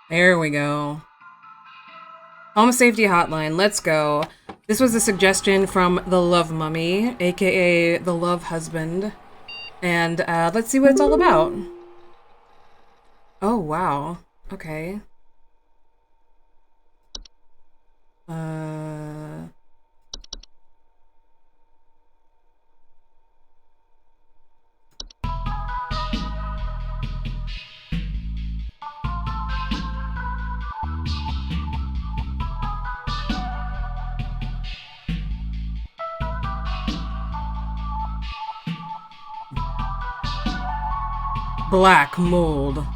There we go. Home Safety Hotline, let's go. This was a suggestion from the Love Mummy, aka the Love Husband. And let's see what it's all about. Oh, wow. Okay. Black mold.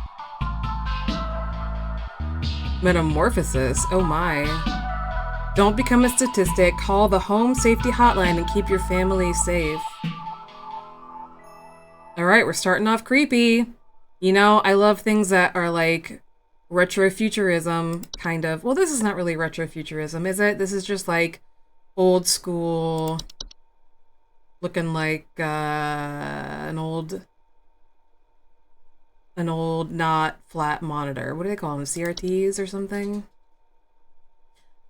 Metamorphosis. Oh my. Don't become a statistic. Call the Home Safety Hotline and keep your family safe. Alright, we're starting off creepy. You know, I love things that are like retrofuturism, kind of. Well, this is not really retrofuturism, is it? This is just like old school, looking like an old not flat monitor. What do they call them? CRTs or something?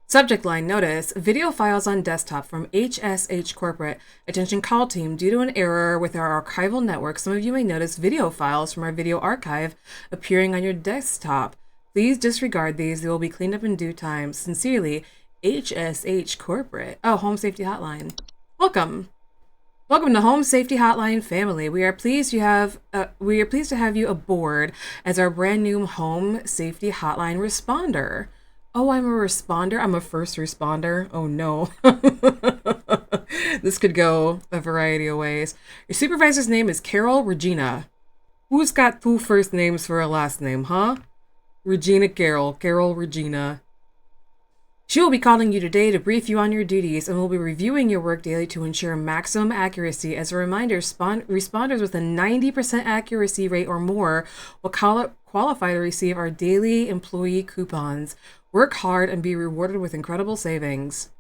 Subject line, notice, video files on desktop from HSH Corporate. Attention call team, due to an error with our archival network, some of you may notice video files from our video archive appearing on your desktop. Please disregard these. They will be cleaned up in due time. Sincerely, HSH Corporate. Oh, Home Safety Hotline. Welcome. Welcome to Home Safety Hotline family. We are pleased to have you aboard as our brand new Home Safety Hotline responder. Oh, I'm a responder? I'm a first responder? Oh no. This could go a variety of ways. Your supervisor's name is Carol Regina. Who's got two first names for a last name, huh? Regina Carol. Carol Regina. She will be calling you today to brief you on your duties and will be reviewing your work daily to ensure maximum accuracy. As a reminder, responders with a 90% accuracy rate or more will qualify to receive our daily employee coupons. Work hard and be rewarded with incredible savings.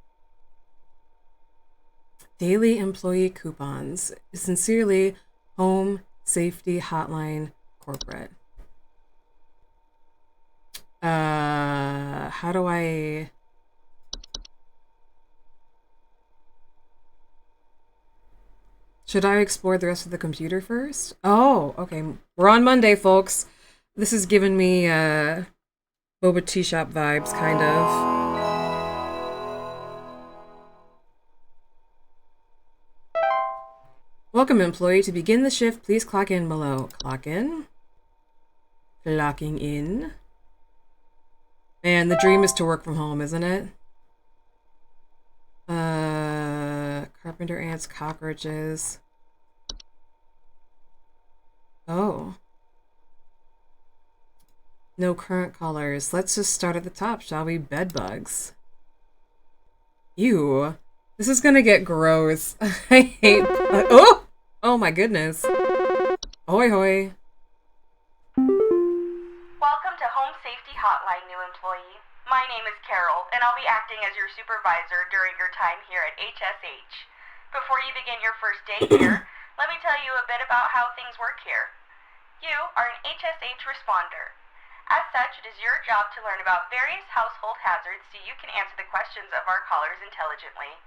Daily employee coupons. Sincerely, Home Safety Hotline Corporate. How do I... Should I explore the rest of the computer first? Oh, okay. We're on Monday, folks. This is giving me, Boba Tea Shop vibes, kind of. Welcome, employee. To begin the shift, please clock in below. Clock in. Clocking in. And the dream is to work from home, isn't it? Carpenter ants, cockroaches. Oh. No current colors. Let's just start at the top, shall we? Bedbugs. Ew. This is gonna get gross. I hate... oh! Oh my goodness. Ahoy hoy. Welcome to Home Safety Hotline, new employee. My name is Carol, and I'll be acting as your supervisor during your time here at HSH. Before you begin your first day here, let me tell you a bit about how things work here. You are an HSH responder. As such, it is your job to learn about various household hazards so you can answer the questions of our callers intelligently.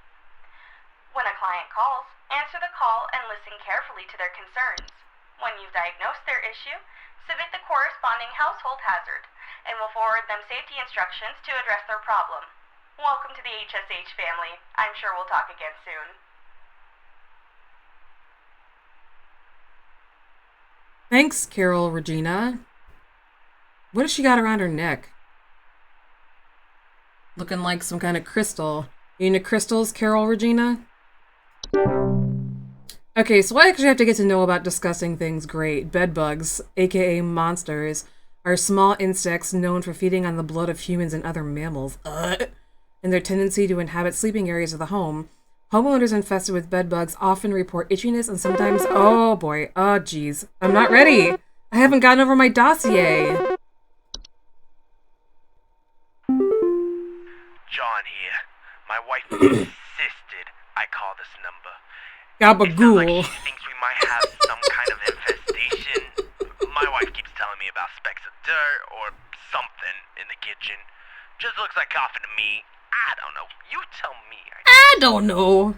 When a client calls, answer the call and listen carefully to their concerns. When you've diagnosed their issue, submit the corresponding household hazard, and we'll forward them safety instructions to address their problem. Welcome to the HSH family. I'm sure we'll talk again soon. Thanks, Carol Regina. What has she got around her neck? Looking like some kind of crystal. You into crystals, Carol Regina? Okay, so I actually have to get to know about discussing things great. Bedbugs, aka monsters, are small insects known for feeding on the blood of humans and other mammals. And their tendency to inhabit sleeping areas of the home. Homeowners infested with bedbugs often report itchiness and sometimes... Oh boy. Oh geez. I'm not ready. I haven't gotten over my dossier. John here. My wife insisted I call this number. Gabagool. It sounds like she thinks we might have some kind of infestation. My wife keeps telling me about specks of dirt or something. something in the kitchen. Just looks like coffee to me. I don't know. You tell me. I don't know.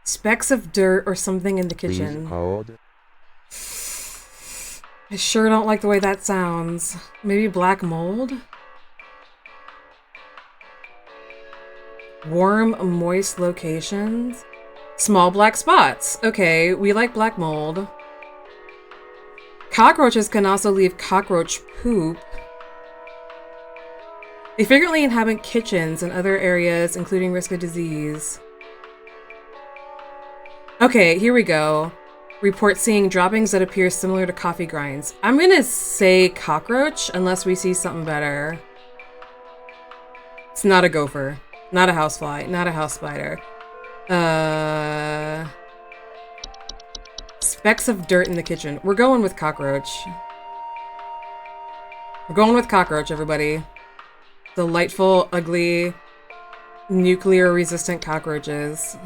Specks of dirt or something in the kitchen. Please hold. I sure don't like the way that sounds. Maybe black mold? Warm, moist locations? Small black spots. Okay, we like black mold. Cockroaches can also leave cockroach poop. They frequently inhabit kitchens and other areas, including risk of disease. Okay, here we go. Report seeing droppings that appear similar to coffee grinds. I'm gonna say cockroach unless we see something better. It's not a gopher. Not a housefly. Not a house spider. Specks of dirt in the kitchen. We're going with cockroach. We're going with cockroach, everybody. Delightful, ugly, nuclear-resistant cockroaches.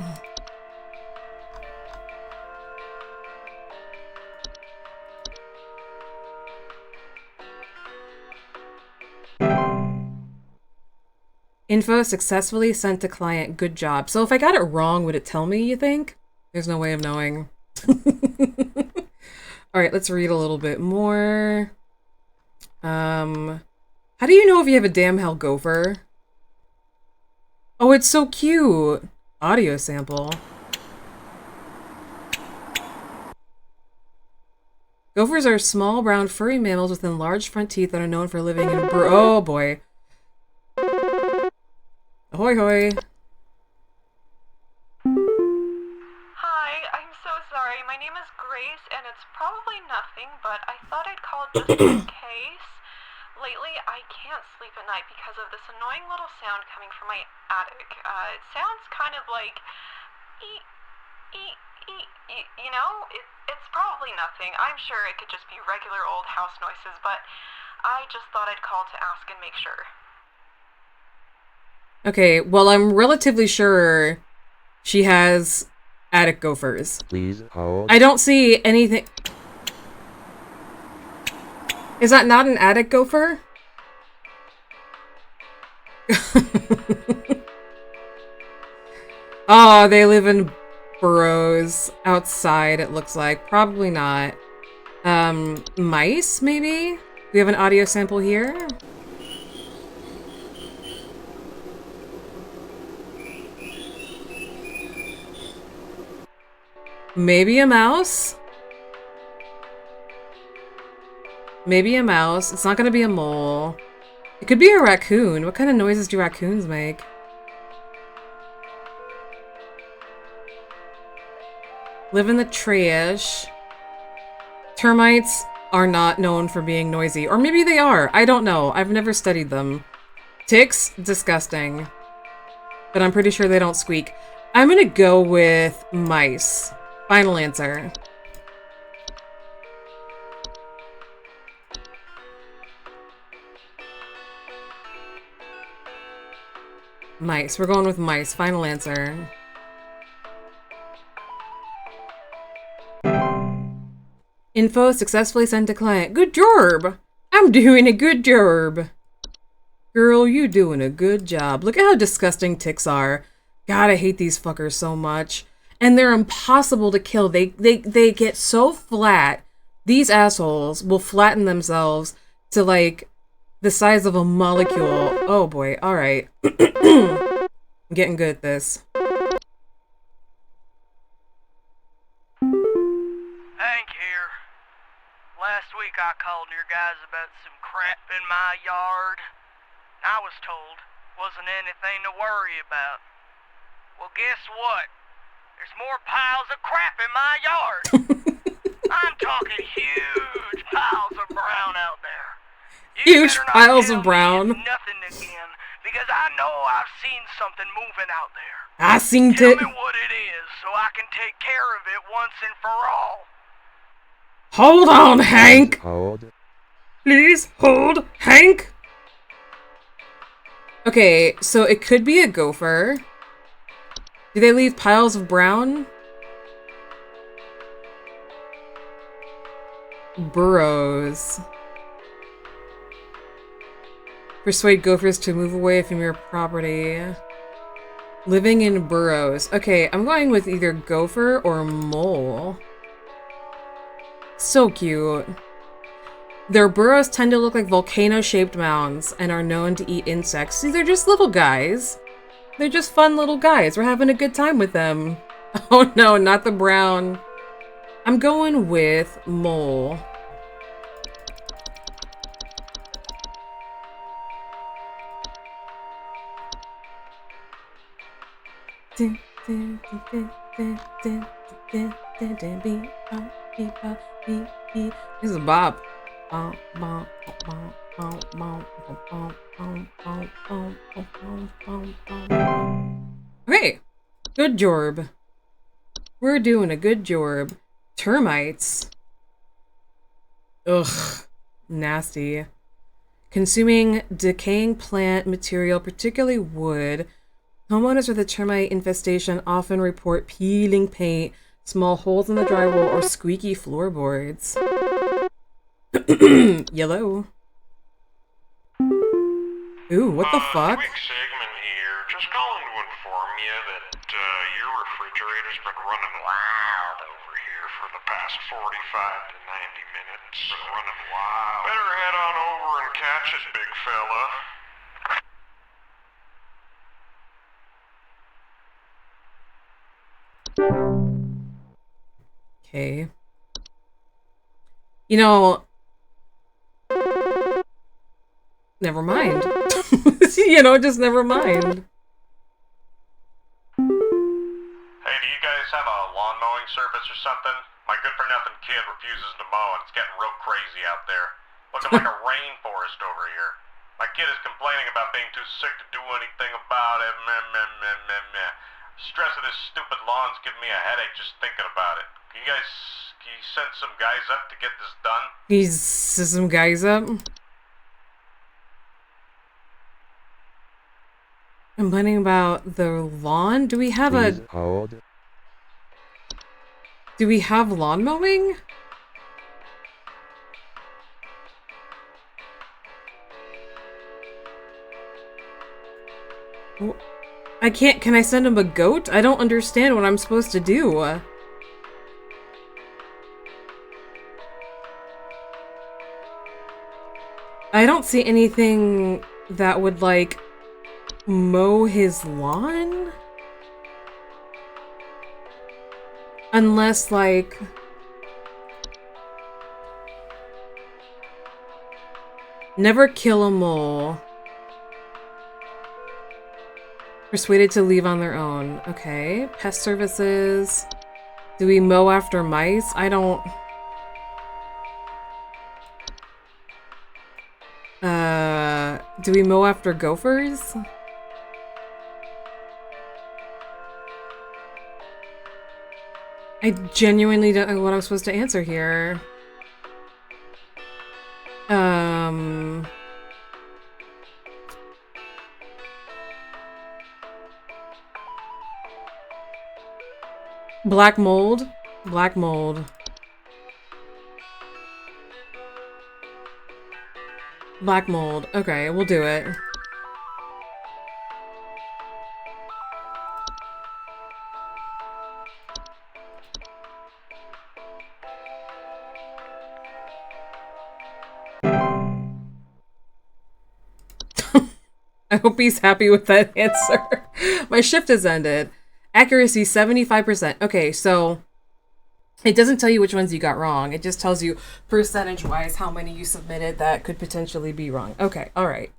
Info successfully sent to client. Good job. So if I got it wrong, would it tell me, you think? There's no way of knowing. Alright, let's read a little bit more. How do you know if you have a damn hell gopher? Oh, it's so cute! Audio sample. Gophers are small, brown, furry mammals with enlarged front teeth that are known for living in oh boy. Ahoy hoy. Hi, I'm so sorry. My name is Grace, and it's probably nothing, but I thought I'd call just in case. Lately, I can't sleep at night because of this annoying little sound coming from my attic. It sounds kind of like you know? It's probably nothing. I'm sure it could just be regular old house noises, but I just thought I'd call to ask and make sure. Okay, well, I'm relatively sure she has attic gophers. Please hold. I don't see anything. Is that not an attic gopher? Oh, they live in burrows outside, it looks like. Probably not. Mice, maybe? We have an audio sample here. Maybe a mouse? Maybe a mouse. It's not gonna be a mole. It could be a raccoon. What kind of noises do raccoons make? Live in the trash. Termites are not known for being noisy. Or maybe they are. I don't know. I've never studied them. Ticks? Disgusting. But I'm pretty sure they don't squeak. I'm gonna go with mice. Final answer. Mice. We're going with mice. Final answer. Info successfully sent to client. Good job! I'm doing a good job. Girl, you doing a good job. Look at how disgusting ticks are. God, I hate these fuckers so much. And they're impossible to kill. They get so flat. These assholes will flatten themselves to, like, the size of a molecule. Oh boy, alright. I'm getting good at this. Hank here. Last week I called your guys about some crap in my yard. I was told wasn't anything to worry about. Well, guess what? There's more piles of crap in my yard. I'm talking huge piles of brown out there. You Huge better not piles tell of brown. me it's nothing again, because I know I've seen something moving out there. I seen Tell it. me what it is so I can take care of it once and for all. Hold on, Hank. Hold. Please hold, Hank. Okay, so it could be a gopher. Do they leave piles of brown? Burrows. Persuade gophers to move away from your property. Living in burrows. Okay, I'm going with either gopher or mole. So cute. Their burrows tend to look like volcano-shaped mounds and are known to eat insects. See, they're just little guys. They're just fun little guys. We're having a good time with them. Oh no, not the brown. I'm going with mole. This is Bob. Okay, good job. We're doing a good job. Termites. Ugh, nasty. Consuming decaying plant material, particularly wood. Homeowners with a termite infestation often report peeling paint, small holes in the drywall, or squeaky floorboards. Yellow. Ooh, what the fuck? Quick segment here. Just calling to inform you that your refrigerator's been running wild over here for the past 45 to 90 minutes. Been running wild. Better head on over and catch it, big fella. Okay. You know, never mind. You know, just never mind. Hey, do you guys have a lawn mowing service or something? My good-for-nothing kid refuses to mow and it's getting real crazy out there. Looking like a rainforest over here. My kid is complaining about being too sick to do anything about it. Meh, meh, meh, meh, meh. Stress of this stupid lawn's giving me a headache just thinking about it. Can you send some guys up to get this done? He's some guys up. Complaining about the lawn? Do we have Do we have lawn mowing? I can't. Can I send him a goat? I don't understand what I'm supposed to do. I don't see anything that would, like, mow his lawn? Unless, like... Never kill a mole. Persuaded to leave on their own. Okay. Pest services. Do we mow after mice? I don't... do we mow after gophers? I genuinely don't know what I'm supposed to answer here. Black mold? Black mold. Black mold. Okay, we'll do it. I hope he's happy with that answer. My shift has ended. Accuracy 75%. Okay, so it doesn't tell you which ones you got wrong. It just tells you percentage-wise how many you submitted that could potentially be wrong. Okay, all right.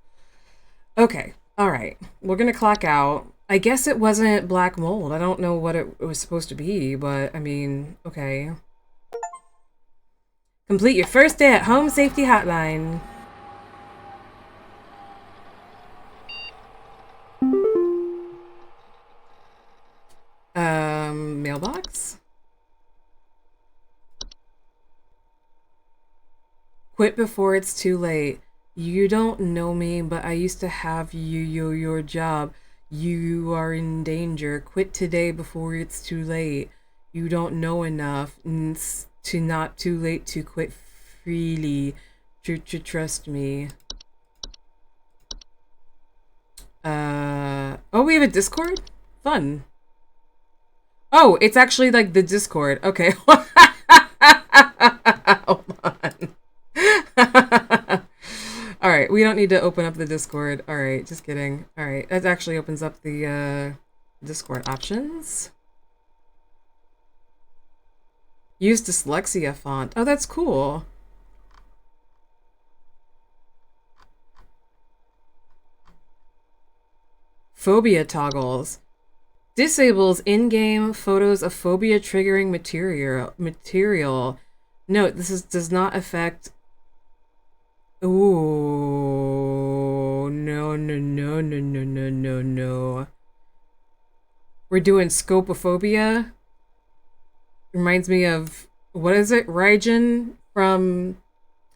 Okay, all right. We're gonna clock out. I guess it wasn't black mold. I don't know what it was supposed to be, but I mean, okay. Complete your first day at Home Safety Hotline. Mailbox? Quit before it's too late. You don't know me, but I used to have your job. You are in danger. Quit today before it's too late. You don't know enough. It's not too late to quit freely. Trust me. Oh, we have a Discord? Fun. Oh, it's actually like the Discord. Okay. Hold on. All right, we don't need to open up the Discord. All right, just kidding. All right, that actually opens up the Discord options. Use dyslexia font. Oh, that's cool. Phobia toggles. Disables in-game photos of phobia triggering material. Note, does not affect... Ooh, no. We're doing scopophobia. Reminds me of, what is it? Raijin from...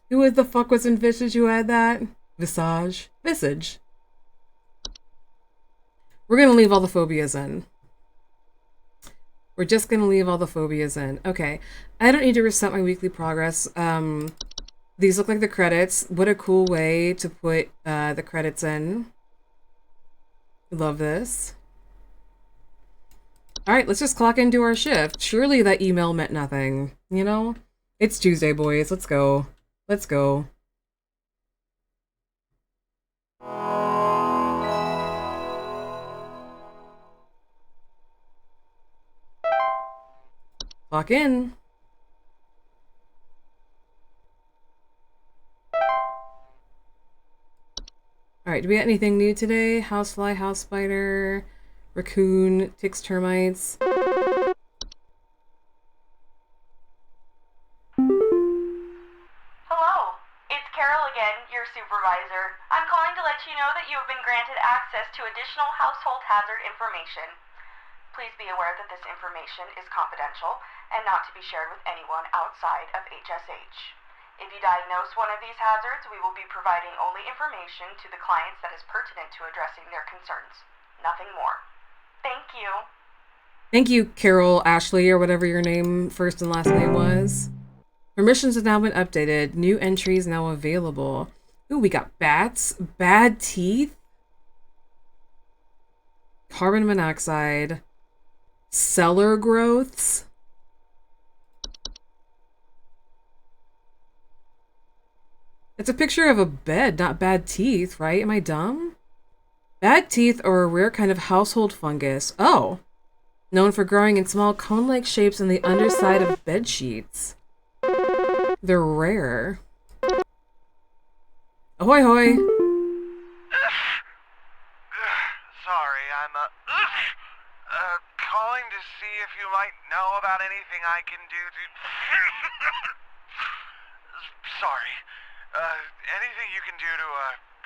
Who the fuck was in Visage who had that? Visage. We're gonna leave all the phobias in. We're just gonna leave all the phobias in. Okay. I don't need to reset my weekly progress. These look like the credits. What a cool way to put the credits in. Love this. Alright, let's just clock into our shift. Surely that email meant nothing. You know? It's Tuesday, boys. Let's go. Let's go. Clock in. Alright, do we got anything new today? Housefly, house spider, raccoon, ticks, termites. Hello, it's Carol again, your supervisor. I'm calling to let you know that you have been granted access to additional household hazard information. Please be aware that this information is confidential and not to be shared with anyone outside of HSH. If you diagnose one of these hazards, we will be providing only information to the clients that is pertinent to addressing their concerns. Nothing more. Thank you. Thank you, Carol, Ashley, or whatever your name, first and last name was. Permissions have now been updated. New entries now available. Ooh, we got bats, bad teeth, carbon monoxide, cellar growths. It's a picture of a bed, not bad teeth, right? Am I dumb? Bad teeth are a rare kind of household fungus. Oh. Known for growing in small cone-like shapes on the underside of bed sheets. They're rare. Ahoy hoy! Sorry, I'm calling to see if you might know about anything I can do to... Sorry. Anything you can do to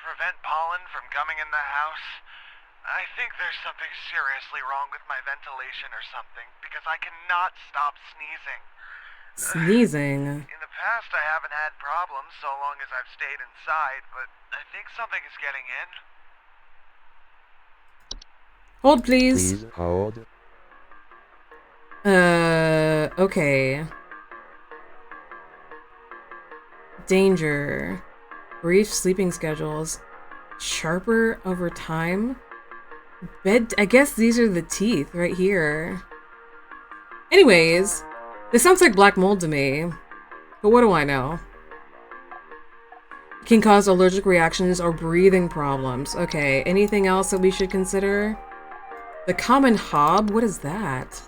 prevent pollen from coming in the house? I think there's something seriously wrong with my ventilation or something, because I cannot stop sneezing. Sneezing? In the past, I haven't had problems so long as I've stayed inside, but I think something is getting in. Hold, please. Please hold. Okay. Danger. Brief sleeping schedules. Sharper over time. Bed. I guess these are the teeth right here. Anyways, this sounds like black mold to me. But what do I know? Can cause allergic reactions or breathing problems. Okay, anything else that we should consider? The common hob? What is that?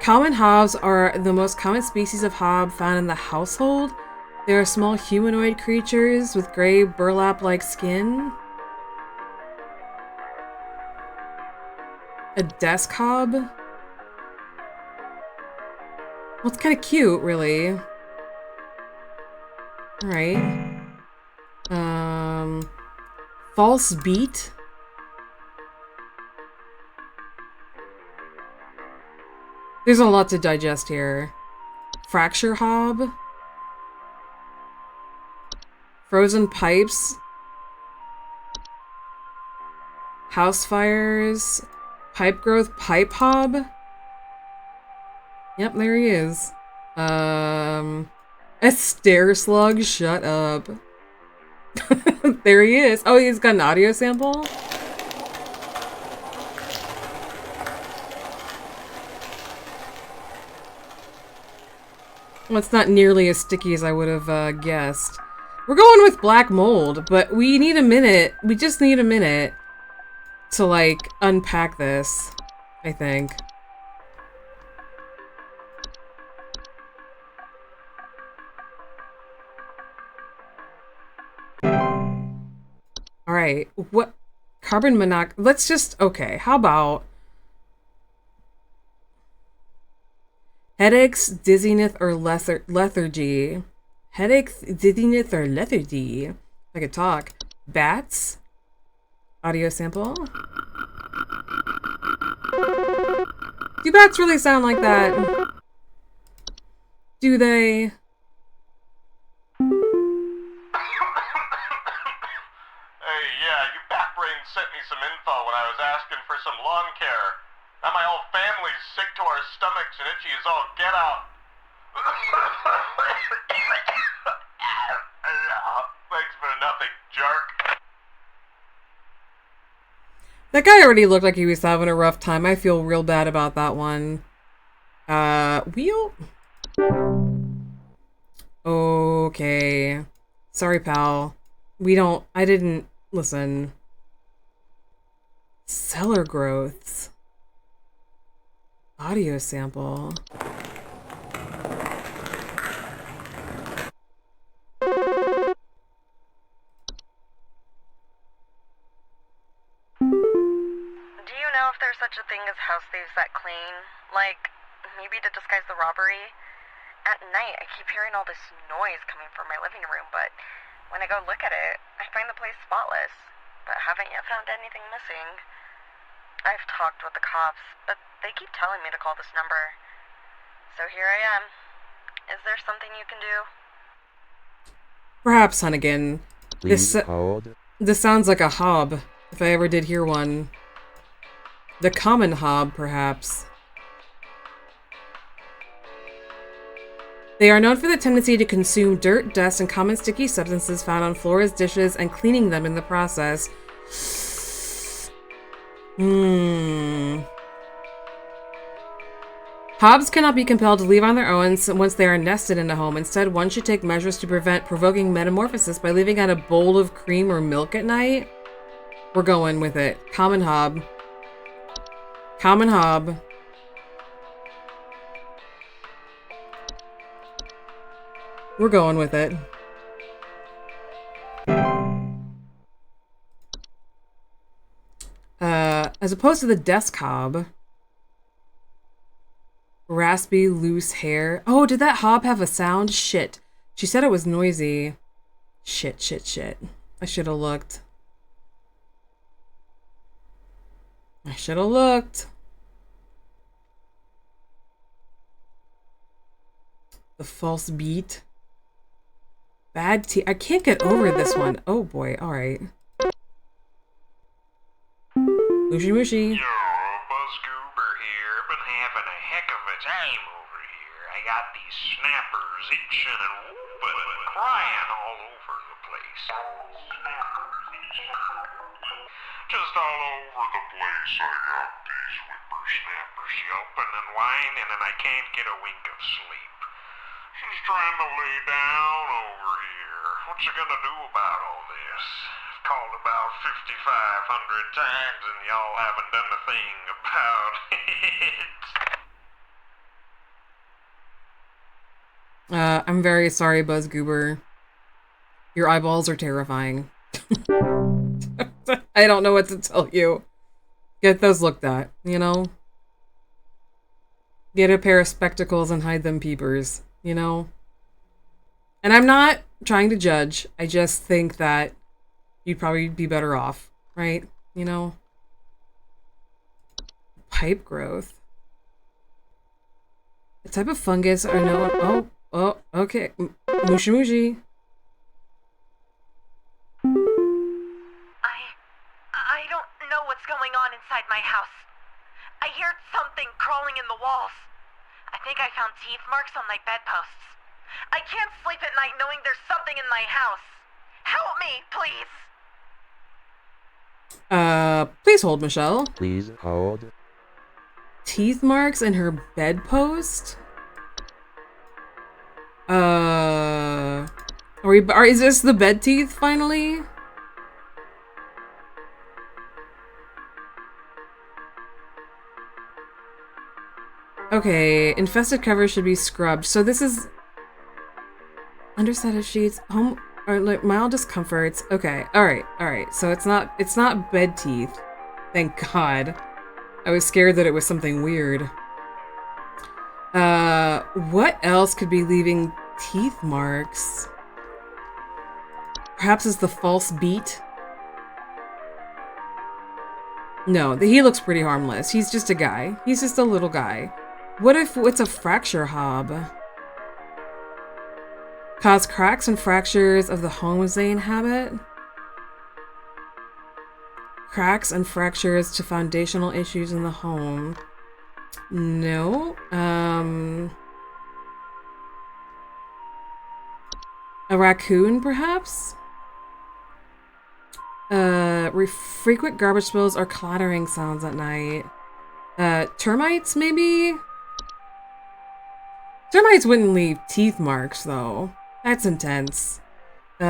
Common hobs are the most common species of hob found in the household. They are small humanoid creatures with gray burlap-like skin. A desk hob? Well, it's kind of cute, really. Alright. False beat? There's a lot to digest here. Fracture hob? Frozen pipes? House fires? Pipe growth pipe hob? Yep, there he is. A stair slug? Shut up. There he is. Oh, he's got an audio sample? Well, it's not nearly as sticky as I would have guessed. We're going with black mold, but we need a minute. We just need a minute to, like, unpack this, I think. Alright, what? Carbon monoxide. Let's just, okay, how about headaches, dizziness, or lethargy? Headaches, dizziness, or lethargy? I could talk. Bats? Audio sample? Do bats really sound like that? Do they? Hey, yeah, you backbrain sent me some info when I was asking for some lawn care. Now my whole family's sick to our stomachs and itchy as all get out. Thanks for nothing, jerk. That guy already looked like he was having a rough time. I feel real bad about that one. Wheel? Okay. Sorry, pal. I didn't, listen. Cellar growths. Audio sample. Do you know if there's such a thing as house thieves that clean? Like, maybe to disguise the robbery? At night, I keep hearing all this noise coming from my living room, but when I go look at it, I find the place spotless, but haven't yet found anything missing. I've talked with the cops, but they keep telling me to call this number. So here I am. Is there something you can do? Perhaps, Hunnigan. Please hold. This sounds like a hob, if I ever did hear one. The common hob, perhaps. They are known for the tendency to consume dirt, dust, and common sticky substances found on floors, dishes, and cleaning them in the process. Hobs cannot be compelled to leave on their own once they are nested in a home. Instead, one should take measures to prevent provoking metamorphosis by leaving out a bowl of cream or milk at night. We're going with it. Common hob. Common hob. We're going with it. As opposed to the desk hob. Raspy, loose hair. Oh, did that hob have a sound? Shit. She said it was noisy. Shit, shit, shit. I should have looked. I should have looked. The false beat. Bad tea. I can't get over this one. Oh boy, alright. Mushy mushy. Yo, Buzz Goober here. Been having a heck of a time over here. I got these snappers itching and whooping and crying all over the place. Just all over the place I got these whippersnappers yelping and whining and I can't get a wink of sleep. She's trying to lay down over here. What's she gonna do about all this? I've called about 5,500 times and y'all haven't done a thing about it. I'm very sorry, Buzz Goober. Your eyeballs are terrifying. I don't know what to tell you. Get those looked at, you know? Get a pair of spectacles and hide them peepers, you know? And I'm not trying to judge. I just think that you'd probably be better off, right? You know? Pipe growth. The type of fungus are no... Oh, okay. Mushy mushy. I don't know what's going on inside my house. I heard something crawling in the walls. I think I found teeth marks on my bedposts. I can't sleep at night knowing there's something in my house. Help me, please. Please hold, Michelle. Please hold. Teeth marks in her bedpost? Is this the bed teeth finally? Okay, infested covers should be scrubbed. So this is underside of sheets, home or like mild discomforts. Okay, alright. So it's not bed teeth. Thank God. I was scared that it was something weird. What else could be leaving teeth marks? Perhaps it's the false beat? No, he looks pretty harmless. He's just a guy. He's just a little guy. What if it's a fracture hob? Cause cracks and fractures of the homes they inhabit? Cracks and fractures to foundational issues in the home. No. A raccoon, perhaps? Frequent garbage spills or clattering sounds at night. Termites, maybe? Termites wouldn't leave teeth marks, though. That's intense. What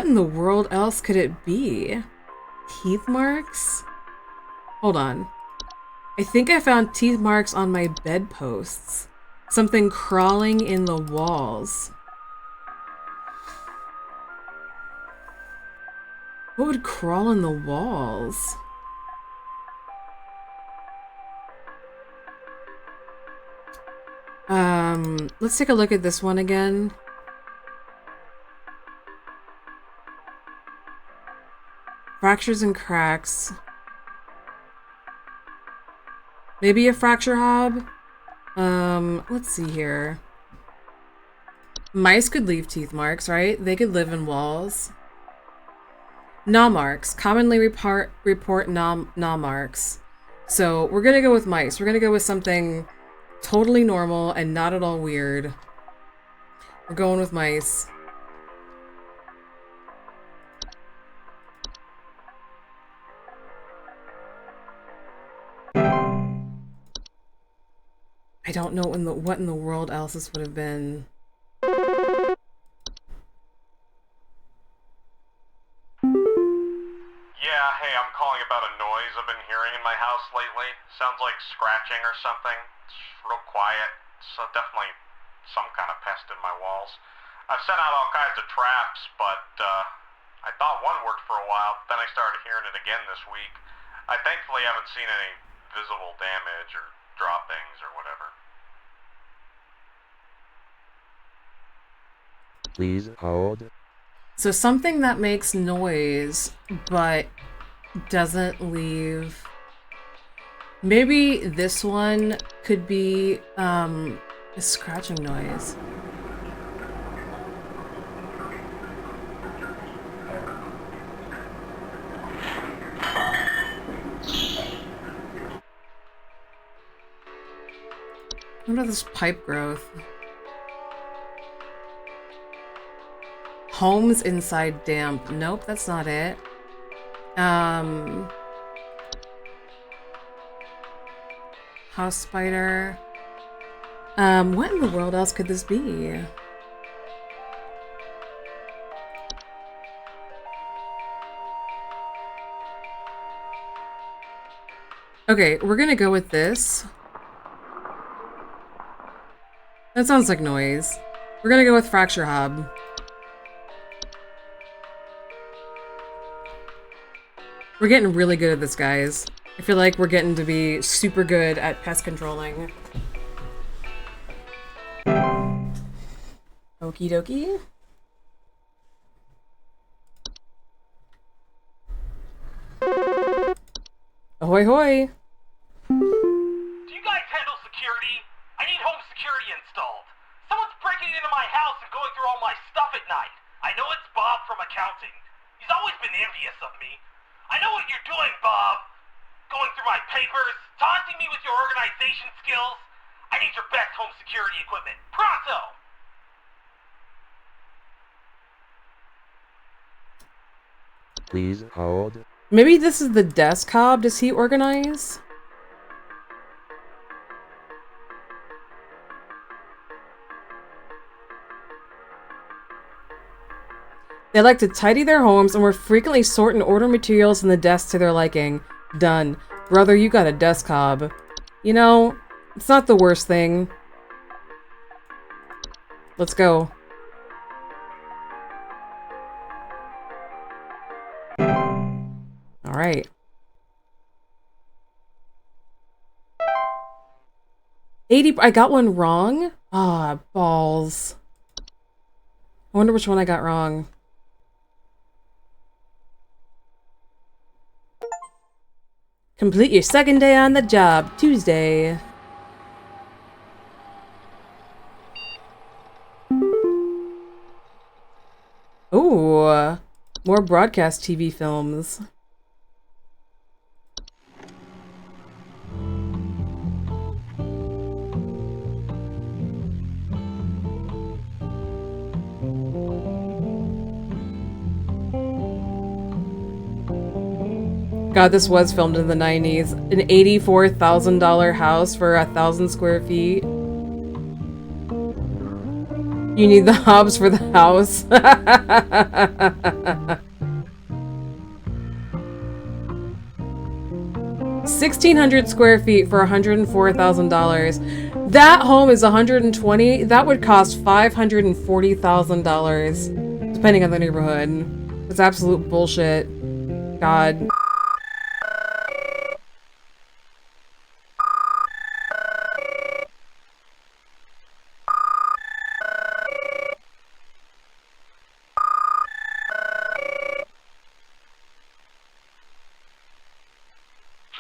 in the world else could it be? Teeth marks? Hold on. I think I found teeth marks on my bedposts. Something crawling in the walls. What would crawl in the walls? Let's take a look at this one again. Fractures and cracks. Maybe a fracture hob? Let's see here. Mice could leave teeth marks, right? They could live in walls. Gnaw marks. Commonly report gnaw marks. So we're gonna go with mice. We're gonna go with something totally normal and not at all weird. We're going with mice. I don't know what in the world else this would have been. Yeah, hey, I'm calling about a noise I've been hearing in my house lately. Sounds like scratching or something. It's real quiet. So definitely some kind of pest in my walls. I've sent out all kinds of traps, but I thought one worked for a while, but then I started hearing it again this week. I thankfully haven't seen any visible damage or droppings or whatever. Please hold. So something that makes noise, but doesn't leave... Maybe this one could be, a scratching noise. What about this pipe growth? Homes inside damp. Nope, that's not it. House spider. What in the world else could this be? Okay, we're gonna go with this. That sounds like noise. We're gonna go with fracture hob. We're getting really good at this, guys. I feel like we're getting to be super good at pest controlling. Okie dokie. Ahoy hoy! Do you guys handle security? I need home security installed. Someone's breaking into my house and going through all my stuff at night. I know it's Bob from accounting. He's always been envious of me. I know what you're doing, Bob. Going through my papers, taunting me with your organization skills. I need your best home security equipment. Pronto! Please hold. Maybe this is the desk hob. Does he organize? They like to tidy their homes and will frequently sort and order materials in the desks to their liking. Done. Brother, you got a desk hob. You know, it's not the worst thing. Let's go. Alright. 80. I got one wrong? Ah, balls. I wonder which one I got wrong. Complete your second day on the job, Tuesday. Ooh, more broadcast TV films. God, this was filmed in the 90s. An $84,000 house for 1,000 square feet. You need the hobs for the house. 1,600 square feet for $104,000. That home is 120. That would cost $540,000, depending on the neighborhood. It's absolute bullshit. God.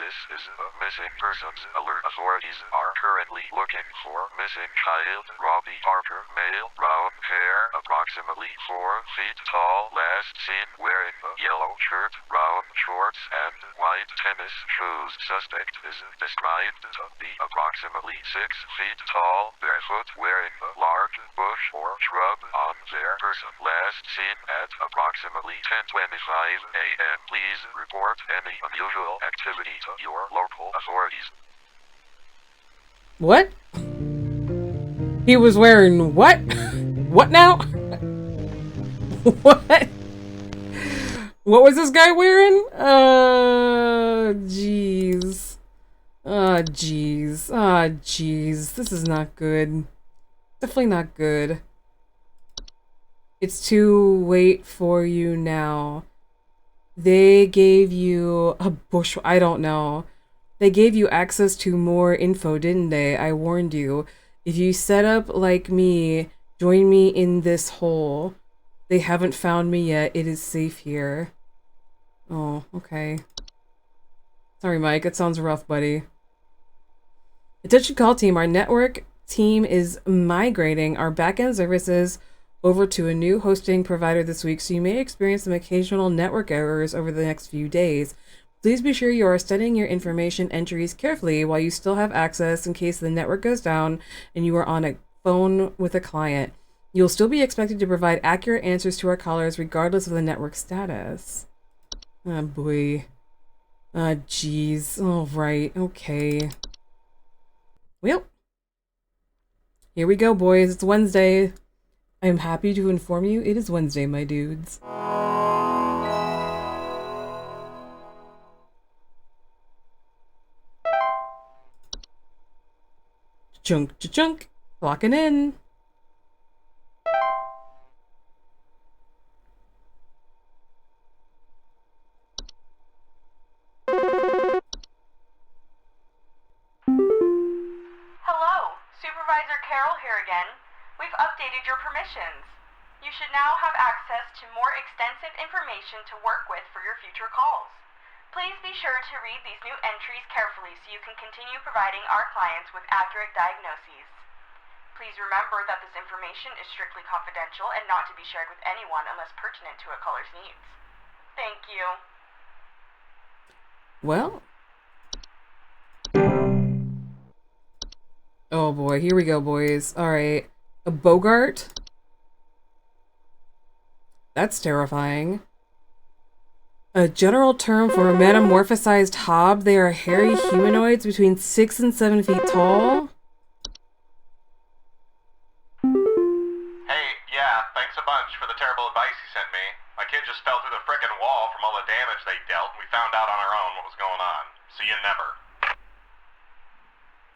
This is a missing persons alert. Authorities are currently looking for missing child Robbie Parker, male, brown hair, approximately 4 feet tall, last seen wearing a yellow shirt, brown shorts, and white tennis shoes. Suspect is described to be approximately 6 feet tall, barefoot, wearing a large bush or shrub on their person. Last seen at approximately 10:25 a.m. Please report any unusual activity to your local authorities. What? He was wearing what? What now? What? What was this guy wearing? Jeez. Jeez. Jeez. This is not good. Definitely not good. It's to wait for you now. They gave you a bush. I don't know. They gave you access to more info, didn't they? I warned you. If you set up like me, join me in this hole. They haven't found me yet. It is safe here. Oh, okay. Sorry, Mike. It sounds rough, buddy. Attention call team. Our network team is migrating our backend services over to a new hosting provider this week, so you may experience some occasional network errors over the next few days. Please be sure you are studying your information entries carefully while you still have access in case the network goes down and you are on a phone with a client. You'll still be expected to provide accurate answers to our callers regardless of the network status. Oh boy. Jeez. All right. Okay. Well, here we go, boys. It's Wednesday. I am happy to inform you it is Wednesday, my dudes. Chunk to chunk. Clocking in. Hello, Supervisor Carol here again. We've updated your permissions. You should now have access to more extensive information to work with for your future calls. Please be sure to read these new entries carefully so you can continue providing our clients with accurate diagnoses. Please remember that this information is strictly confidential and not to be shared with anyone unless pertinent to a caller's needs. Thank you. Well. Oh boy, here we go, boys. Alright. A Bogart? That's terrifying. A general term for a metamorphosized hob. They are hairy humanoids between 6 and 7 feet tall. Hey, yeah, thanks a bunch for the terrible advice you sent me. My kid just fell through the frickin' wall from all the damage they dealt, and we found out on our own what was going on. See you never.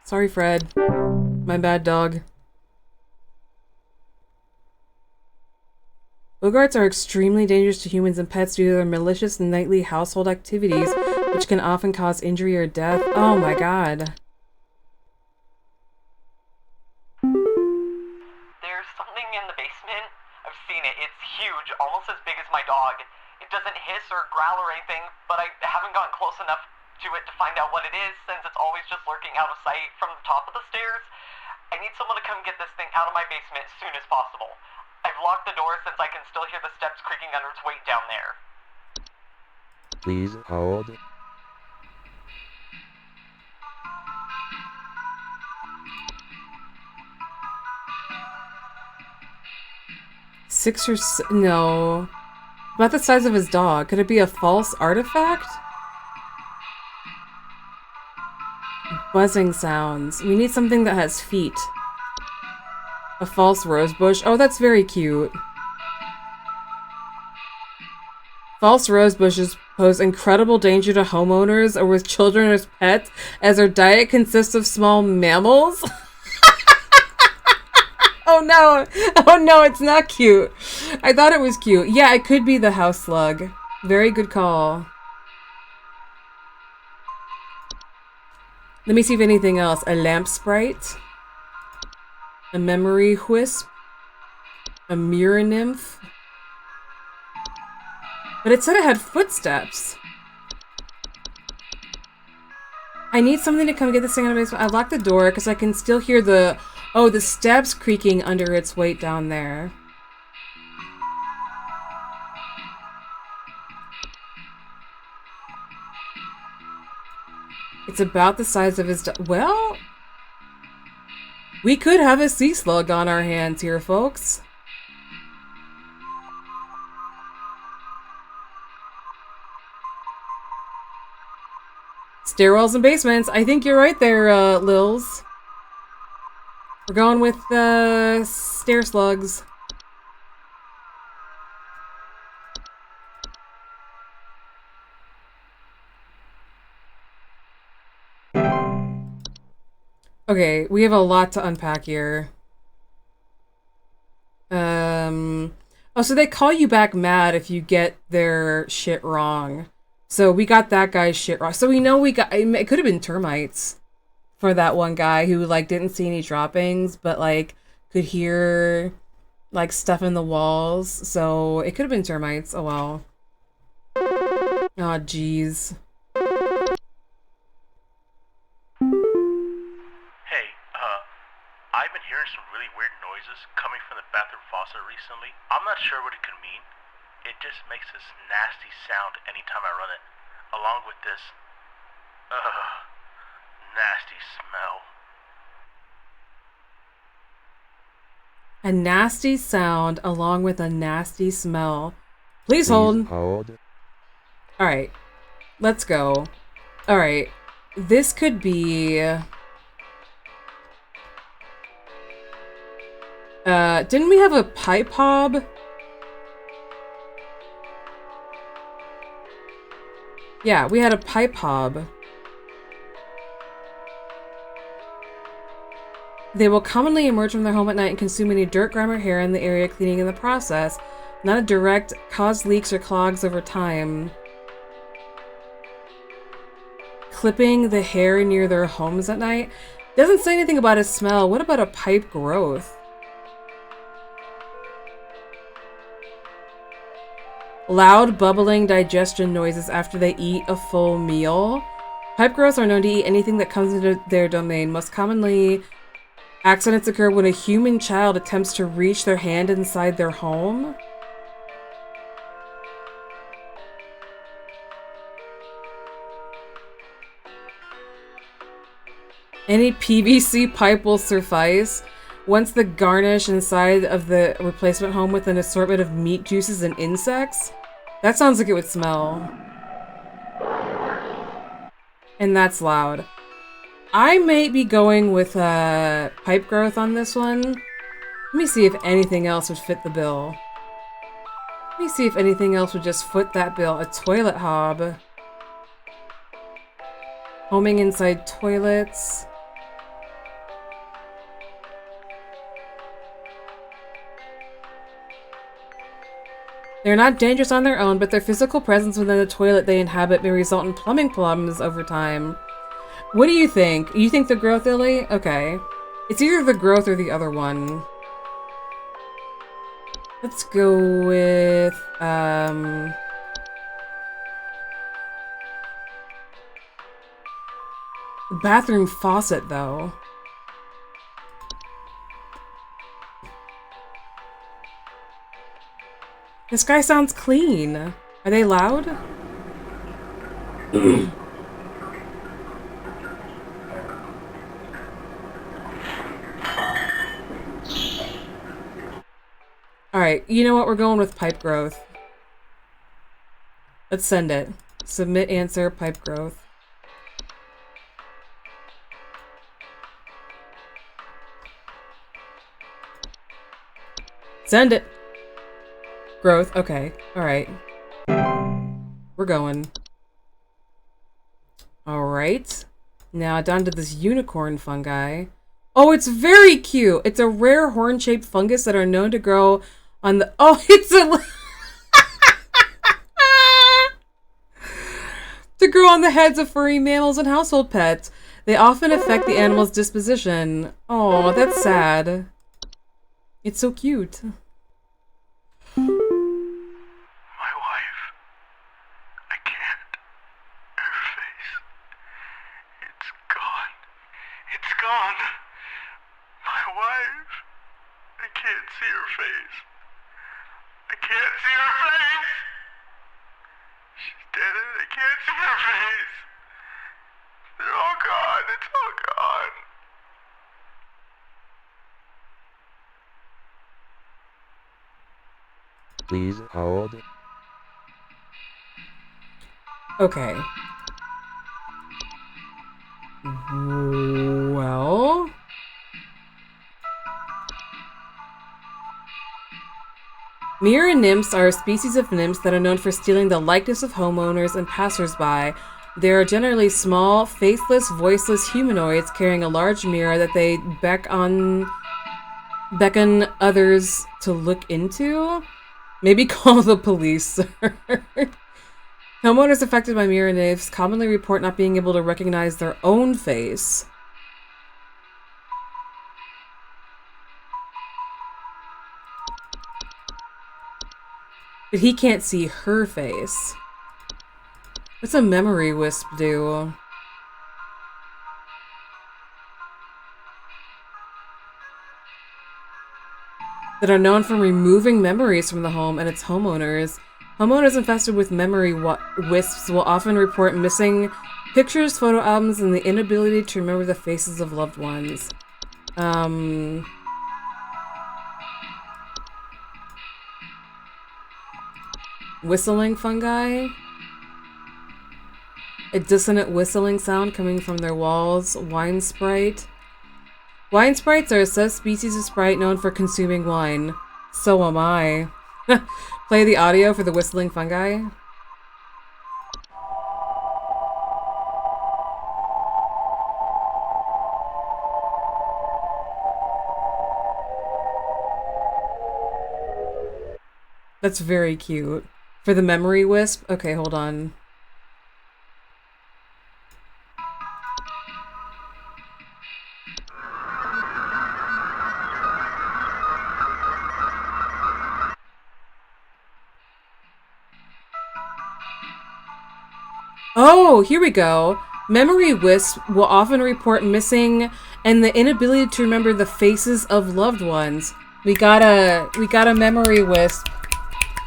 Sorry, Fred. My bad, dog. Bogarts are extremely dangerous to humans and pets due to their malicious nightly household activities, which can often cause injury or death. Oh my god. There's something in the basement. I've seen it. It's huge, almost as big as my dog. It doesn't hiss or growl or anything, but I haven't gotten close enough to it to find out what it is, since it's always just lurking out of sight from the top of the stairs. I need someone to come get this thing out of my basement as soon as possible. I've locked the door since I can still hear the steps creaking under its weight down there. Please hold. No. About the size of his dog. Could it be a false artifact? Buzzing sounds. We need something that has feet. A false rose bush. Oh, that's very cute. False rose bushes pose incredible danger to homeowners or with children as pets, as their diet consists of small mammals. Oh no! Oh no, it's not cute. I thought it was cute. Yeah, it could be the house slug. Very good call. Let me see if anything else. A lamp sprite. A memory wisp. A mirror nymph. But it said it had footsteps. I need something to come get this thing out of the basement. I locked the door because I can still hear the steps creaking under its weight down there. It's about the size of his well, we could have a sea slug on our hands here, folks. Stairwells and basements. I think you're right there, Lils. We're going with stair slugs. Okay, we have a lot to unpack here. Oh, so they call you back mad if you get their shit wrong. So we got that guy's shit wrong. So we know we got, it could have been termites for that one guy who like didn't see any droppings, but like could hear like stuff in the walls. So it could have been termites. Oh well. Oh jeez. Hey, I've been hearing some really weird noises coming from the bathroom faucet recently. I'm not sure what it could mean. It just makes this nasty sound anytime I run it, along with this, nasty smell. A nasty sound along with a nasty smell. Please Please hold. hold. Alright. Let's go. Alright. This could be... didn't we have a pipe hob? Yeah, we had a pipe hob. They will commonly emerge from their home at night and consume any dirt, grime, or hair in the area, cleaning in the process. Not a direct cause leaks or clogs over time. Clipping the hair near their homes at night. Doesn't say anything about a smell. What about a pipe growth? Loud bubbling digestion noises after they eat a full meal. Pipe growths are known to eat anything that comes into their domain. Most commonly, accidents occur when a human child attempts to reach their hand inside their home. Any PVC pipe will suffice. Once the garnish inside of the replacement home with an assortment of meat juices and insects. That sounds like it would smell. And that's loud. I might be going with pipe growth on this one. Let me see if anything else would fit the bill. Let me see if anything else would just foot that bill. A toilet hob. Homing inside toilets. They're not dangerous on their own, but their physical presence within the toilet they inhabit may result in plumbing problems over time. What do you think? You think the growth, Illy? Okay. It's either the growth or the other one. Let's go with, the bathroom faucet, though. This guy sounds clean. Are they loud? Alright, you know what? We're going with pipe growth. Let's send it. Submit answer, pipe growth. Send it! Growth, okay. Alright. We're going. Alright. Now down to this unicorn fungi. Oh, it's very cute! It's a rare horn-shaped fungus that are known to grow on the— oh, it's a— to grow on the heads of furry mammals and household pets. They often affect the animal's disposition. Oh, that's sad. It's so cute. My wife. I can't. Her face. It's gone. It's gone. My wife. I can't see her face. I can't see her face. She's dead and I can't see her face. They're all gone. It's all gone. Please hold. Okay. Well... mirror nymphs are a species of nymphs that are known for stealing the likeness of homeowners and passersby. They are generally small, faceless, voiceless humanoids carrying a large mirror that they beckon others to look into. Maybe call the police, sir. Homeowners affected by mirror nymphs commonly report not being able to recognize their own face. But he can't see her face. What's a memory wisp do? That are known for removing memories from the home and its homeowners. Homeowners infested with memory wisps will often report missing pictures, photo albums, and the inability to remember the faces of loved ones. Whistling fungi? A dissonant whistling sound coming from their walls. Wine sprite. Wine sprites are a subspecies of sprite known for consuming wine. So am I. Play the audio for the whistling fungi. That's very cute. For the memory wisp? Okay, hold on. Oh, here we go. Memory wisps will often report missing and the inability to remember the faces of loved ones. We got a memory wisp.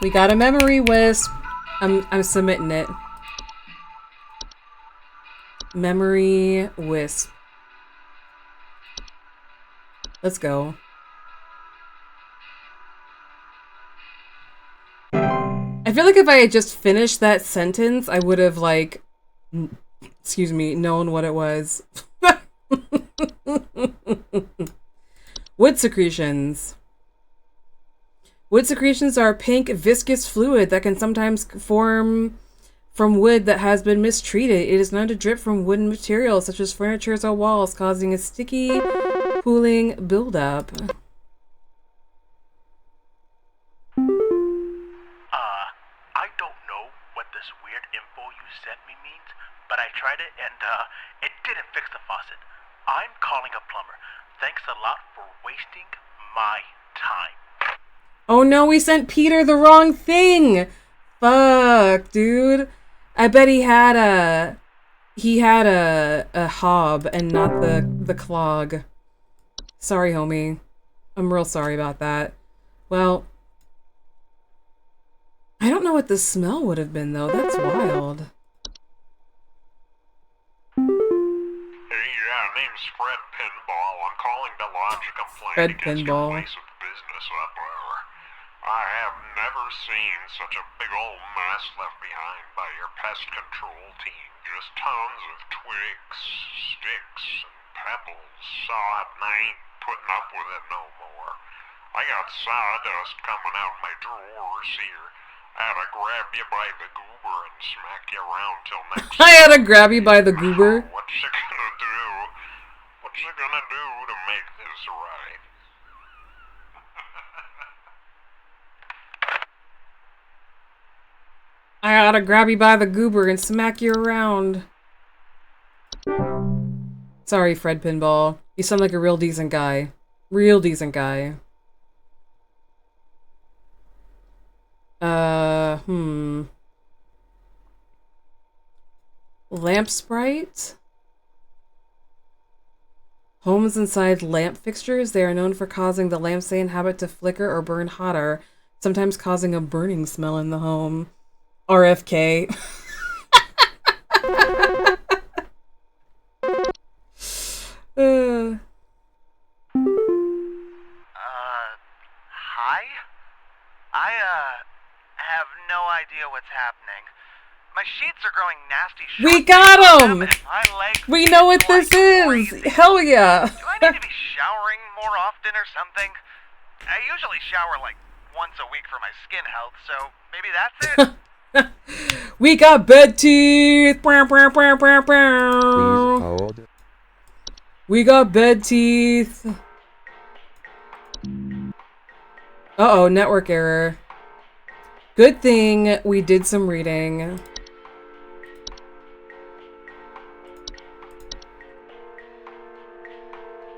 We got a memory wisp. I'm submitting it. Memory wisp. Let's go. I feel like if I had just finished that sentence, I would have, like, excuse me, known what it was. Wood secretions. Wood secretions are a pink, viscous fluid that can sometimes form from wood that has been mistreated. It is known to drip from wooden materials such as furniture or walls, causing a sticky, pooling buildup. I don't know what this weird info you sent me means, but I tried it and, it didn't fix the faucet. I'm calling a plumber. Thanks a lot for wasting my time. Oh no, we sent Peter the wrong thing! Fuck, dude. I bet he had a hob and not the clog. Sorry, homie. I'm real sorry about that. Well, I don't know what the smell would have been, though. That's wild. Hey, name's Fred Pinball. I'm calling to lodge a complaint Fred against Pinball. your place of business up there. I have never seen such a big old mess left behind by your pest control team. Just tons of twigs, sticks, and pebbles. Sod, and I ain't putting up with it no more. I got sawdust coming out my drawers here. I had to grab you by the goober and smack you around till next I had to grab you by the goober. What's you gonna do? What's you gonna do to make this right? I gotta grab you by the goober and smack you around. Sorry, Fred Pinball. You sound like a real decent guy. Real decent guy. Lamp sprite? Homes inside lamp fixtures. They are known for causing the lamps they inhabit to flicker or burn hotter, sometimes causing a burning smell in the home. RFK. Hi? I, have no idea what's happening. My sheets are growing nasty. We got him! My legs We know what this is! crazy. Hell yeah! Do I need to be showering more often or something? I usually shower like once a week for my skin health, so maybe that's it? We got bed teeth! Bow, bow, bow, bow, bow. Please hold. We got bed teeth. Uh-oh, network error. Good thing we did some reading.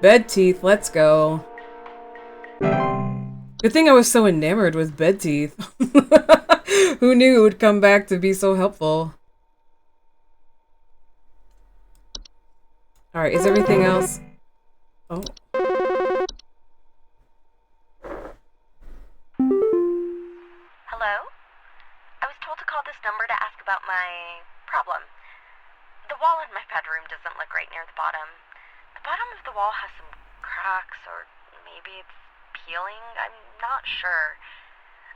Bed teeth, let's go. Good thing I was so enamored with bed teeth. Who knew it would come back to be so helpful? Alright, is everything else... Oh. Hello? I was told to call this number to ask about my problem. The wall in my bedroom doesn't look right near the bottom. The bottom of the wall has some cracks, or maybe it's peeling. I'm not sure.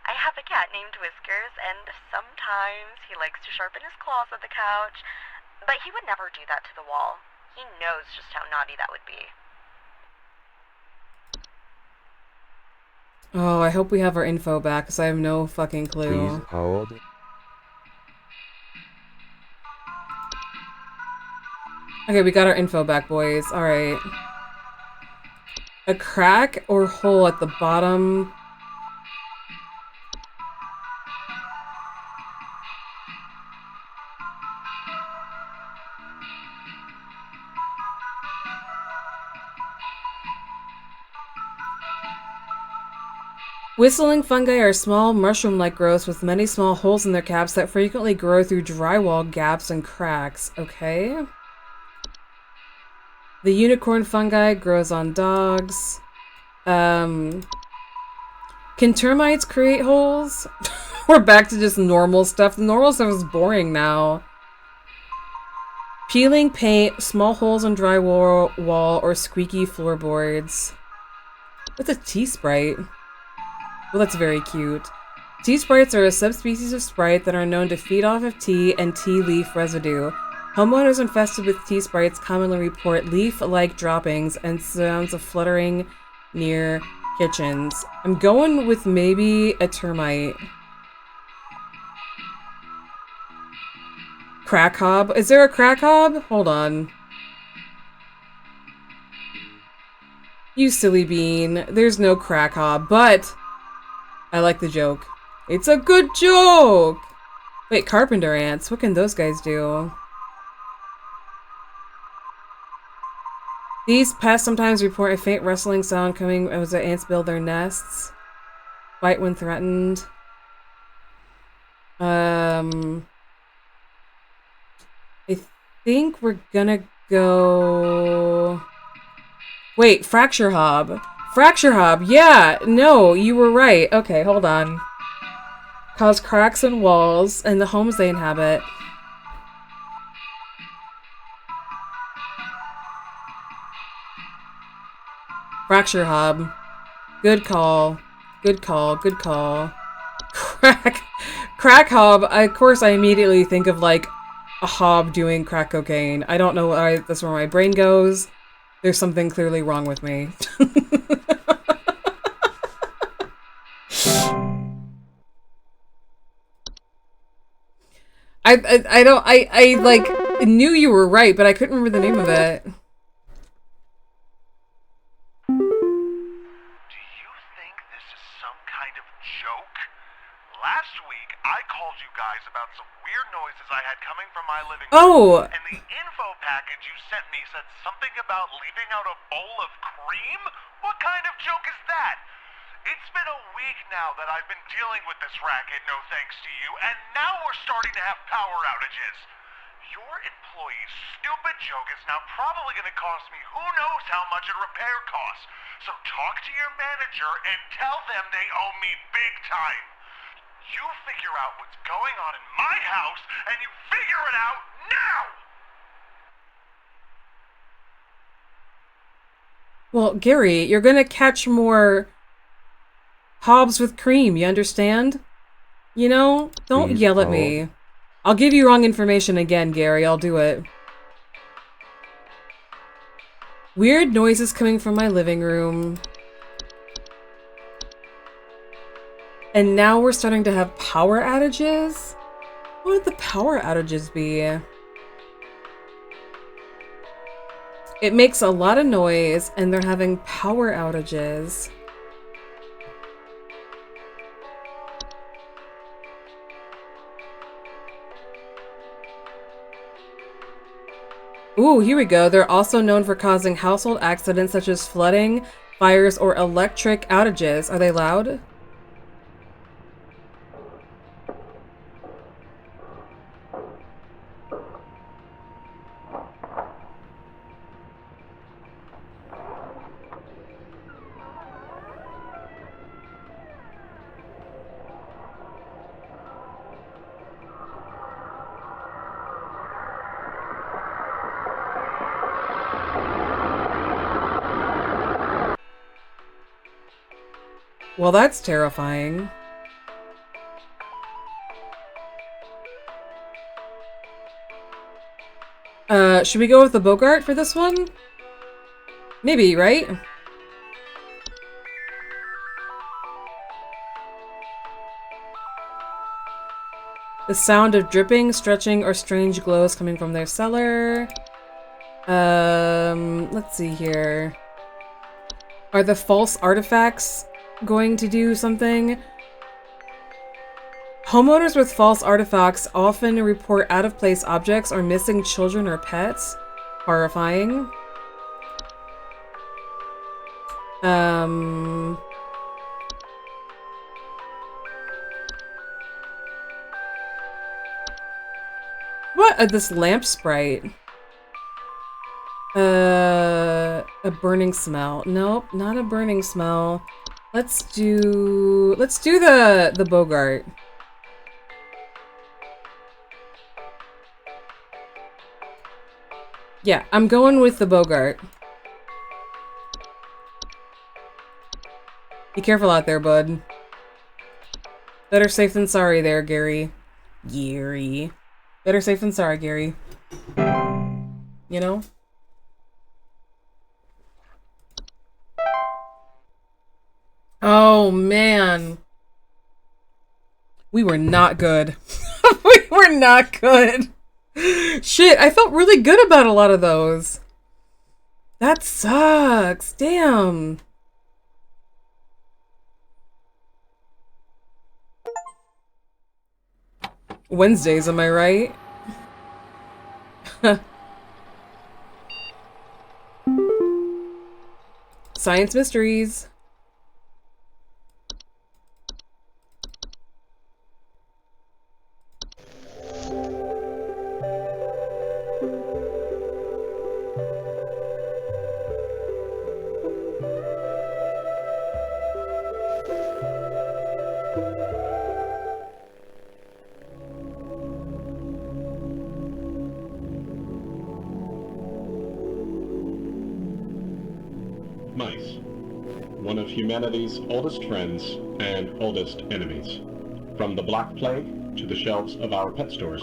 I have a cat named Whiskers, and sometimes he likes to sharpen his claws at the couch, but he would never do that to the wall. He knows just how naughty that would be. Oh, I hope we have our info back, because I have no fucking clue. Please hold. Okay, we got our info back, boys. Alright. A crack or hole at the bottom. Whistling fungi are small, mushroom-like growths with many small holes in their caps that frequently grow through drywall gaps and cracks. Okay. The unicorn fungi grows on dogs. Can termites create holes? We're back to just normal stuff. The normal stuff is boring now. Peeling paint, small holes in drywall wall, or squeaky floorboards. What's a tea sprite? Well, that's very cute. Tea sprites are a subspecies of sprite that are known to feed off of tea and tea leaf residue. Homeowners infested with tea sprites commonly report leaf-like droppings and sounds of fluttering near kitchens. I'm going with maybe a termite. Crack hob? Is there a crack hob? Hold on. You silly bean. There's no crack hob, but I like the joke. It's a good joke! Wait, carpenter ants. What can those guys do? These pests sometimes report a faint rustling sound coming as the ants build their nests. Bite when threatened. I think we're gonna go... Wait, fracture hob. Fracture hob, yeah! No, you were right. Okay, hold on. Cause cracks in walls and the homes they inhabit. Fracture hob. Good call. Good call. Good call. Crack hob. Of course, I immediately think of like a hob doing crack cocaine. I don't know why that's where my brain goes. There's something clearly wrong with me. I like knew you were right, but I couldn't remember the name of it. Do you think this is some kind of joke? Last week, I called you guys about some weird noises I had coming from my living room. Oh! And the info package you sent me said something about leaving out a bowl of cream? What kind of joke is that? It's been a week now that I've been dealing with this racket, no thanks to you, and now we're starting to have power outages. Your employee's stupid joke is now probably going to cost me who knows how much in repair costs. So talk to your manager and tell them they owe me big time. You figure out what's going on in my house, and you figure it out now! Well, Gary, you're gonna catch more hobs with cream, you understand? You know? Don't Please yell at hold. me. I'll give you wrong information again, Gary. I'll do it. Weird noises coming from my living room. And now we're starting to have power outages? What would the power outages be? It makes a lot of noise, and they're having power outages. Ooh, here we go. They're also known for causing household accidents such as flooding, fires, or electric outages. Are they loud? Well, that's terrifying. Should we go with the Bogart for this one? Maybe, right? The sound of dripping, stretching, or strange glows coming from their cellar. Let's see here. Are the false artifacts going to do something? Homeowners with false artifacts often report out-of-place objects or missing children or pets. Horrifying. What? This lamp sprite. A burning smell. Nope, not a burning smell. Let's do the Bogart. Yeah, I'm going with the Bogart. Be careful out there, bud. Better safe than sorry there, Gary. Gary. Better safe than sorry, Gary. You know? Oh, man. We were not good. We were not good. Shit, I felt really good about a lot of those. That sucks. Damn. Wednesdays, am I right? Science mysteries. Mice, one of humanity's oldest friends and oldest enemies. From the Black Plague to the shelves of our pet stores,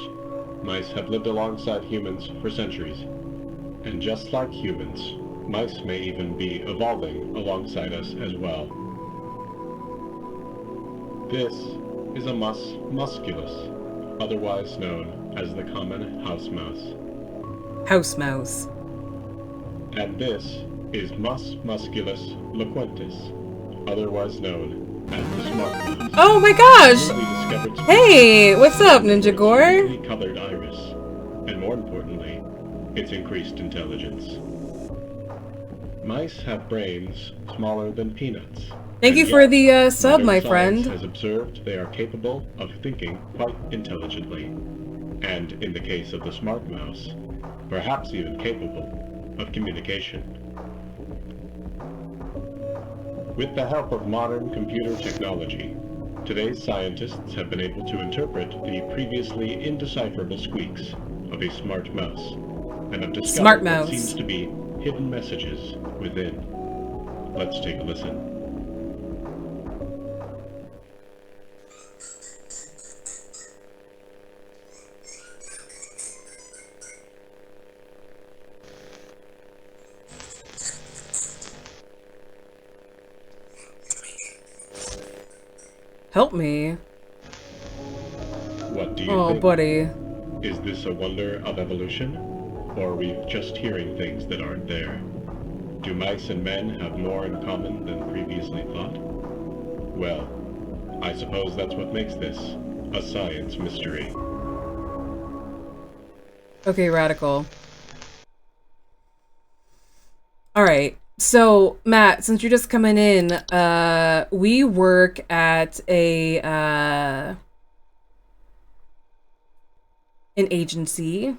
mice have lived alongside humans for centuries. And just like humans, mice may even be evolving alongside us as well. This is a mus musculus, otherwise known as the common house mouse. House mouse. And this is Mus musculus loquentis, otherwise known as the smart mouse. Oh my gosh! Hey, what's up, Ninja Gore? Colored iris, and more importantly, its increased intelligence. Mice have brains smaller than peanuts. Thank you for the sub, my friend. Science has observed they are capable of thinking quite intelligently, and in the case of the smart mouse, perhaps even capable of communication. With the help of modern computer technology, today's scientists have been able to interpret the previously indecipherable squeaks of a smart mouse, and have discovered what seems to be hidden messages within. Let's take a listen. Help me. What do you think? Oh, buddy. Is this a wonder of evolution? Or are we just hearing things that aren't there? Do mice and men have more in common than previously thought? Well, I suppose that's what makes this a science mystery. Okay, Radical. Alright, so, Matt, since you're just coming in, we work at an agency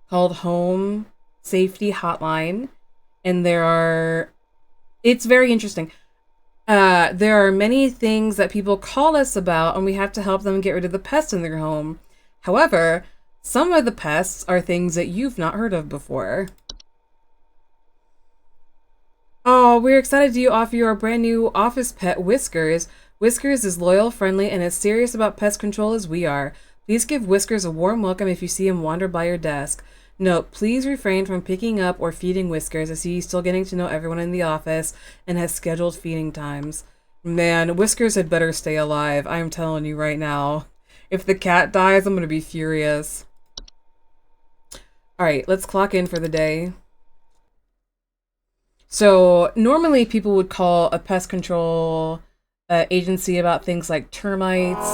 called Home Safety Hotline, and it's very interesting. There are many things that people call us about, and we have to help them get rid of the pests in their home. However, some of the pests are things that you've not heard of before. Oh, we're excited to offer you our brand new office pet, Whiskers. Whiskers is loyal, friendly, and as serious about pest control as we are. Please give Whiskers a warm welcome if you see him wander by your desk. Note, please refrain from picking up or feeding Whiskers as he's still getting to know everyone in the office and has scheduled feeding times. Man, Whiskers had better stay alive, I'm telling you right now. If the cat dies, I'm gonna be furious. Alright, let's clock in for the day. So, normally people would call a pest control agency about things like termites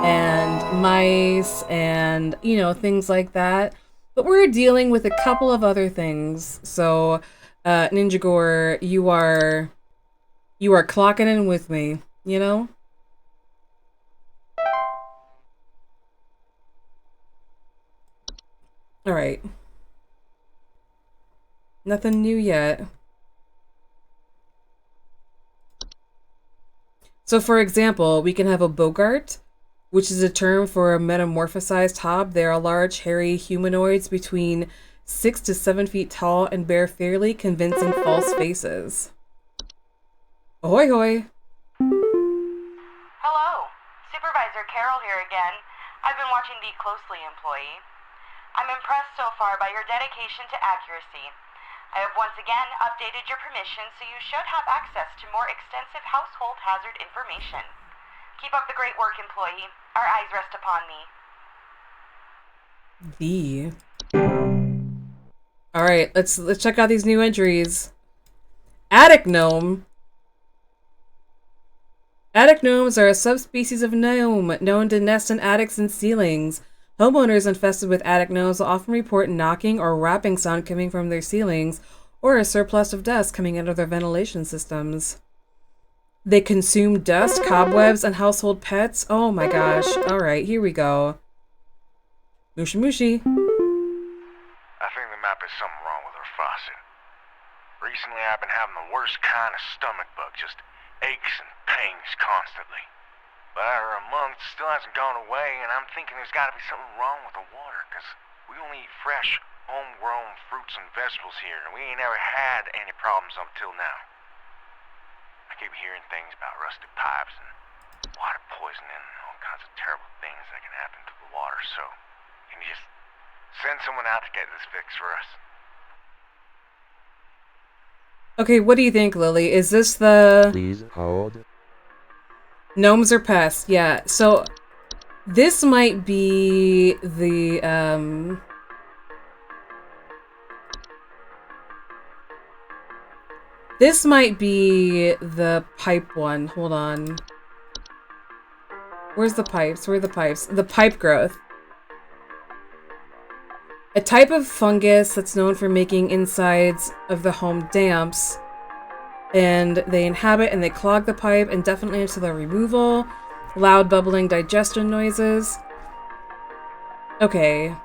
and mice and, you know, things like that. But we're dealing with a couple of other things. So, Ninja Gore, you are clocking in with me, you know? Alright. Nothing new yet. So, for example, we can have a Bogart, which is a term for a metamorphosized hob. They are large, hairy humanoids between 6 to 7 feet tall and bear fairly convincing false faces. Ahoy hoy! Hello. Supervisor watching thee closely, employee. I'm impressed so far by your dedication to accuracy. I have once again updated your permissions, so you should have access to more extensive household hazard information. Keep up the great work, employee. Our eyes rest upon thee. Alright, let's check out these new entries. Attic gnome. Attic gnomes are a subspecies of gnome known to nest in attics and ceilings. Homeowners infested with attic gnomes will often report knocking or rapping sound coming from their ceilings, or a surplus of dust coming out of their ventilation systems. They consume dust, cobwebs, and household pets. Oh my gosh. Alright, here we go. Mushy mushy. I think there might be something wrong with our faucet. Recently I've been having the worst kind of stomach bug, just aches and pains constantly. But after a month, it still hasn't gone away, and I'm thinking there's gotta be something wrong with the water, because we only eat fresh, homegrown fruits and vegetables here, and we ain't ever had any problems up till now. I keep hearing things about rusted pipes and water poisoning and all kinds of terrible things that can happen to the water, so can you just send someone out to get this fixed for us? Okay, what do you think, Lily? Is this the... Please hold. Gnomes are pests, yeah. So, this might be the, this might be the pipe one. Hold on. Where's the pipes? Where are the pipes? The pipe growth. A type of fungus that's known for making insides of the home damps. And they inhabit and they clog the pipe indefinitely until their removal. Loud bubbling digestion noises. Okay.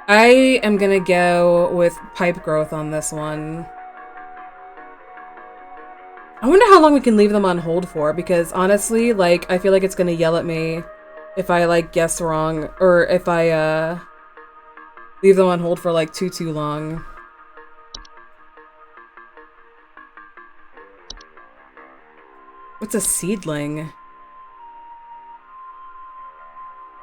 I am gonna go with pipe growth on this one. I wonder how long we can leave them on hold for, because honestly, like, I feel like it's gonna yell at me if I, like, guess wrong, or if I, leave them on hold for, like, too long. What's a seedling?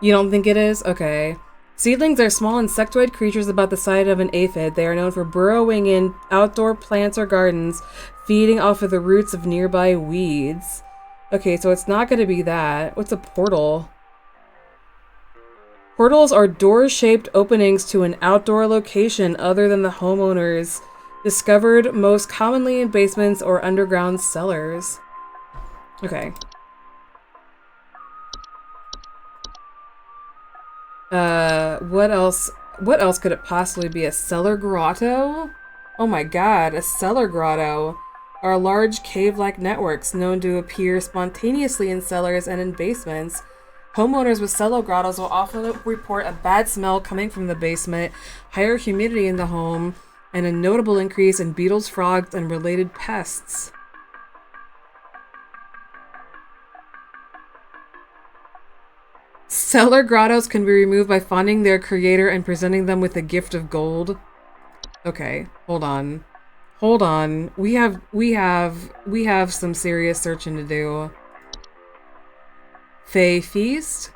You don't think it is? Okay. Seedlings are small insectoid creatures about the size of an aphid. They are known for burrowing in outdoor plants or gardens, feeding off of the roots of nearby weeds. Okay, so it's not going to be that. What's a portal? Portals are door-shaped openings to an outdoor location other than the homeowners, discovered most commonly in basements or underground cellars. Okay. What else? What else could it possibly be? A cellar grotto? Oh my god, a cellar grotto are large cave-like networks known to appear spontaneously in cellars and in basements. Homeowners with cellar grottos will often report a bad smell coming from the basement, higher humidity in the home, and a notable increase in beetles, frogs, and related pests. Cellar grottos can be removed by finding their creator and presenting them with a gift of gold. Okay, hold on. Hold on. We have some serious searching to do. Fey feast.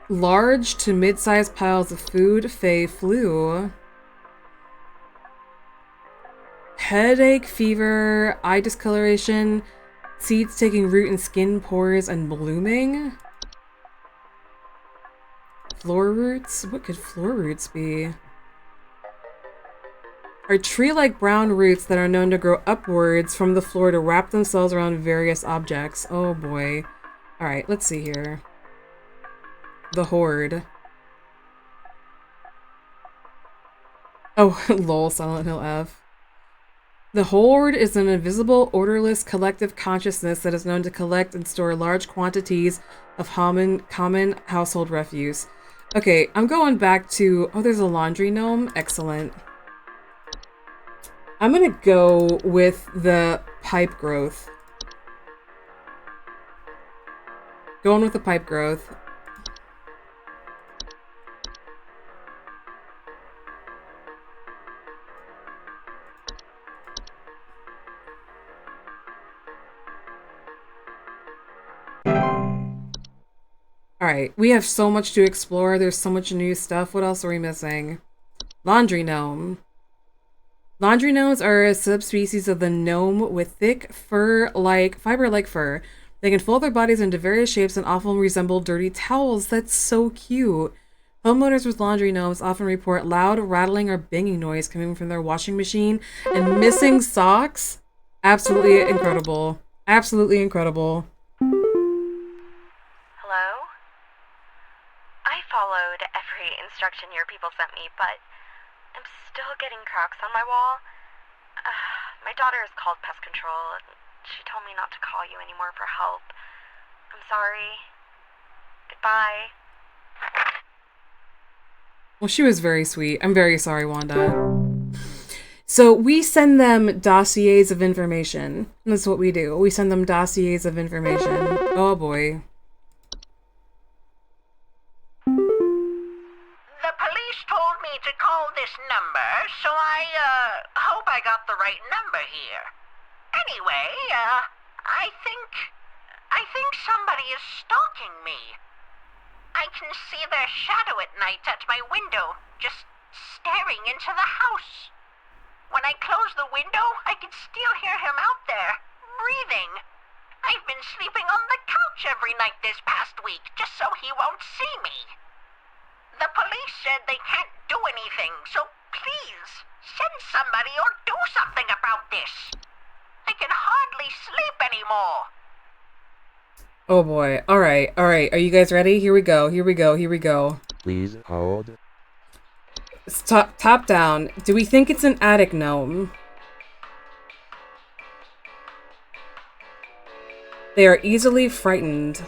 Large to mid-sized piles of food. Fey flu. Headache, fever, eye discoloration, seeds taking root in skin, pores, and blooming. Floor roots? What could floor roots be? Are tree-like brown roots that are known to grow upwards from the floor to wrap themselves around various objects. Oh boy. Alright, let's see here. The Horde. Oh, lol, Silent Hill F. The Horde is an invisible, orderless collective consciousness that is known to collect and store large quantities of common household refuse. Okay, I'm going back to... Oh, there's a laundry gnome? Excellent. I'm gonna go with the pipe growth. Going with the pipe growth. Alright, we have so much to explore. There's so much new stuff. What else are we missing? Laundry gnome. Laundry gnomes are a subspecies of the gnome with thick fiber-like fur. They can fold their bodies into various shapes and often resemble dirty towels. That's so cute. Homeowners with laundry gnomes often report loud rattling or banging noise coming from their washing machine and missing socks. Absolutely incredible. Absolutely incredible. Hello? I followed every instruction your people sent me, but I'm still getting cracks on my wall. My daughter has called pest control, and she told me not to call you anymore for help. I'm sorry. Goodbye. Well, she was very sweet. I'm very sorry, Wanda. So we send them dossiers of information. That's what we do. We send them dossiers of information. Oh boy. The police told me to call this number, so I hope I got the right number here. Anyway, I think somebody is stalking me. I can see their shadow at night at my window, just staring into the house. When I close the window, I can still hear him out there, breathing. I've been sleeping on the couch every night this past week, just so he won't see me. The police said they can't do anything, so please, send somebody or do something about this. I can hardly sleep anymore. Oh boy. Alright, alright. Are you guys ready? Here we go. Here we go. Here we go. Please hold. It's top down. Do we think it's an attic gnome? They are easily frightened.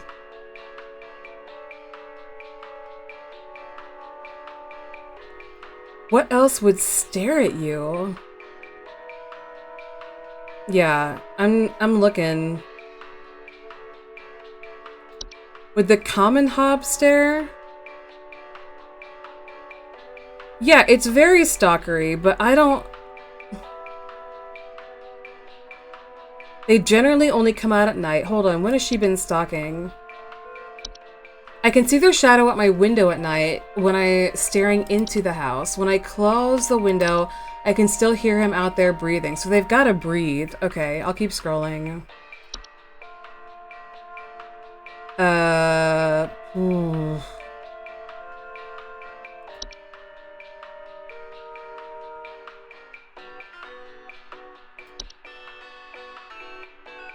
What else would stare at you? Yeah, I'm looking. Would the common hob stare? Yeah, it's very stalkery, but I don't... They generally only come out at night. Hold on, when has she been stalking? I can see their shadow at my window at night when I'm staring into the house. When I close the window, I can still hear him out there breathing. So they've got to breathe. Okay, I'll keep scrolling.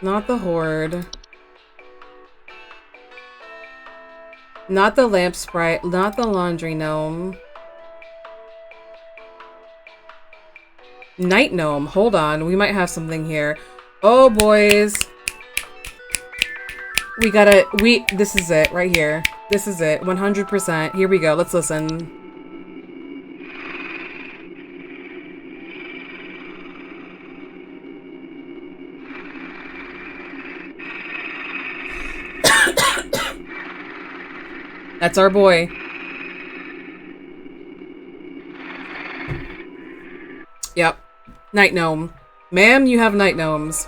Not the horde. Not the lamp sprite. Not the laundry gnome. Night gnome. Hold on. We might have something here. Oh, boys. We gotta... This is it. Right here. This is it. 100%. Here we go. Let's listen. That's our boy. Yep. Night gnome. Ma'am, you have night gnomes.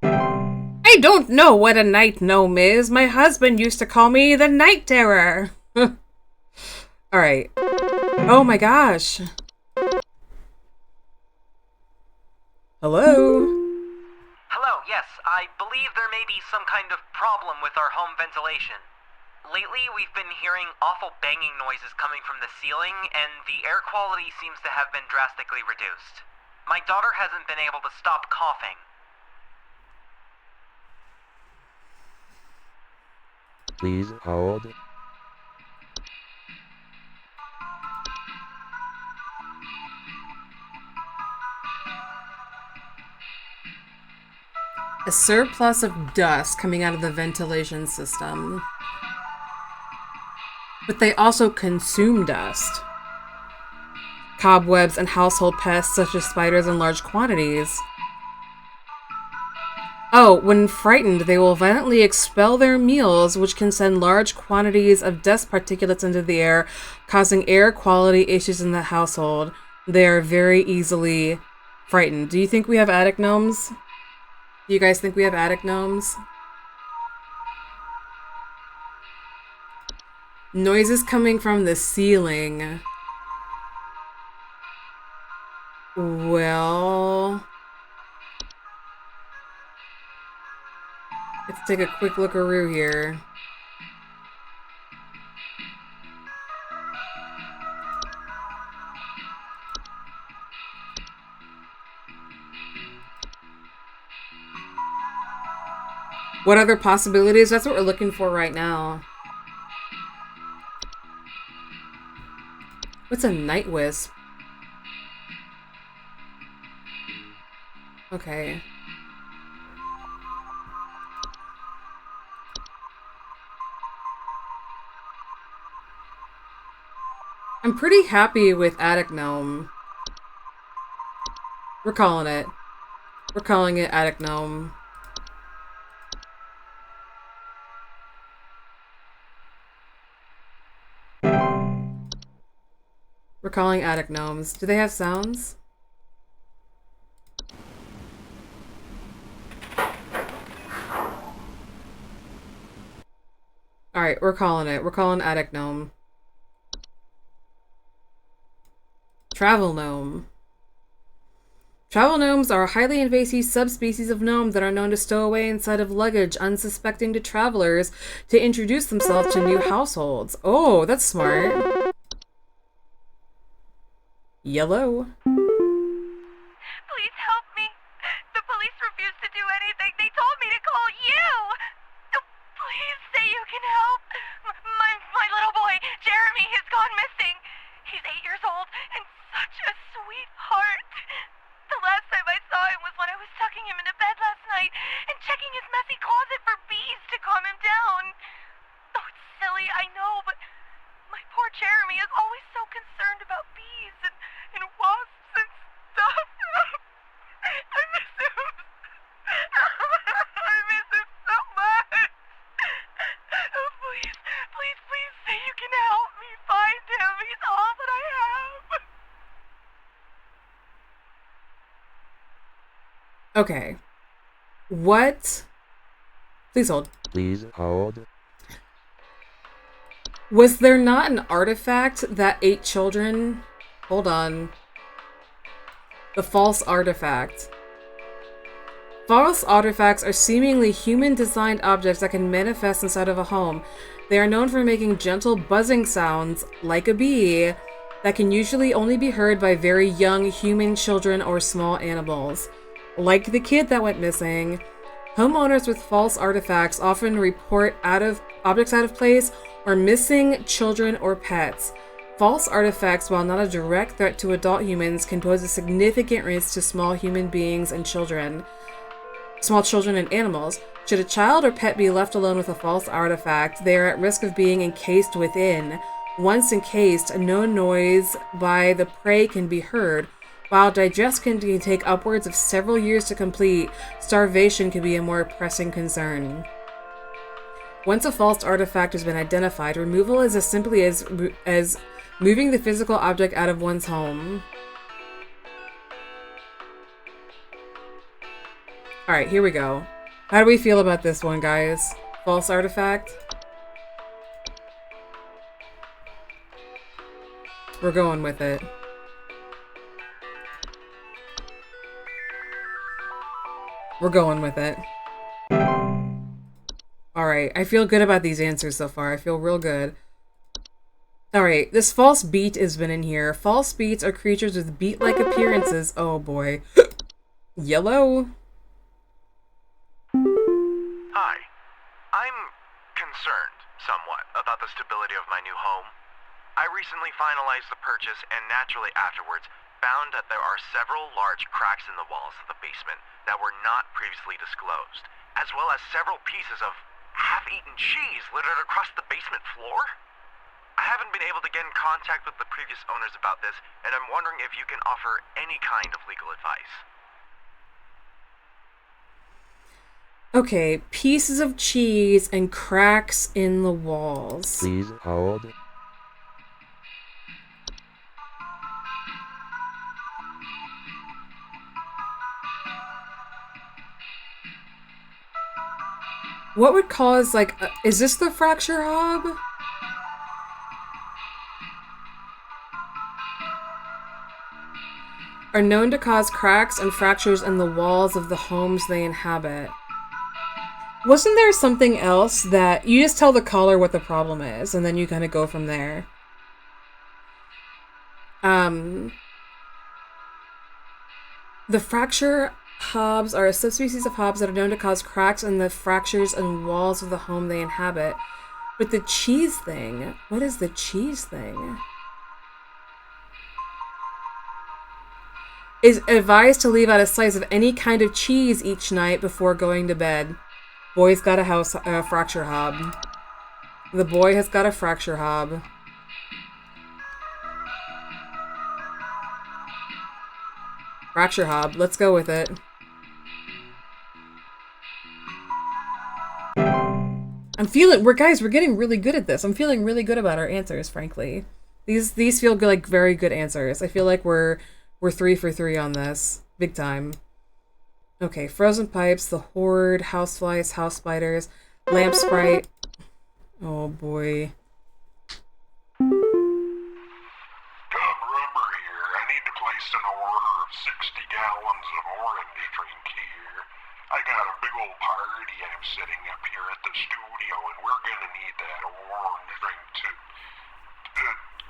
I don't know what a night gnome is. My husband used to call me the Night Terror. Alright. Oh my gosh. Hello? Hello, yes, I believe there may be some kind of problem with our home ventilation. Lately, we've been hearing awful banging noises coming from the ceiling, and the air quality seems to have been drastically reduced. My daughter hasn't been able to stop coughing. Please hold. A surplus of dust coming out of the ventilation system. But they also consume dust. Cobwebs and household pests such as spiders in large quantities. Oh, when frightened, they will violently expel their meals, which can send large quantities of dust particulates into the air, causing air quality issues in the household. They are very easily frightened. Do you think we have attic gnomes? Do you guys think we have attic gnomes? Noises coming from the ceiling. Well, let's take a quick lookaroo here. What other possibilities? That's what we're looking for right now. What's a night wisp? Okay. I'm pretty happy with attic gnome. We're calling it. We're calling it attic gnome. We're calling attic gnomes. Do they have sounds? Alright, we're calling it. We're calling attic gnome. Travel gnome. Travel gnomes are a highly invasive subspecies of gnome that are known to stow away inside of luggage unsuspecting to travelers to introduce themselves to new households. Oh, that's smart. Yellow. Please help me. The police refuse to do anything. They told me to call you. Please say you can help. My little boy, Jeremy, has gone missing. He's 8 years old and such a sweetheart. The last time I saw him was when I was tucking him into bed last night and checking his messy closet for bees to calm him down. Oh, it's silly, I know, but my poor Jeremy is always so concerned about bees and wasps and stuff. I miss him. I miss him so much. Oh, please, please, please say you can help me find him. He's all that I have. Okay. What? Please hold. Please hold. Was there not an artifact that ate children? Hold on. The false artifact. False artifacts are seemingly human-designed objects that can manifest inside of a home. They are known for making gentle buzzing sounds, like a bee, that can usually only be heard by very young human children or small animals. Like the kid that went missing, homeowners with false artifacts often report objects out of place or missing children or pets. False artifacts, while not a direct threat to adult humans, can pose a significant risk to small human beings and children. Small children and animals. Should a child or pet be left alone with a false artifact, they are at risk of being encased within. Once encased, no noise by the prey can be heard. While digestion can take upwards of several years to complete, starvation can be a more pressing concern. Once a false artifact has been identified, removal is as simply as moving the physical object out of one's home. Alright, here we go. How do we feel about this one, guys? False artifact? We're going with it. We're going with it. Alright, I feel good about these answers so far. I feel real good. Alright, this false beat has been in here. False beats are creatures with beat-like appearances. Oh boy. Yellow? Hi. I'm concerned, somewhat, about the stability of my new home. I recently finalized the purchase and naturally afterwards found that there are several large cracks in the walls of the basement that were not previously disclosed, as well as several pieces of half-eaten cheese littered across the basement floor. I haven't been able to get in contact with the previous owners about this, and I'm wondering if you can offer any kind of legal advice. Okay, pieces of cheese and cracks in the walls. Please hold. What would cause, like, is this the fracture hob? Are known to cause cracks and fractures in the walls of the homes they inhabit. Wasn't there something else that you just tell the caller what the problem is, and then you kind of go from there? The fracture hobs are a subspecies of hobs that are known to cause cracks in the fractures and walls of the home they inhabit. But the cheese thing, what is the cheese thing? Is advised to leave out a slice of any kind of cheese each night before going to bed. Boy's got a fracture hob. The boy has got a fracture hob. Fracture hob. Let's go with it. We're getting really good at this. I'm feeling really good about our answers, frankly. These feel good, like very good answers. I feel like we're 3 for 3 on this. Big time. Okay, frozen pipes, the horde, houseflies, house spiders, lamp sprite. Oh boy. Rubber here. I need to place an order of 60 gallons of orange drink here. I got a big old party I'm setting up here at the studio, and we're gonna need that orange drink to...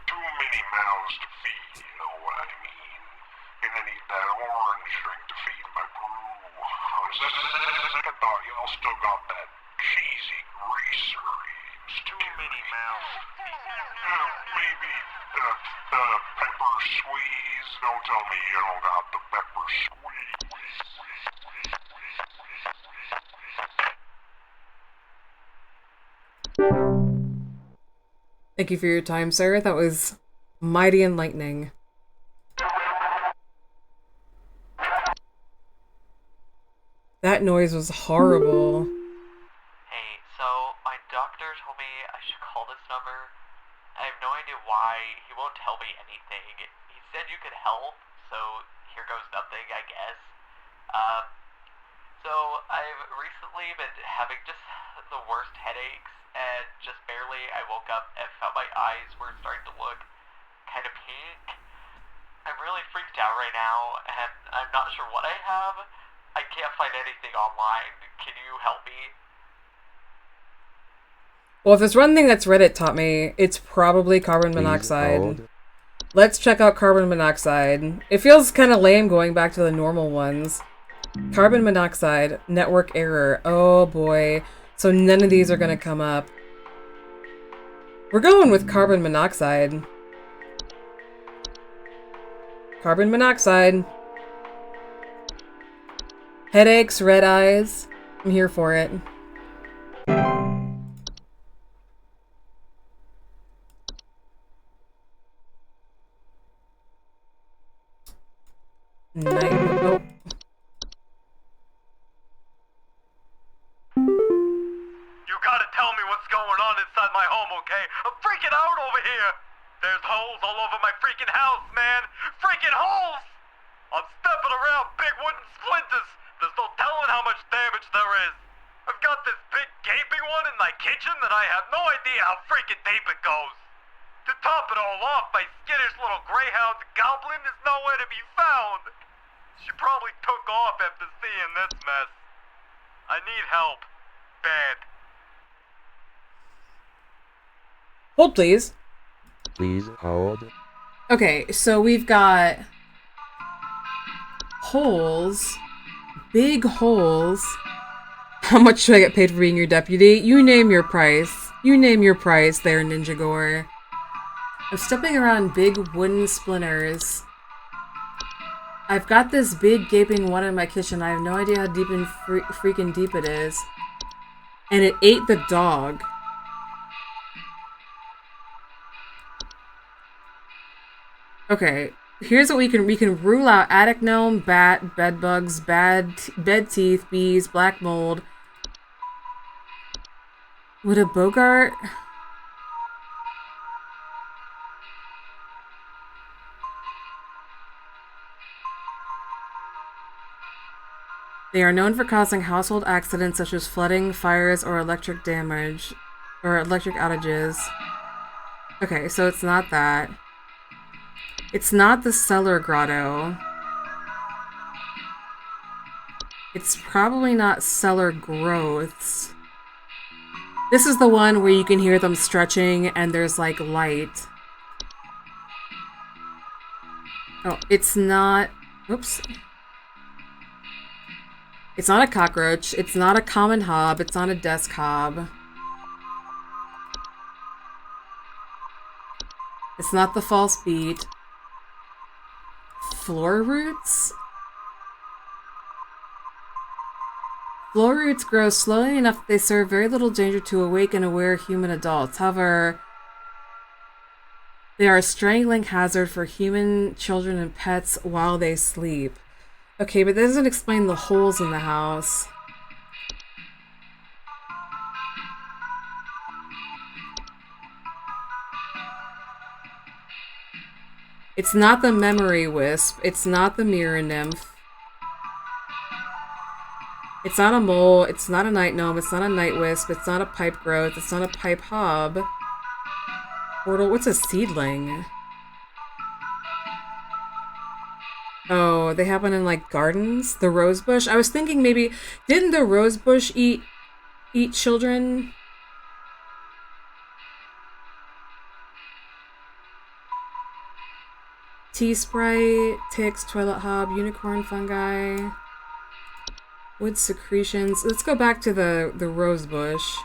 too many mouths to feed, you know what I mean? Gonna need that orange drink to feed my crew. Second thought, y'all still got that cheesy greaser. Too many mouths. Maybe pepper squeeze. Don't tell me you don't got the pepper squeeze. Thank you for your time, sir. That was mighty enlightening. That noise was horrible. Hey, so my doctor told me I should call this number. I have no idea why. He won't tell me anything. He said you could help, so here goes nothing, I guess. So I've recently been having just the worst headaches, and just barely I woke up and felt my eyes were starting to look kind of pink. I'm really freaked out right now, and I'm not sure what I have. I can't find anything online. Can you help me? Well, if there's one thing that's Reddit taught me, it's probably carbon monoxide. Let's check out carbon monoxide. It feels kind of lame going back to the normal ones. Carbon monoxide, network error. Oh boy. So none of these are going to come up. We're going with carbon monoxide. Carbon monoxide. Headaches, red eyes. I'm here for it. Oh. You gotta tell me what's going on inside my home, okay? I'm freaking out over here! There's holes all over my freaking house, man! Freaking holes! I'm stepping around big wooden splinters! There's no telling how much damage there is! I've got this big gaping one in my kitchen that I have no idea how freaking deep it goes! To top it all off, my skittish little greyhound goblin is nowhere to be found! She probably took off after seeing this mess. I need help. Bad. Hold, please. Please hold. Okay, so we've got holes. Big holes. How much should I get paid for being your deputy? You name your price. You name your price there, Ninja Gore. I'm stepping around big wooden splinters. I've got this big gaping one in my kitchen. I have no idea how deep and freaking deep it is. And it ate the dog. Okay, here's what we can rule out: attic gnome, bat, bed bugs, bed teeth, bees, black mold, Would a Bogart... They are known for causing household accidents such as flooding, fires, or electric damage. Or electric outages. Okay, so it's not that. It's not the cellar grotto. It's probably not cellar growths. This is the one where you can hear them stretching and there's like light. Oh, it's not... Oops. It's not a cockroach. It's not a common hob. It's not a desk hob. It's not the false beat. Floor roots? Floor roots grow slowly enough that they serve very little danger to awake and aware human adults. However, they are a strangling hazard for human, children, and pets while they sleep. Okay, but that doesn't explain the holes in the house. It's not the memory wisp. It's not the mirror nymph. It's not a mole. It's not a night gnome. It's not a night wisp. It's not a pipe growth. It's not a pipe hob. Portal. What's a seedling? Oh, they happen in like gardens? The rosebush? I was thinking maybe, didn't the rosebush eat children? Tea sprite, ticks, toilet hob, unicorn fungi, wood secretions. Let's go back to the rosebush.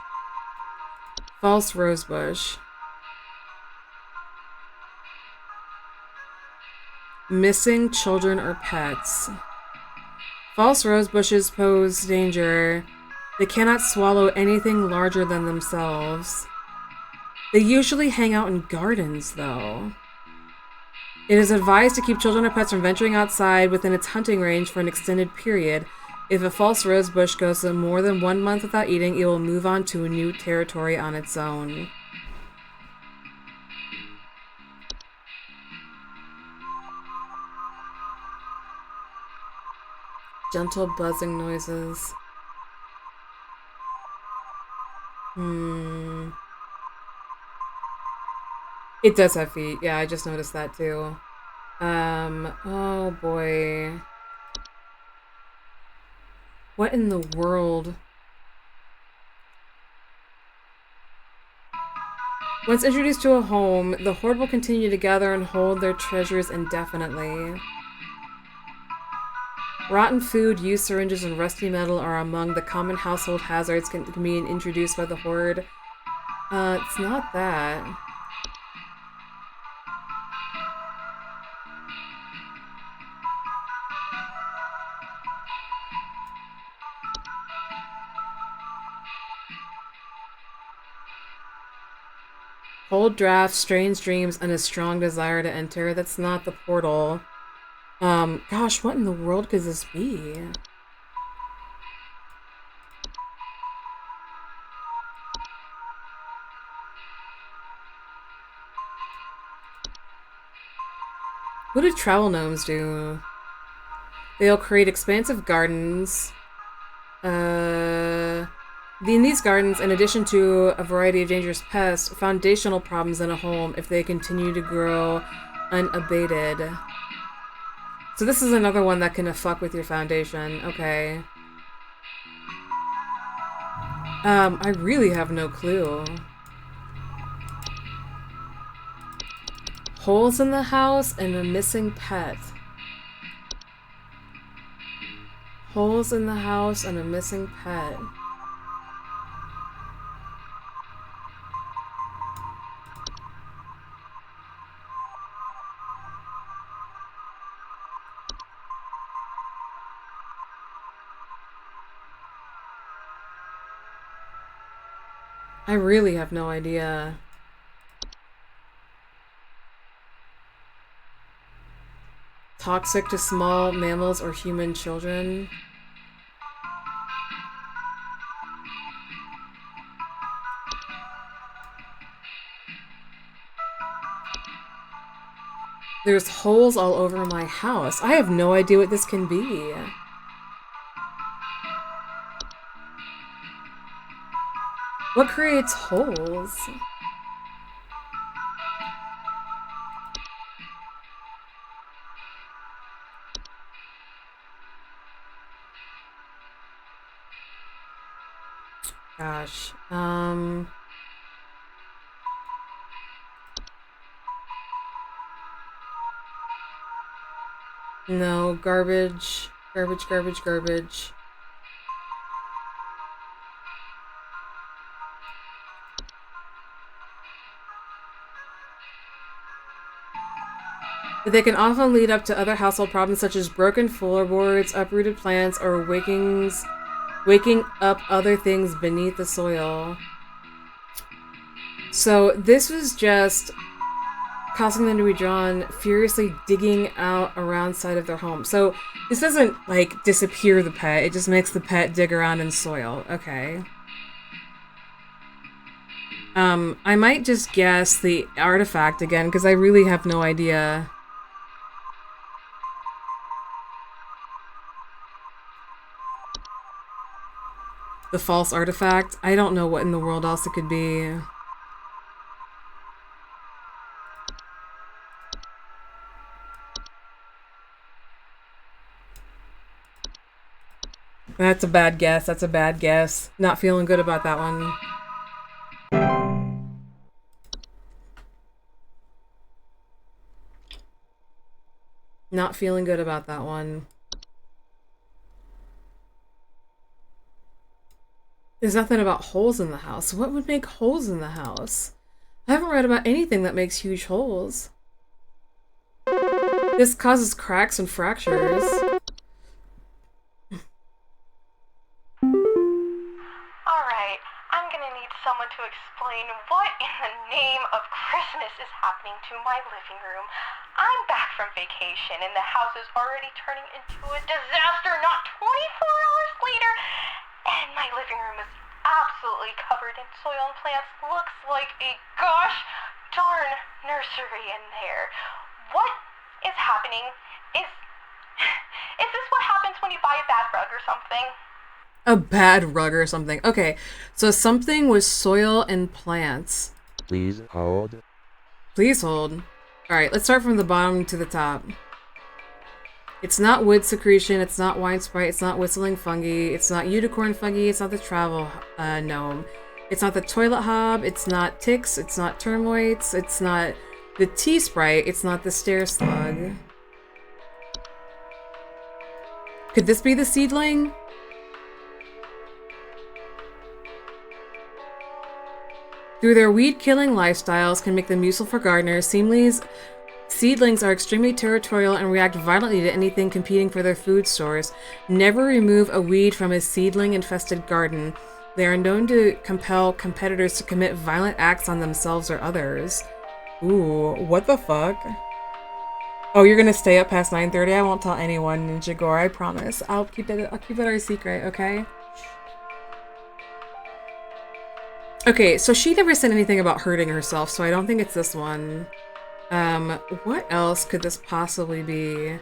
False rosebush. Missing children or pets. False rosebushes pose danger. They cannot swallow anything larger than themselves. They usually hang out in gardens, though. It is advised to keep children or pets from venturing outside within its hunting range for an extended period. If a false rosebush goes more than 1 month without eating, it will move on to a new territory on its own. Gentle buzzing noises. It does have feet. Yeah, I just noticed that too. Oh boy. What in the world? Once introduced to a home, the horde will continue to gather and hold their treasures indefinitely. Rotten food, used syringes, and rusty metal are among the common household hazards can be introduced by the horde. It's not that. Cold drafts, strange dreams, and a strong desire to enter. That's not the portal. Gosh, what in the world could this be? What do travel gnomes do? They'll create expansive gardens. In these gardens, in addition to a variety of dangerous pests, foundational problems in a home if they continue to grow unabated. So this is another one that can fuck with your foundation. Okay. I really have no clue. Holes in the house and a missing pet. Holes in the house and a missing pet. I really have no idea. Toxic to small mammals or human children. There's holes all over my house. I have no idea what this can be. What creates holes? Gosh. No, garbage. Garbage, garbage, garbage. They can often lead up to other household problems such as broken floorboards, uprooted plants, or waking up other things beneath the soil. So this was just causing them to be drawn, furiously digging out around side of their home. So this doesn't, like, disappear the pet, it just makes the pet dig around in soil. Okay. I might just guess the artifact again, because I really have no idea. The false artifact? I don't know what in the world else it could be. That's a bad guess. That's a bad guess. Not feeling good about that one. Not feeling good about that one. There's nothing about holes in the house. What would make holes in the house? I haven't read about anything that makes huge holes. This causes cracks and fractures. Alright, I'm gonna need someone to explain what in the name of Christmas is happening to my living room. I'm back from vacation and the house is already turning into a disaster not 24 hours later. And my living room is absolutely covered in soil and plants. Looks like a gosh darn nursery in there. What is happening? Is this what happens when you buy a bad rug or something? A bad rug or something. Okay, so something with soil and plants. Please hold. Please hold. Alright, let's start from the bottom to the top. It's not wood secretion, it's not wine sprite, it's not whistling fungi, it's not unicorn fungi, it's not the travel gnome. It's not the toilet hob, it's not ticks, it's not termites, it's not the tea sprite, it's not the stair slug. Could this be the seedling? Through their weed-killing lifestyles can make them useful for gardeners, seedlings are extremely territorial and react violently to anything competing for their food source. Never remove a weed from a seedling-infested garden. They are known to compel competitors to commit violent acts on themselves or others. Ooh, what the fuck? Oh, you're gonna stay up past 9:30? I won't tell anyone, Ninja Gore, I promise. I'll keep it our secret, okay? Okay, so she never said anything about hurting herself, so I don't think it's this one. What else could this possibly be?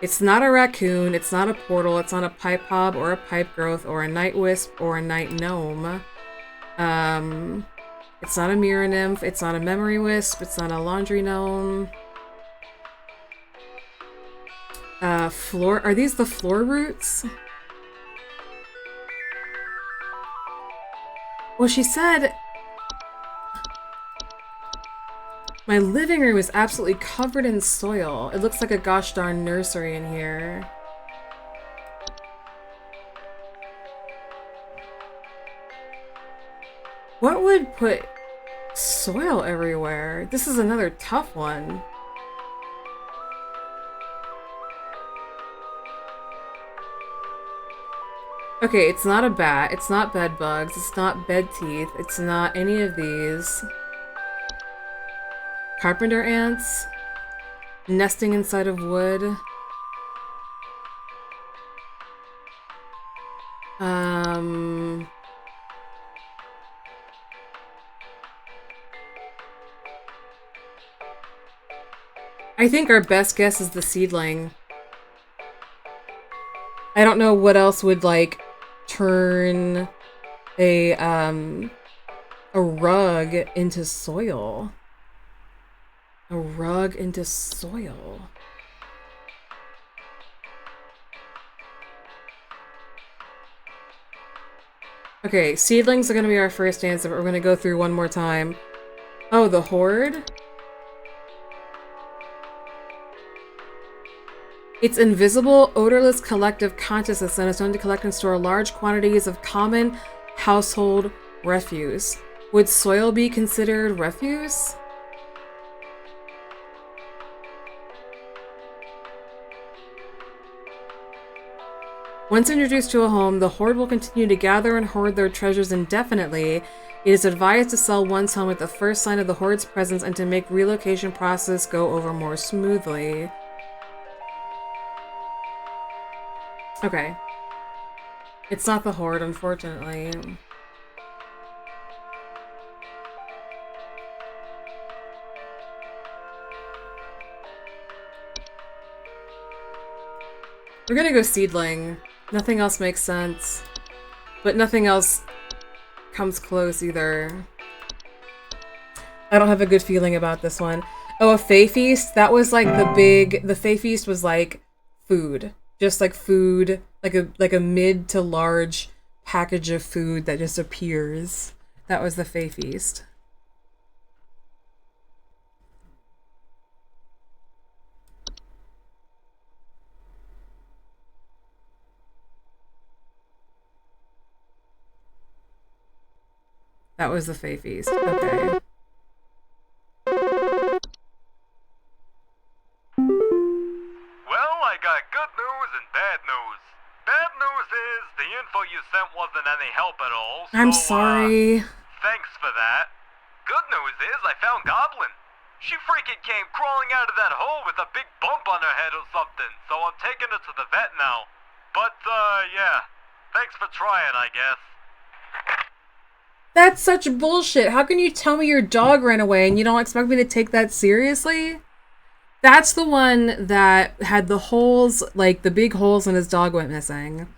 It's not a raccoon, it's not a portal, it's not a pipe hob or a pipe growth or a night wisp or a night gnome. It's not a mirror nymph, it's not a memory wisp, it's not a laundry gnome. Are these the floor roots? Well, she said my living room is absolutely covered in soil. It looks like a gosh darn nursery in here. What would put soil everywhere? This is another tough one. Okay, it's not a bat, it's not bed bugs, it's not bed teeth, it's not any of these. Carpenter ants? Nesting inside of wood? I think our best guess is the seedling. I don't know what else would, like, turn a rug into soil. A rug into soil. Okay, seedlings are gonna be our first answer, but we're gonna go through one more time. Oh, the horde? Its invisible, odorless collective consciousness and is known to collect and store large quantities of common household refuse. Would soil be considered refuse? Once introduced to a home, the horde will continue to gather and hoard their treasures indefinitely. It is advised to sell one's home at the first sign of the horde's presence and to make relocation process go over more smoothly. Okay. It's not the horde, unfortunately. We're gonna go seedling. Nothing else makes sense. But nothing else comes close either. I don't have a good feeling about this one. Oh, a Fae Feast? That was like the Fae Feast was like food. Just like food, like a mid to large package of food that just appears. That was the Fae Feast. That was the Fae Feast. Okay. Well, I got good news and bad news. Bad news is the info you sent wasn't any help at all, so, I'm sorry. Thanks for that. Good news is I found Goblin. She freaking came crawling out of that hole with a big bump on her head or something, so I'm taking her to the vet now. But, yeah. Thanks for trying, I guess. That's such bullshit. How can you tell me your dog ran away and you don't expect me to take that seriously? That's the one that had the holes, like the big holes, and his dog went missing.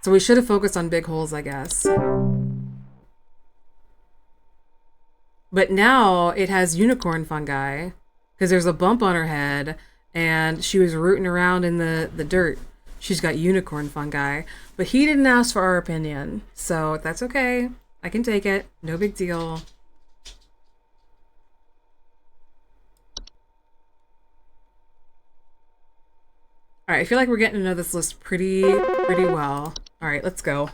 So we should have focused on big holes, I guess. But now it has unicorn fungi because there's a bump on her head and she was rooting around in the dirt. She's got unicorn fungi, but he didn't ask for our opinion. So that's okay. I can take it. No big deal. Alright, I feel like we're getting to know this list pretty well. Alright, let's go.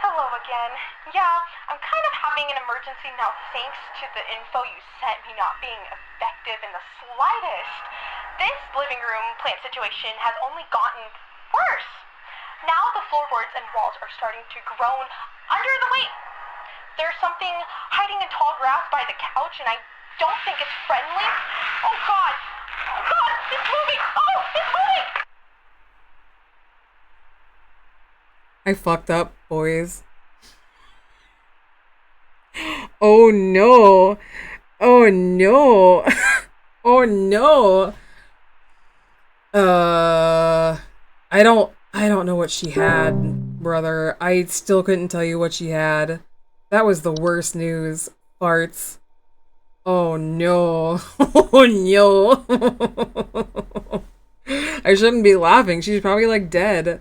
Hello again. Yeah, I'm kind of having an emergency now thanks to the info you sent me not being effective in the slightest. This living room plant situation has only gotten worse. Now the floorboards and walls are starting to groan under the weight. There's something hiding in tall grass by the couch, and I don't think it's friendly. Oh God! Oh God! It's moving! Oh! It's moving! I fucked up, boys. Oh no! Oh no! Oh no! I don't know what she had, brother. I still couldn't tell you what she had. That was the worst news. Farts. Oh no. Oh no. I shouldn't be laughing. She's probably like dead.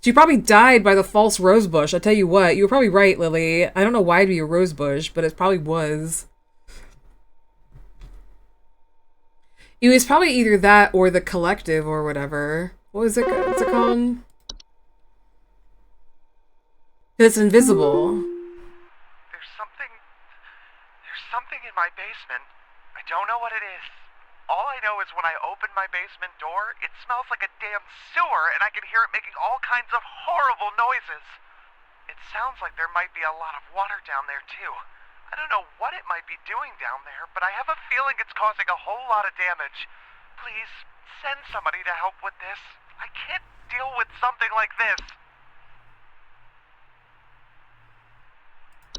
She probably died by the false rose bush. I tell you what, you were probably right, Lily. I don't know why it'd be a rose bush, but it probably was. It was probably either that or the collective or whatever. What was it? What's it called? It's invisible. There's something in my basement. I don't know what it is. All I know is when I open my basement door, it smells like a damn sewer, and I can hear it making all kinds of horrible noises. It sounds like there might be a lot of water down there, too. I don't know what it might be doing down there, but I have a feeling it's causing a whole lot of damage. Please, send somebody to help with this. I can't deal with something like this.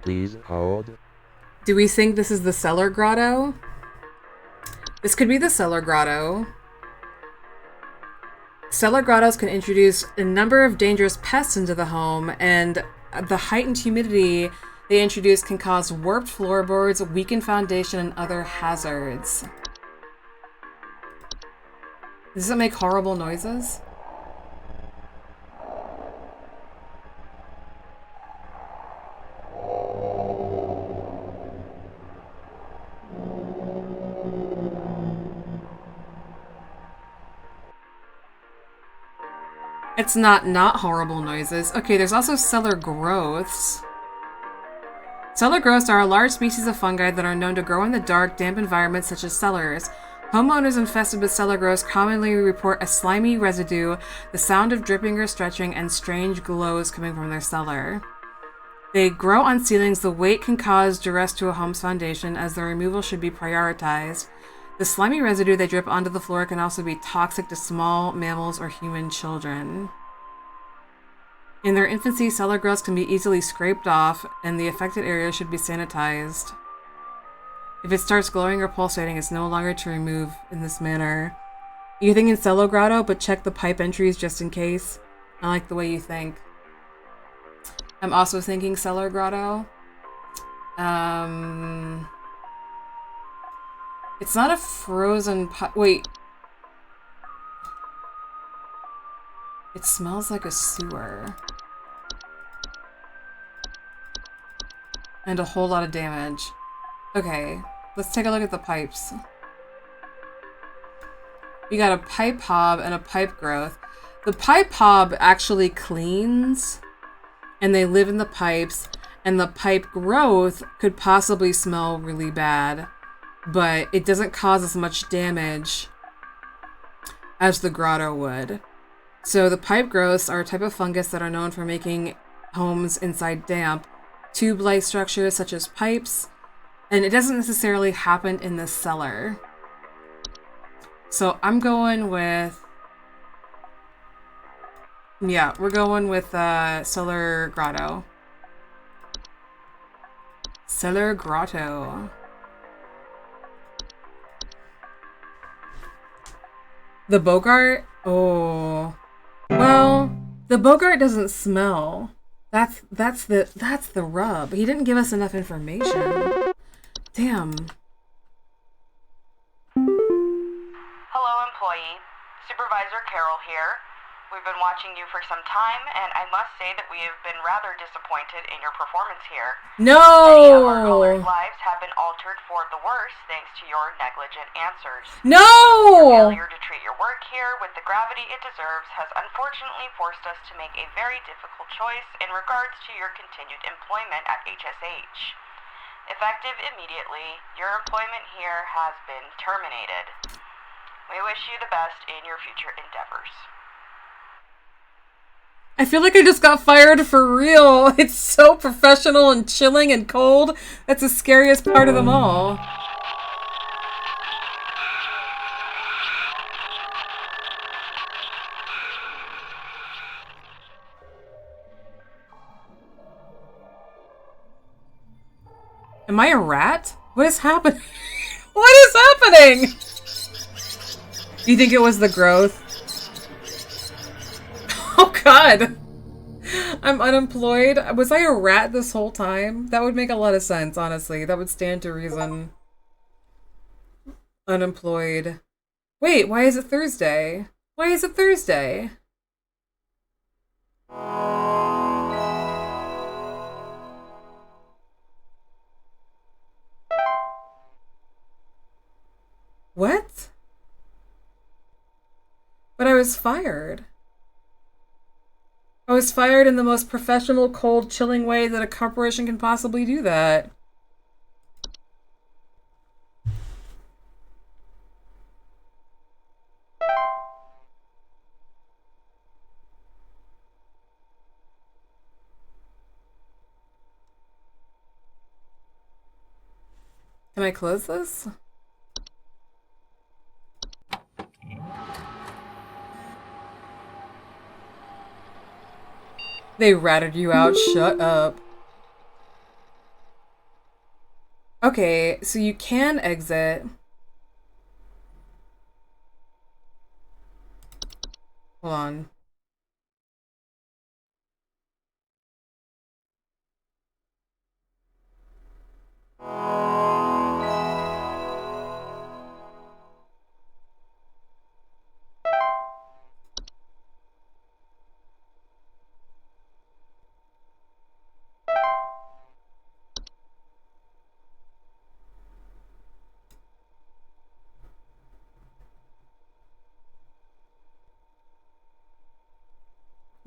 Please hold. Do we think this is the cellar grotto? This could be the cellar grotto. Cellar grottos can introduce a number of dangerous pests into the home, and the heightened humidity they introduce can cause warped floorboards, weakened foundation, and other hazards. Does it make horrible noises? It's not horrible noises. Okay, there's also cellar growths. Cellar growths are a large species of fungi that are known to grow in the dark, damp environments such as cellars. Homeowners infested with cellar growths commonly report a slimy residue, the sound of dripping or stretching, and strange glows coming from their cellar. They grow on ceilings. The weight can cause duress to a home's foundation, as their removal should be prioritized. The slimy residue they drip onto the floor can also be toxic to small mammals or human children. In their infancy, cellar growths can be easily scraped off, and the affected area should be sanitized. If it starts glowing or pulsating, it's no longer to remove in this manner. You're thinking cellar grotto, but check the pipe entries just in case. I like the way you think. I'm also thinking cellar grotto. It's not a frozen pipe. Wait. It smells like a sewer. And a whole lot of damage. Okay, let's take a look at the pipes. We got a pipe hob and a pipe growth. The pipe hob actually cleans, and they live in the pipes, and the pipe growth could possibly smell really bad, but it doesn't cause as much damage as the grotto would. So the pipe growths are a type of fungus that are known for making homes inside damp, tube-like structures such as pipes, and it doesn't necessarily happen in the cellar. So I'm going with... yeah, we're going with cellar grotto. Cellar grotto. The Bogart? Oh. Well, the Bogart doesn't smell. That's the rub. He didn't give us enough information. Damn. Hello, employee. Supervisor Carol here. We've been watching you for some time, and I must say that we have been rather disappointed in your performance here. No! Many of our callers' lives have been altered for the worse thanks to your negligent answers. No! Your failure to treat your work here with the gravity it deserves has unfortunately forced us to make a very difficult choice in regards to your continued employment at HSH. Effective immediately, your employment here has been terminated. We wish you the best in your future endeavors. I feel like I just got fired for real. It's so professional and chilling and cold. That's the scariest part of them all. Am I a rat? What is happening? What is happening? You think it was the growth? Oh god! I'm unemployed. Was I a rat this whole time? That would make a lot of sense, honestly. That would stand to reason. Unemployed. Wait, why is it Thursday? Why is it Thursday? What? But I was fired. I was fired in the most professional, cold, chilling way that a corporation can possibly do that. Can I close this? They ratted you out. Shut up. Okay, so you can exit. Hold on.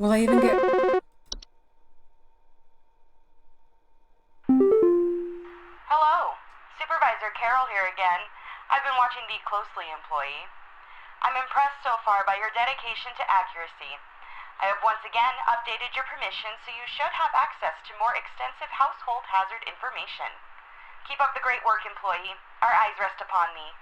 Will I even get... Hello, Supervisor Carol here again. I've been watching thee closely, employee. I'm impressed so far by your dedication to accuracy. I have once again updated your permission so you should have access to more extensive household hazard information. Keep up the great work, employee. Our eyes rest upon thee.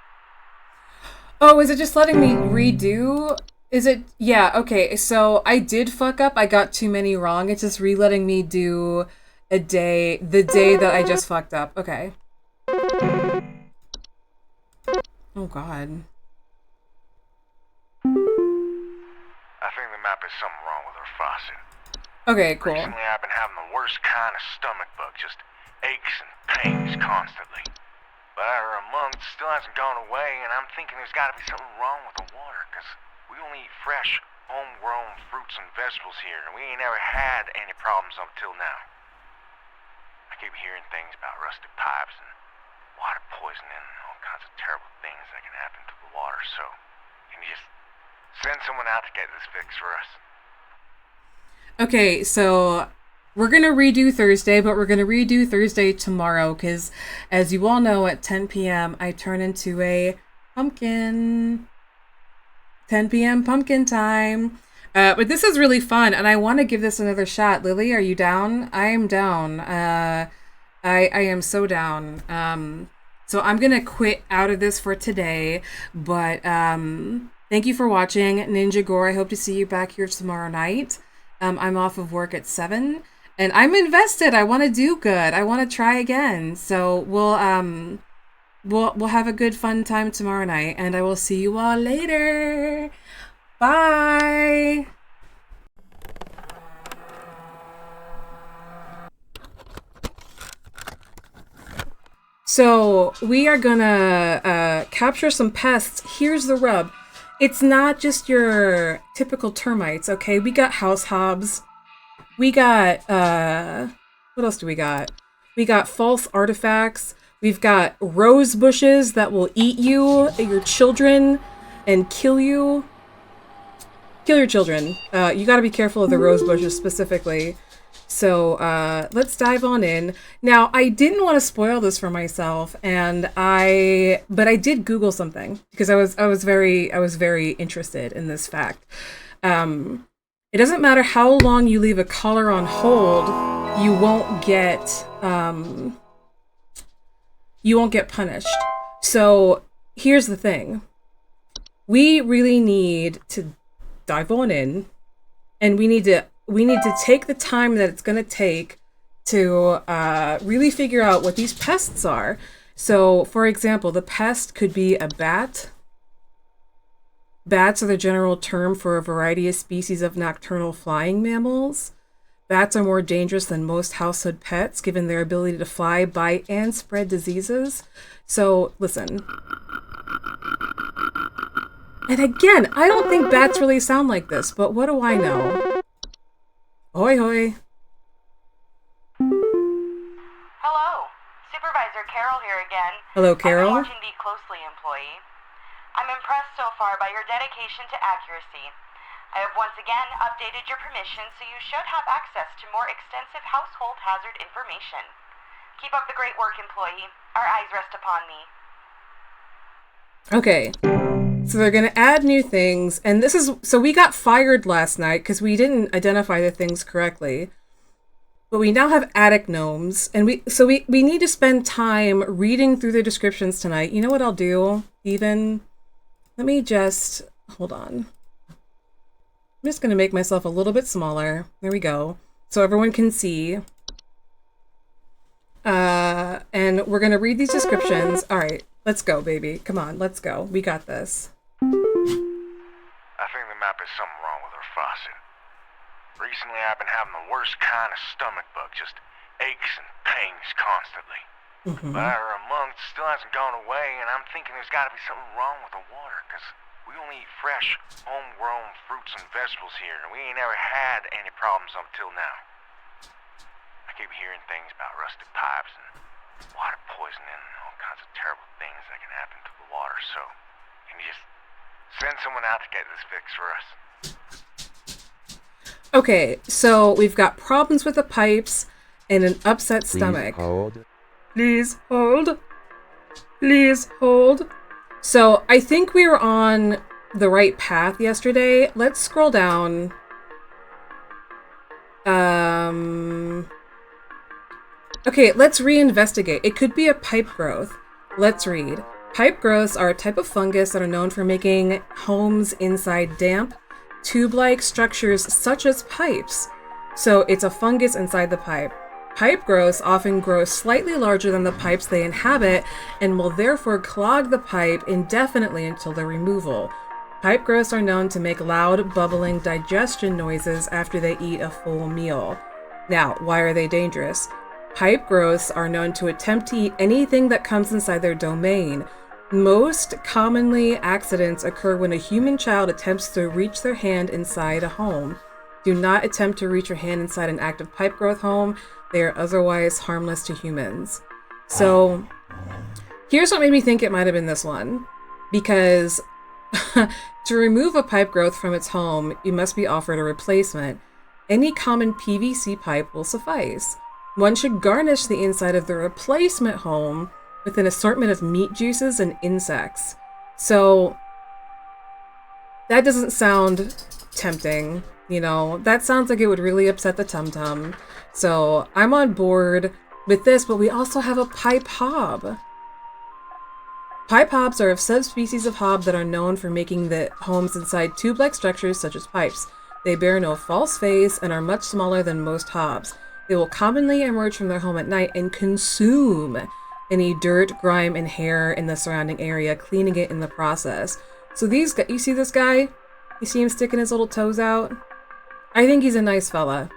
Oh, is it just letting me redo? Is it... Yeah, okay. So I did fuck up. I got too many wrong. It's just re-letting me do the day that I just fucked up. Okay. Oh, God. I think the map has something wrong with her faucet. Okay, cool. Recently I've been having the worst kind of stomach bug, just aches and pains constantly. But after a month, it still hasn't gone away, and I'm thinking there's gotta be something wrong with the water, because we only eat fresh, homegrown fruits and vegetables here, and we ain't ever had any problems up till now. I keep hearing things about rusted pipes and water poisoning and all kinds of terrible things that can happen to the water, so can you just send someone out to get this fixed for us? Okay, so we're going to redo Thursday, but we're going to redo Thursday tomorrow because, as you all know, at 10 p.m. I turn into a pumpkin. 10 p.m. pumpkin time. But this is really fun, and I want to give this another shot. Lily, are you down? I am down. I am so down. So I'm going to quit out of this for today, but thank you for watching. Ninja Gore, I hope to see you back here tomorrow night. I'm off of work at 7, and I'm invested. I want to do good. I want to try again. So we'll have a good fun time tomorrow night, and I will see you all later. Bye. So we are gonna capture some pests. Here's the rub. It's not just your typical termites, okay? We got house hobs. We got, what else do we got? We got false artifacts. We've got rose bushes that will eat you, your children, and kill you. Kill your children. You gotta be careful of the rose bushes specifically. So let's dive on in. Now, I didn't want to spoil this for myself, but I did Google something because I was very interested in this fact. It doesn't matter how long you leave a collar on hold, you won't get punished. So here's the thing: we really need to dive on in, and we need to take the time that it's going to take to really figure out what these pests are. So, for example, the pest could be a bat. Bats are the general term for a variety of species of nocturnal flying mammals. Bats are more dangerous than most household pets, given their ability to fly, bite, and spread diseases. So, listen. And again, I don't think bats really sound like this, but what do I know? Hoi hoi. Hello, Supervisor Carol here again. Hello, Carol. I've been watching thee closely, employee. I'm impressed so far by your dedication to accuracy. I have once again updated your permission, so you should have access to more extensive household hazard information. Keep up the great work, employee. Our eyes rest upon thee. Okay. So they're going to add new things, and so we got fired last night because we didn't identify the things correctly. But we now have attic gnomes, and we need to spend time reading through the descriptions tonight. You know what I'll do, even? Let me just, hold on. I'm just going to make myself a little bit smaller. There we go. So everyone can see. And we're gonna read these descriptions. All right, let's go, baby. Come on, let's go. We got this. I think the map has something wrong with her faucet. Recently I've been having the worst kind of stomach bug, just aches and pains constantly. But after a month, still hasn't gone away, and I'm thinking there's gotta be something wrong with the water, because we only eat fresh, homegrown fruits and vegetables here, and we ain't ever had any problems up till now. I keep hearing things about rusted pipes and water poisoning and all kinds of terrible things that can happen to the water, so can you just send someone out to get this fixed for us? Okay, so we've got problems with the pipes and an upset stomach. Please hold. Please hold. So I think we were on the right path yesterday. Let's scroll down. Okay, let's reinvestigate. It could be a pipe growth. Let's read. Pipe growths are a type of fungus that are known for making homes inside damp, tube-like structures such as pipes. So it's a fungus inside the pipe. Pipe growths often grow slightly larger than the pipes they inhabit and will therefore clog the pipe indefinitely until their removal. Pipe growths are known to make loud, bubbling digestion noises after they eat a full meal. Now, why are they dangerous? Pipe growths are known to attempt to eat anything that comes inside their domain. Most commonly, accidents occur when a human child attempts to reach their hand inside a home. Do not attempt to reach your hand inside an active pipe growth home. They are otherwise harmless to humans. So, here's what made me think it might have been this one. Because to remove a pipe growth from its home, you must be offered a replacement. Any common PVC pipe will suffice. One should garnish the inside of the replacement home with an assortment of meat juices and insects. So, that doesn't sound tempting. You know, that sounds like it would really upset the tum-tum. So I'm on board with this, but we also have a pipe hob. Pipe hobs are a subspecies of hob that are known for making the homes inside tube-like structures such as pipes. They bear no false face and are much smaller than most hobs. They will commonly emerge from their home at night and consume any dirt, grime, and hair in the surrounding area, cleaning it in the process. So these guys, you see this guy? You see him sticking his little toes out? I think he's a nice fella.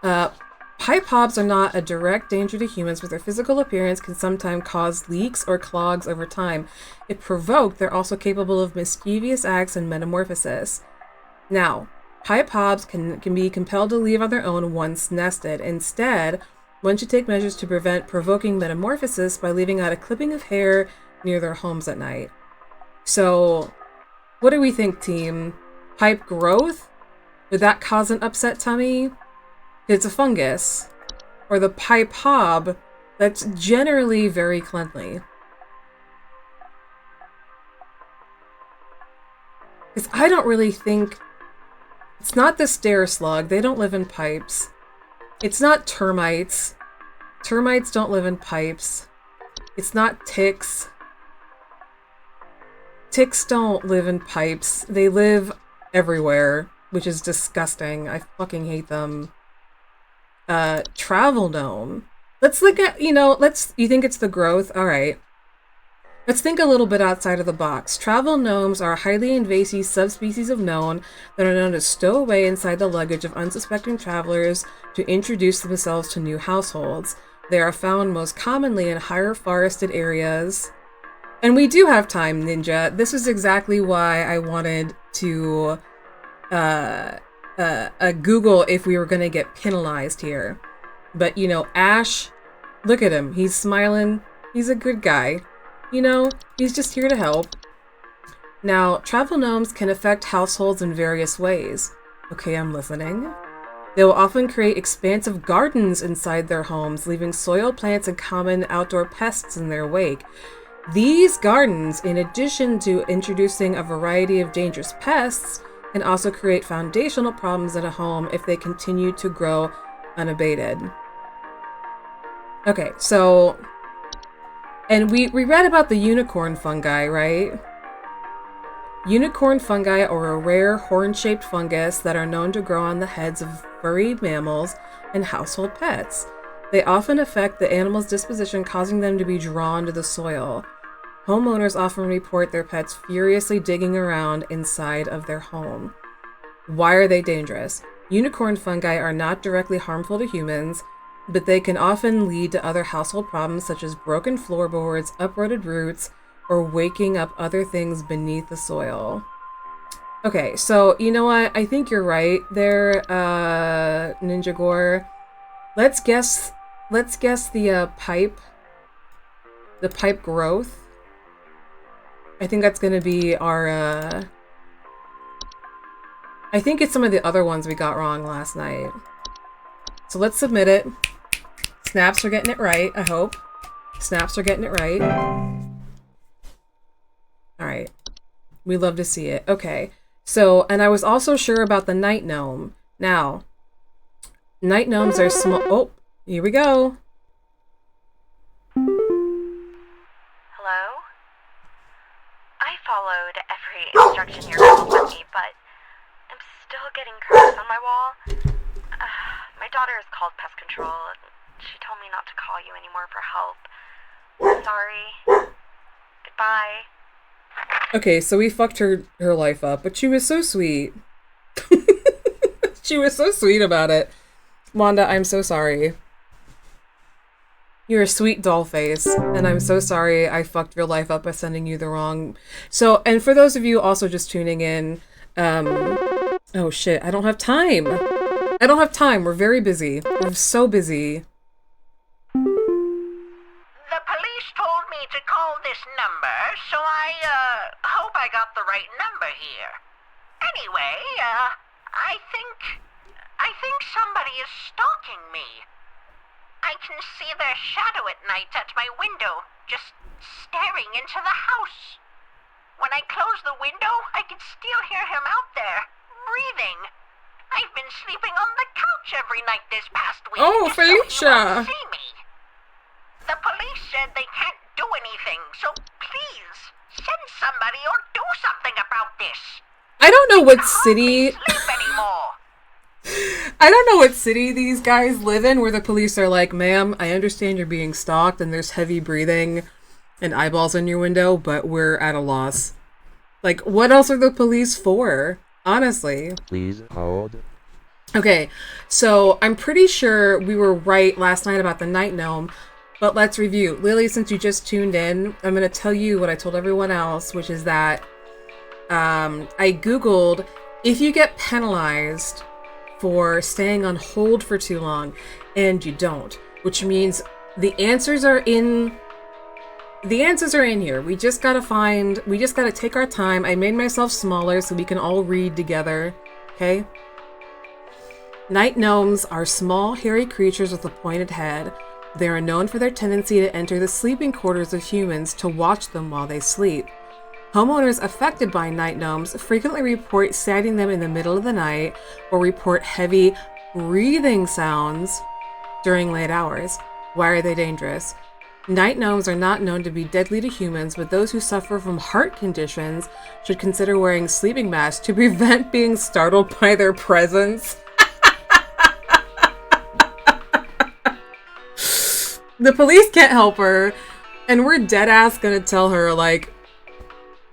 Pipe hobs are not a direct danger to humans, but their physical appearance can sometimes cause leaks or clogs over time. If provoked, they're also capable of mischievous acts and metamorphosis. Now, pipe hobs can be compelled to leave on their own once nested. Instead, one should take measures to prevent provoking metamorphosis by leaving out a clipping of hair near their homes at night. So, what do we think, team? Pipe growth? Would that cause an upset tummy? It's a fungus. Or the pipe hob, that's generally very cleanly. Because I don't really think... It's not the stair slug. They don't live in pipes. It's not termites. Termites don't live in pipes. It's not ticks. Ticks don't live in pipes. They live everywhere, which is disgusting. I fucking hate them. Travel gnome. Let's look at, you think it's the growth? Alright. Let's think a little bit outside of the box. Travel gnomes are a highly invasive subspecies of gnome that are known to stow away inside the luggage of unsuspecting travelers to introduce themselves to new households. They are found most commonly in higher forested areas. And we do have time, Ninja. This is exactly why I wanted to Google if we were going to get penalized here. But, Ash, look at him. He's smiling. He's a good guy. He's just here to help. Now, travel gnomes can affect households in various ways. Okay, I'm listening. They will often create expansive gardens inside their homes, leaving soil plants and common outdoor pests in their wake. These gardens, in addition to introducing a variety of dangerous pests, can also create foundational problems in a home if they continue to grow unabated. Okay, so... And we read about the unicorn fungi, right? Unicorn fungi are a rare horn-shaped fungus that are known to grow on the heads of furry mammals, and household pets. They often affect the animal's disposition, causing them to be drawn to the soil. Homeowners often report their pets furiously digging around inside of their home. Why are they dangerous? Unicorn fungi are not directly harmful to humans, but they can often lead to other household problems such as broken floorboards, uprooted roots, or waking up other things beneath the soil. Okay, so you know what? I think you're right there, Ninja Gore. Let's guess the pipe growth. I think that's gonna be our I think it's some of the other ones we got wrong last night. So let's submit it. Snaps are getting it right, I hope. Snaps are getting it right. Alright. We love to see it. Okay. So, and I was also sure about the night gnome. Now, night gnomes are small. Oh, here we go. Hello? I followed every instruction your girl gave me, but I'm still getting cracks on my wall. My daughter is called pest control. She told me not to call you anymore for help. Sorry. Goodbye. Okay, so we fucked her life up, but she was so sweet. She was so sweet about it. Wanda, I'm so sorry. You're a sweet doll face, and I'm so sorry I fucked your life up by sending you the wrong... So, and for those of you also just tuning in, oh shit, I don't have time. I don't have time. We're very busy. We're so busy. The police told me to call this number, so I hope I got the right number here. Anyway, I think somebody is stalking me. I can see their shadow at night at my window, just staring into the house. When I close the window, I can still hear him out there, breathing. I've been sleeping on the couch every night this past week. Oh, just so he Felicia! won't see me. The police said they can't do anything, so please, send somebody or do something about this. I don't know what city... Sleep anymore. I don't know what city these guys live in where the police are like, ma'am, I understand you're being stalked and there's heavy breathing and eyeballs in your window, but we're at a loss. Like, what else are the police for? Honestly. Please hold. Okay, so I'm pretty sure we were right last night about the night gnome, but let's review. Lily, since you just tuned in, I'm going to tell you what I told everyone else, which is that I Googled if you get penalized for staying on hold for too long, and you don't, which means the answers are in here. We just gotta take our time. I made myself smaller so we can all read together, okay? Night gnomes are small, hairy creatures with a pointed head. They are known for their tendency to enter the sleeping quarters of humans to watch them while they sleep. Homeowners affected by night gnomes frequently report sighting them in the middle of the night or report heavy breathing sounds during late hours. Why are they dangerous? Night gnomes are not known to be deadly to humans, but those who suffer from heart conditions should consider wearing sleeping masks to prevent being startled by their presence. The police can't help her, and we're dead ass gonna tell her, like,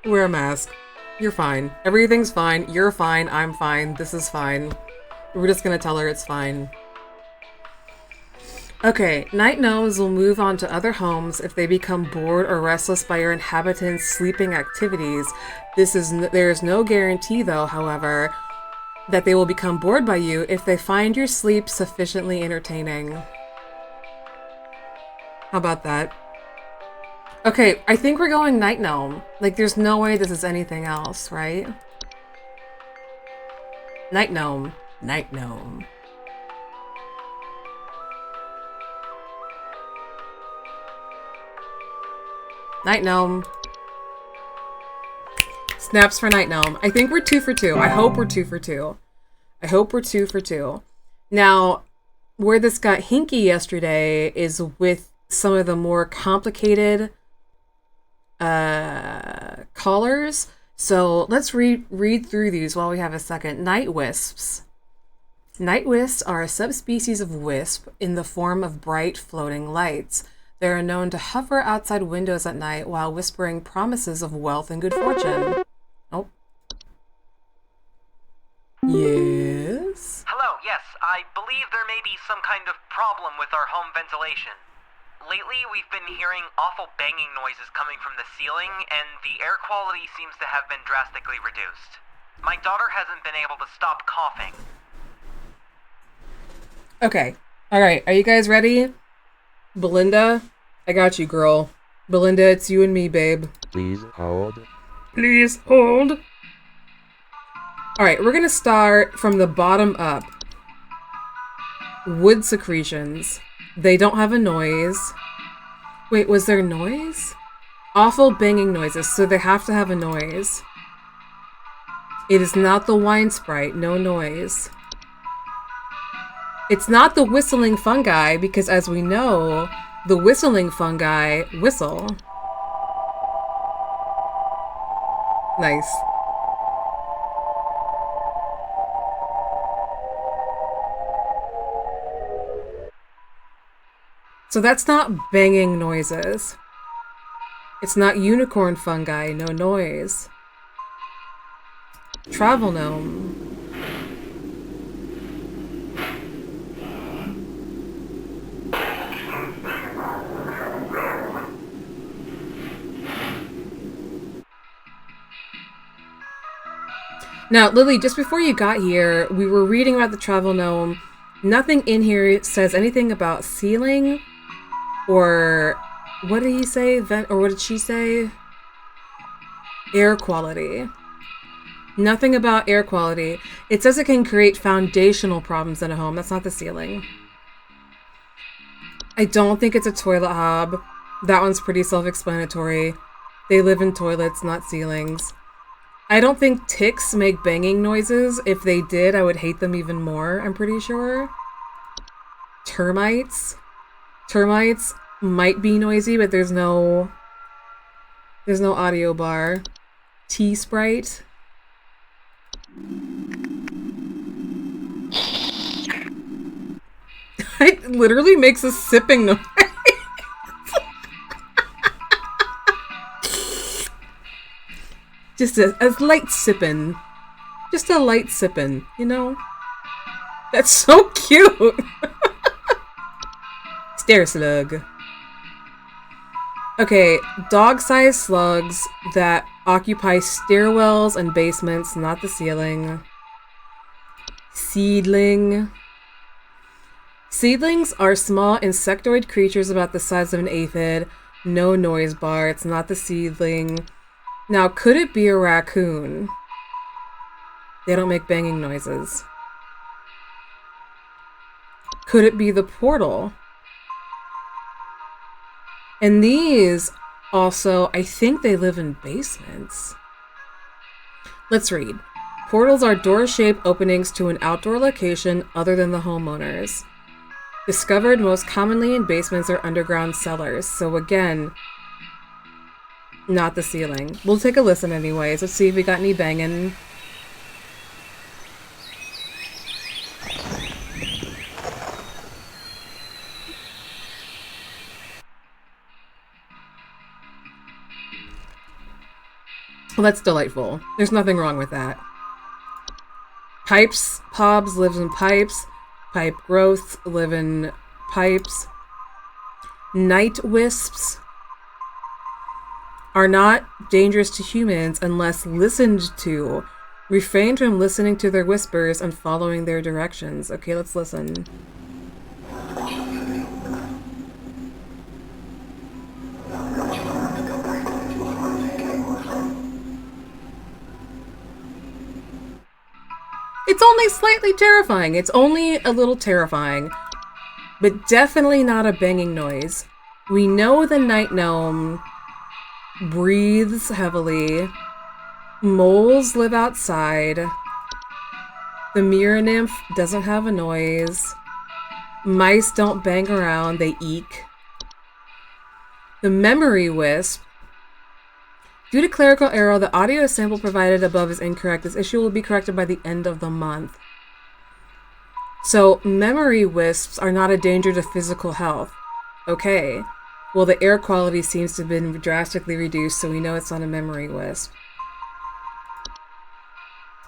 wear a mask. You're fine. Everything's fine. You're fine. I'm fine. This is fine. We're just gonna tell her it's fine. Okay, night gnomes will move on to other homes if they become bored or restless by your inhabitants' sleeping activities. There is no guarantee, though, however, that they will become bored by you if they find your sleep sufficiently entertaining. How about that? Okay, I think we're going night gnome. Like, there's no way this is anything else, right? Night gnome. Night gnome. Night gnome. Snaps for night gnome. I think we're 2 for 2. I hope we're 2 for 2. I hope we're 2 for 2. Now, where this got hinky yesterday is with some of the more complicated callers. So let's read through these while we have a second. Night wisps. Night wisps are a subspecies of wisp in the form of bright floating lights. They are known to hover outside windows at night while whispering promises of wealth and good fortune. Oh. Yes? Hello, yes, I believe there may be some kind of problem with our home ventilation. Lately, we've been hearing awful banging noises coming from the ceiling, and the air quality seems to have been drastically reduced. My daughter hasn't been able to stop coughing. Okay. Alright, are you guys ready? Belinda? I got you, girl. Belinda, it's you and me, babe. Please hold. Please hold. Alright, we're gonna start from the bottom up. Wood secretions. They don't have a noise. Wait, was there noise? Awful banging noises, so they have to have a noise. It is not the wine sprite, no noise. It's not the whistling fungi, because as we know, the whistling fungi whistle. Nice. So that's not banging noises. It's not unicorn fungi, no noise. Travel gnome. Now, Lily, just before you got here, we were reading about the travel gnome. Nothing in here says anything about ceiling or what did he say? Or what did she say? Air quality. Nothing about air quality. It says it can create foundational problems in a home. That's not the ceiling. I don't think it's a toilet hob. That one's pretty self-explanatory. They live in toilets, not ceilings. I don't think ticks make banging noises. If they did, I would hate them even more, I'm pretty sure. Termites. Termites might be noisy, but there's no audio bar. Tea Sprite. It literally makes a sipping noise. Just a light sippin'. Just a light sippin', you know? That's so cute! Stair slug. Okay, dog-sized slugs that occupy stairwells and basements, not the ceiling. Seedling. Seedlings are small insectoid creatures about the size of an aphid. No noise bar, it's not the seedling. Now, could it be a raccoon? They don't make banging noises. Could it be the portal? And these also, I think they live in basements. Let's read. Portals are door-shaped openings to an outdoor location other than the homeowners. Discovered most commonly in basements or underground cellars. So again, not the ceiling. We'll take a listen anyways. Let's see if we got any banging. Well, that's delightful. There's nothing wrong with that. Pipes. Pobs lives in pipes. Pipe growths live in pipes. Night wisps are not dangerous to humans unless listened to. Refrain from listening to their whispers and following their directions. Okay, let's listen. It's only slightly terrifying. It's only a little terrifying. But definitely not a banging noise. We know the night gnome breathes heavily. Moles live outside. The mirror nymph doesn't have a noise. Mice don't bang around, they eek. The memory wisp. Due to clerical error, the audio sample provided above is incorrect. This issue will be corrected by the end of the month. So, memory wisps are not a danger to physical health. Okay. Well, the air quality seems to have been drastically reduced, so we know it's not a memory wisp.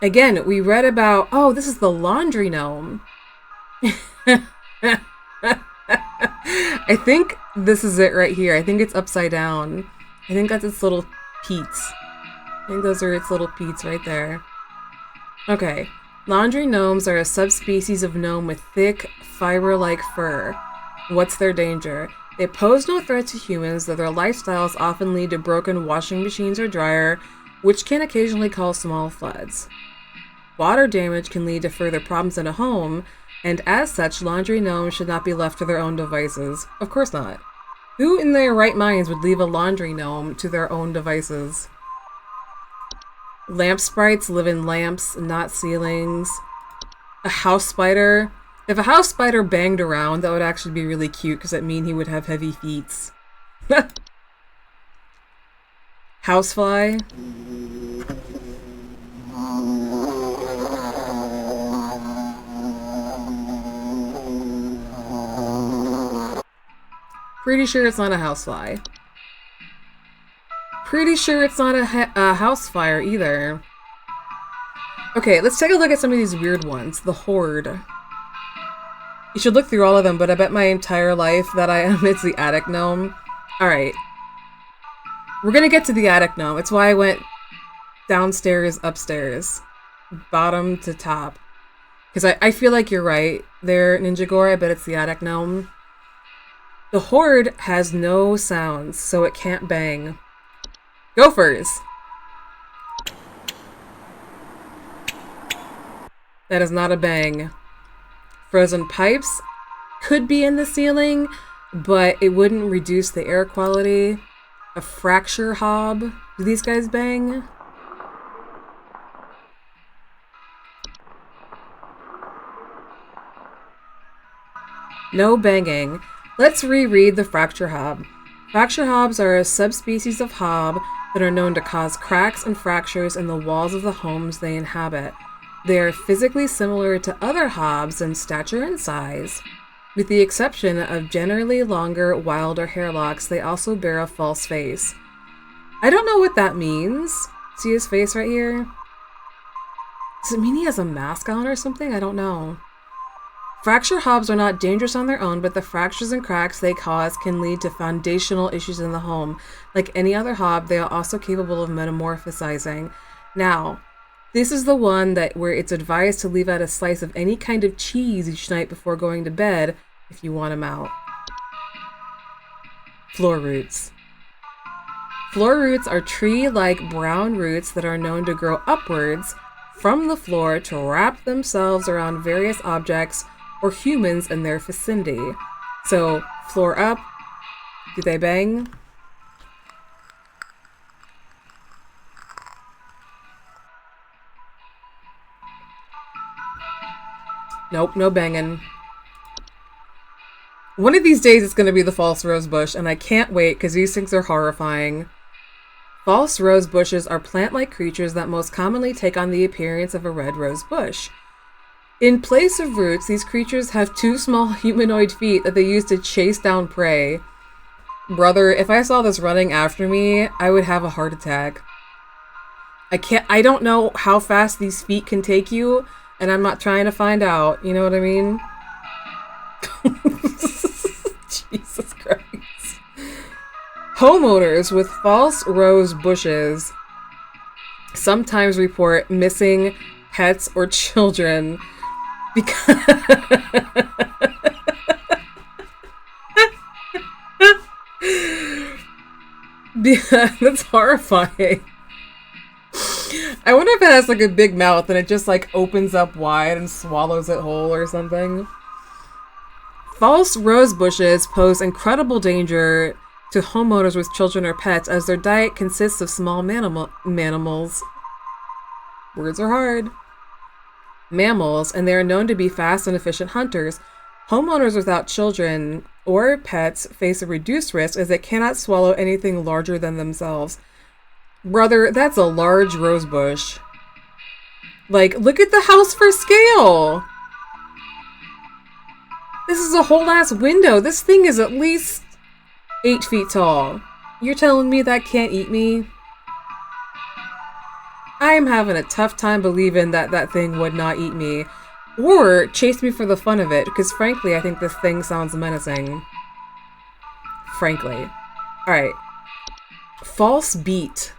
Again, we read about... Oh, this is the laundry gnome. I think this is it right here. I think it's upside down. I think that's its little peats. I think those are its little peats right there. Okay. Laundry gnomes are a subspecies of gnome with thick, fiber-like fur. What's their danger? They pose no threat to humans, though their lifestyles often lead to broken washing machines or dryer, which can occasionally cause small floods. Water damage can lead to further problems in a home, and as such, laundry gnomes should not be left to their own devices. Of course not. Who in their right minds would leave a laundry gnome to their own devices? Lamp sprites live in lamps, not ceilings. A house spider. If a house spider banged around, that would actually be really cute because that mean he would have heavy feet. Housefly. Pretty sure it's not a housefly. Pretty sure it's not a house fire either. Okay, let's take a look at some of these weird ones. The Horde. You should look through all of them, but I bet my entire life that it's the attic gnome. Alright. We're gonna get to the attic gnome. It's why I went downstairs, upstairs. Bottom to top. Because I feel like you're right there, Ninja Gore. I bet it's the attic gnome. The Horde has no sounds, so it can't bang. Gophers! That is not a bang. Frozen pipes could be in the ceiling, but it wouldn't reduce the air quality. A fracture hob. Do these guys bang? No banging. Let's reread the fracture hob. Fracture hobs are a subspecies of hob that are known to cause cracks and fractures in the walls of the homes they inhabit. They are physically similar to other hobs in stature and size. With the exception of generally longer, wilder hair locks, they also bear a false face. I don't know what that means. See his face right here? Does it mean he has a mask on or something? I don't know. Fracture hobs are not dangerous on their own, but the fractures and cracks they cause can lead to foundational issues in the home. Like any other hob, they are also capable of metamorphosizing. Now, this is the one where it's advised to leave out a slice of any kind of cheese each night before going to bed if you want them out. Floor roots. Floor roots are tree-like brown roots that are known to grow upwards from the floor to wrap themselves around various objects or humans in their vicinity. So, floor up. Do they bang? Nope, no banging. One of these days it's going to be the false rose bush, and I can't wait because these things are horrifying. False rose bushes are plant-like creatures that most commonly take on the appearance of a red rose bush. In place of roots, these creatures have two small humanoid feet that they use to chase down prey. Brother, if I saw this running after me, I would have a heart attack. I don't know how fast these feet can take you, and I'm not trying to find out. You know what I mean? Jesus Christ. Homeowners with false rose bushes sometimes report missing pets or children because that's horrifying. I wonder if it has like a big mouth and it just like opens up wide and swallows it whole or something. False rose bushes pose incredible danger to homeowners with children or pets as their diet consists of small mammals. Words are hard. Mammals, and they are known to be fast and efficient hunters. Homeowners without children or pets face a reduced risk as they cannot swallow anything larger than themselves. Brother, that's a large rose bush. Like, look at the house for scale! This is a whole ass window. This thing is at least 8 feet tall. You're telling me that can't eat me? I am having a tough time believing that that thing would not eat me. Or chase me for the fun of it, because frankly, I think this thing sounds menacing. Frankly. Alright. False beat.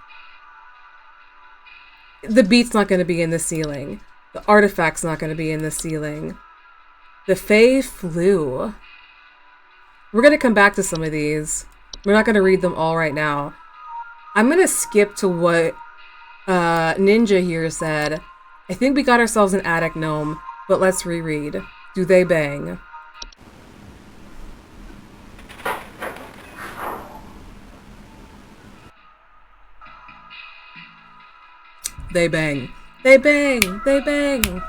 The beat's not going to be in the ceiling. The artifact's not going to be in the ceiling. The Fae flew. We're going to come back to some of these. We're not going to read them all right now. I'm going to skip to what Ninja here said. I think we got ourselves an attic gnome, but let's reread. Do they bang? They bang. They bang. They bang.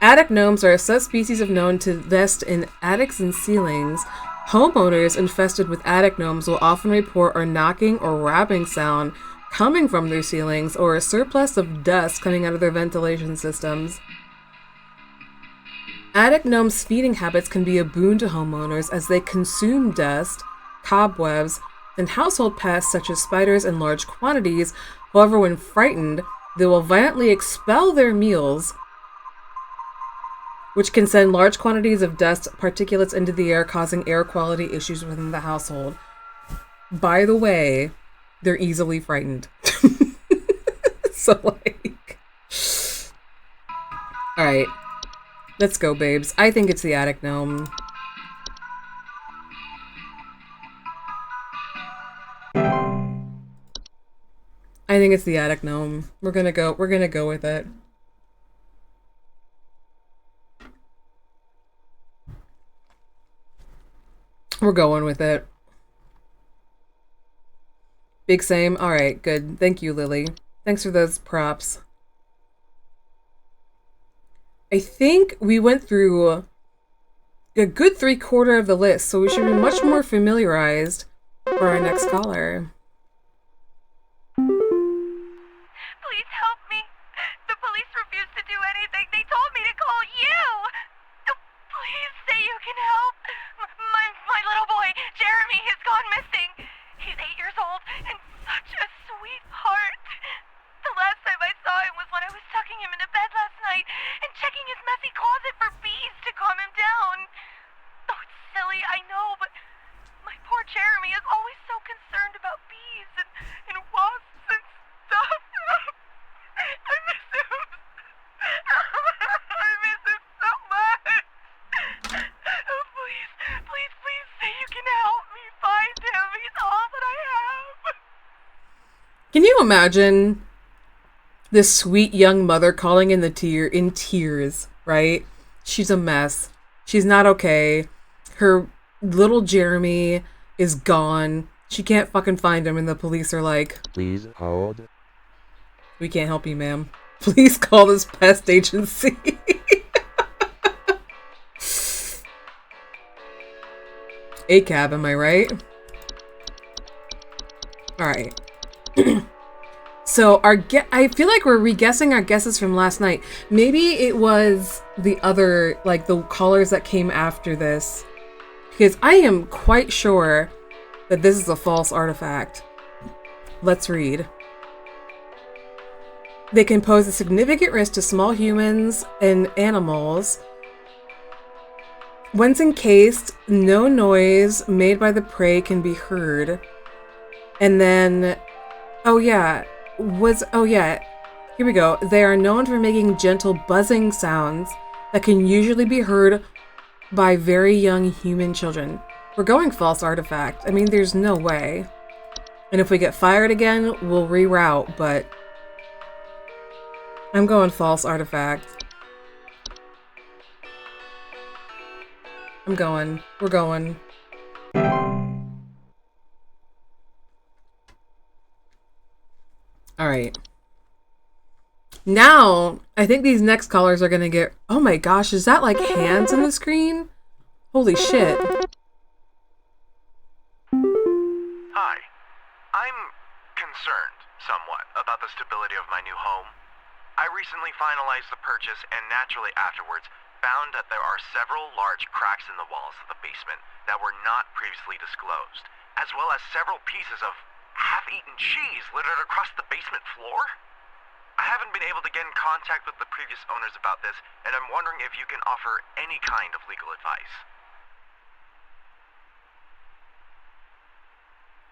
Attic gnomes are a subspecies of known to nest in attics and ceilings. Homeowners infested with attic gnomes will often report a knocking or rapping sound coming from their ceilings or a surplus of dust coming out of their ventilation systems. Attic gnomes' feeding habits can be a boon to homeowners as they consume dust, cobwebs, and household pests such as spiders in large quantities. However, when frightened, they will violently expel their meals, which can send large quantities of dust particulates into the air, causing air quality issues within the household. By the way, they're easily frightened. So, like... Alright. Let's go, babes. I think it's the attic gnome. I think it's the attic gnome. We're gonna go with it. We're going with it. Big same? Alright, good. Thank you, Lily. Thanks for those props. I think we went through a good 3/4 of the list, so we should be much more familiarized for our next caller. Please help me. The police refuse to do anything. They told me to call you. Please say you can help. My little boy, Jeremy, has gone missing. He's 8 years old and such a sweetheart. The last time I saw him was when I was tucking him into bed last night and checking his messy closet for bees to calm him down. Oh, it's silly, I know, but my poor Jeremy is always so concerned about bees and wasps and stuff. I miss him. I miss him so much. Oh, please say you can help me find him. He's all that I have. Can you imagine this sweet young mother calling in tears, right? She's a mess. She's not okay. Her little Jeremy is gone. She can't fucking find him, and the police are like, Please hold. we can't help you, ma'am. Please call this pest agency. ACAB, am I right? Alright. So I feel like we're re-guessing our guesses from last night. Maybe it was the other, like the callers that came after this. Because I am quite sure that this is a false artifact. Let's read. They can pose a significant risk to small humans and animals. Once encased, no noise made by the prey can be heard. And then, here we go. They are known for making gentle buzzing sounds that can usually be heard by very young human children. We're going false artifact. I mean, there's no way. And if we get fired again, we'll reroute, but I'm going false artifact. We're going. Alright. Now, I think these next callers are gonna get... Oh my gosh, is that like hands in the screen? Holy shit. Hi. I'm concerned, somewhat, about the stability of my new home. I recently finalized the purchase and naturally afterwards found that there are several large cracks in the walls of the basement that were not previously disclosed, as well as several pieces of half-eaten cheese littered across the basement floor. I haven't been able to get in contact with the previous owners about this, and I'm wondering if you can offer any kind of legal advice.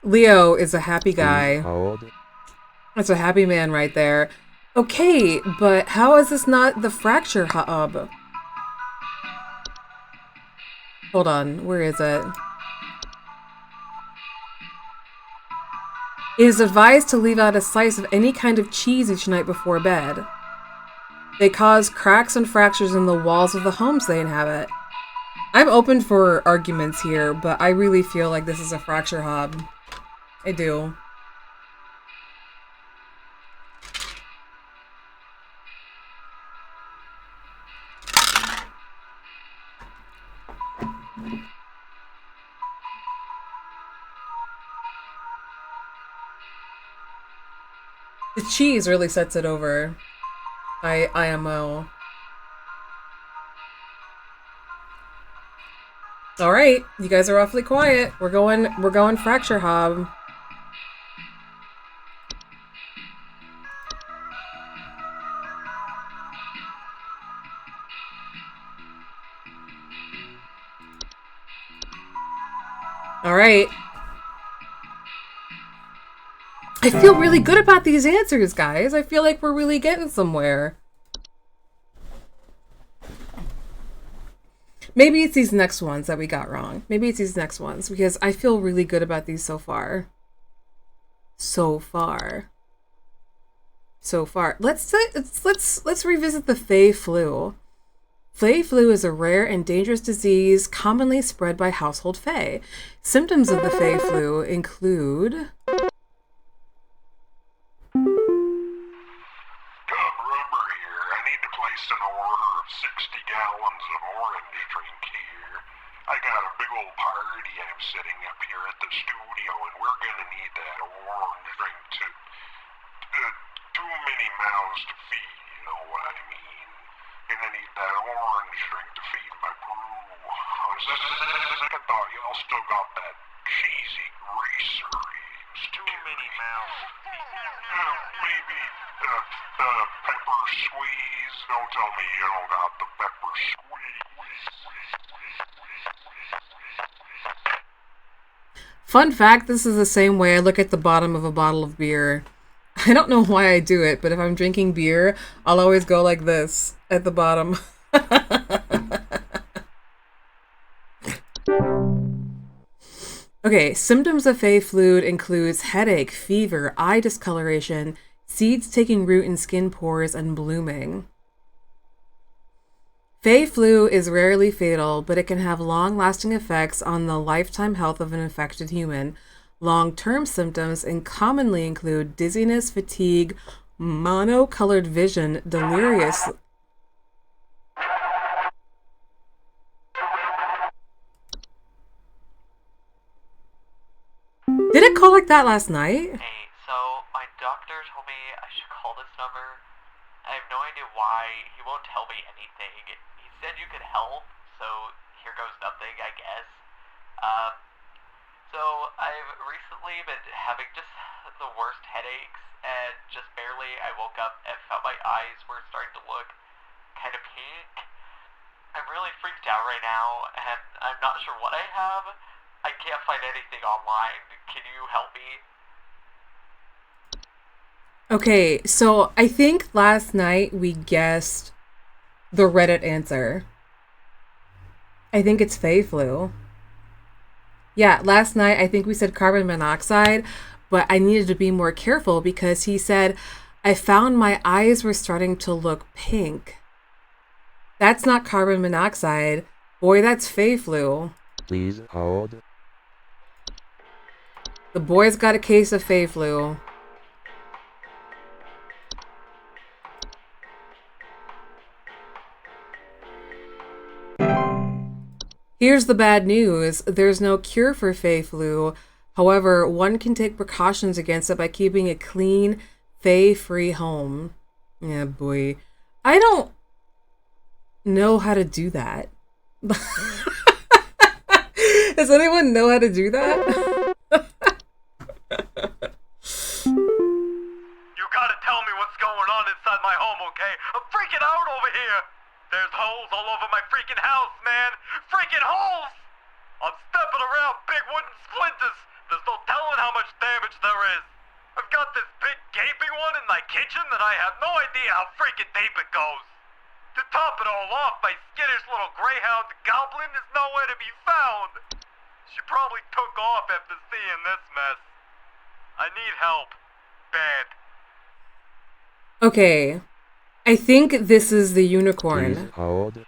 Leo is a happy guy. How old? That's a happy man right there. Okay, but how is this not the fracture hub? Hold on, where is it? It is advised to leave out a slice of any kind of cheese each night before bed. They cause cracks and fractures in the walls of the homes they inhabit. I'm open for arguments here, but I really feel like this is a fracture hub. I do. The cheese really sets it over. IMO. All right, you guys are awfully quiet. We're going fracture hub. All right. I feel really good about these answers, guys. I feel like we're really getting somewhere. Maybe it's these next ones that we got wrong. Maybe it's these next ones because I feel really good about these so far. So far. Let's revisit the Fey flu. Fey flu is a rare and dangerous disease commonly spread by household Fey. Symptoms of the Fey flu include Rubber here. I need to place an order of 60 gallons of orange drink here. I got a big old party I'm setting up here at the studio, and we're gonna need that orange drink to... too many mouths to feed, you know what I mean? Gonna need that orange drink to feed my crew. Second thought, y'all still got that cheesy greasery. Too many mouths to feed. Maybe pepper squeeze. Don't tell me you don't got the pepper squeeze. Fun fact, this is the same way I look at the bottom of a bottle of beer. I don't know why I do it, but if I'm drinking beer, I'll always go like this at the bottom. Okay, symptoms of Fey flu includes headache, fever, eye discoloration, seeds taking root in skin pores, and blooming. Fey flu is rarely fatal, but it can have long-lasting effects on the lifetime health of an infected human. Long-term symptoms commonly include dizziness, fatigue, mono-colored vision, delirious... Did it call like that last night? Hey, so my doctor told me I should call this number. I have no idea why. He won't tell me anything. He said you could help, so here goes nothing, I guess. So I've recently been having just the worst headaches, and just barely I woke up and felt my eyes were starting to look kind of pink. I'm really freaked out right now, and I'm not sure what I have. I can't find anything online. Can you help me? Okay, so I think last night we guessed the Reddit answer. I think it's Fey flu. Yeah, last night I think we said carbon monoxide, but I needed to be more careful because he said, I found my eyes were starting to look pink. That's not carbon monoxide. Boy, that's Fey flu. Please hold. The boy's got a case of Fey flu. Here's the bad news. There's no cure for Fey flu. However, one can take precautions against it by keeping a clean, Fey-free home. Yeah, boy. I don't know how to do that? Does anyone know how to do that? You gotta tell me what's going on inside my home, okay? I'm freaking out over here! There's holes all over my freaking house, man! Freaking holes! I'm stepping around big wooden splinters! There's no telling how much damage there is! I've got this big gaping one in my kitchen that I have no idea how freaking deep it goes! To top it all off, my skittish little greyhound goblin is nowhere to be found! She probably took off after seeing this mess. I need help. Bad. Okay. I think this is the unicorn. Please hold.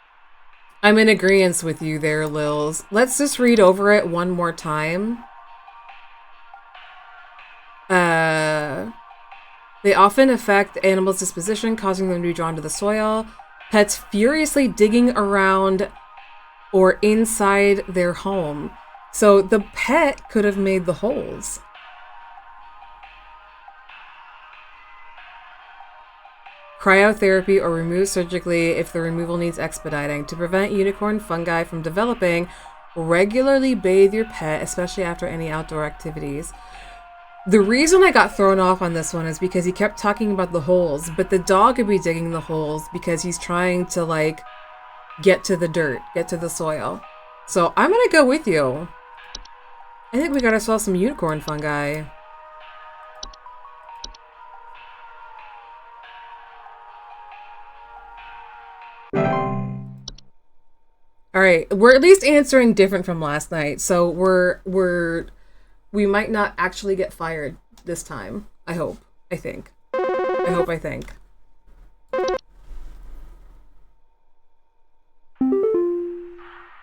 I'm in agreement with you there, Lils. Let's just read over it one more time. They often affect animals' disposition, causing them to be drawn to the soil. Pets furiously digging around or inside their home. So the pet could have made the holes. Cryotherapy or remove surgically if the removal needs expediting. To prevent unicorn fungi from developing, regularly bathe your pet, especially after any outdoor activities. The reason I got thrown off on this one is because he kept talking about the holes, but the dog could be digging the holes because he's trying to, like, get to the dirt, get to the soil. So I'm gonna go with you. I think we got ourselves some unicorn fungi. All right, we're at least answering different from last night, so we might not actually get fired this time. I hope. I think. I think.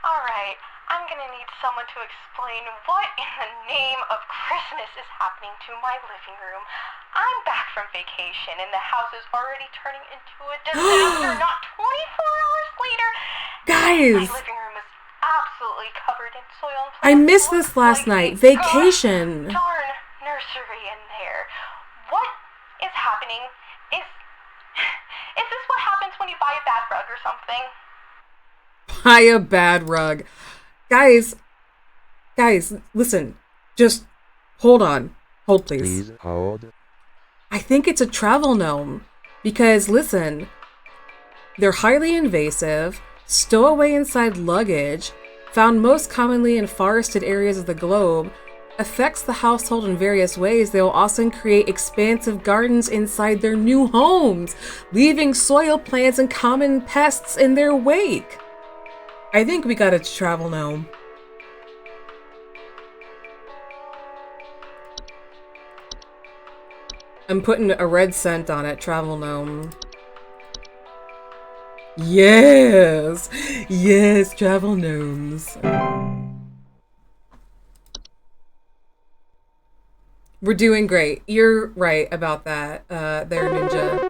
Alright, I'm gonna need someone to explain what in the name of Christmas is happening to my living room. I'm back from vacation and the house is already turning into a disaster not 24 hours later. Guys! My living room is absolutely covered in soil. I missed this last night. Vacation. Darn nursery in there. What is happening? Is this what happens when you buy a bad rug or something? Buy a bad rug. Guys, listen. Just hold on. Hold, please. Please hold. I think it's a travel gnome. Because, listen, they're highly invasive, stow away inside luggage, found most commonly in forested areas of the globe, affects the household in various ways. They will also create expansive gardens inside their new homes, leaving soil plants and common pests in their wake. I think we got a travel gnome. I'm putting a red scent on it, travel gnome. Yes! Yes, travel gnomes. We're doing great. You're right about that, there, Ninja.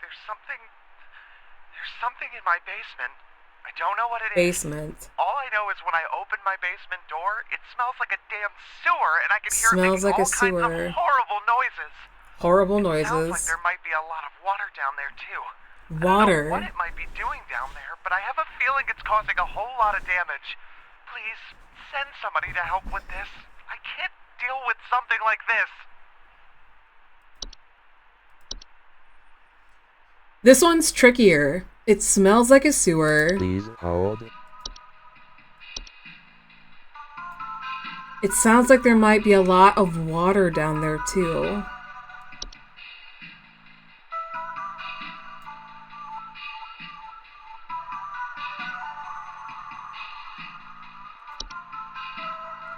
There's something in my basement. I don't know what it is. Basement. All I know is when I open my basement door, it smells like a damn sewer, and I can hear Smells it making like a all kinds sewer. of horrible noises. Horrible It sounds like noises. there might be a lot of water down there too. I Water. don't know what it might be doing down there, but I have a feeling it's causing a whole lot of damage. Please send somebody to help with this. I can't deal with something like this. This one's trickier. It smells like a sewer. Please hold. It sounds like there might be a lot of water down there too.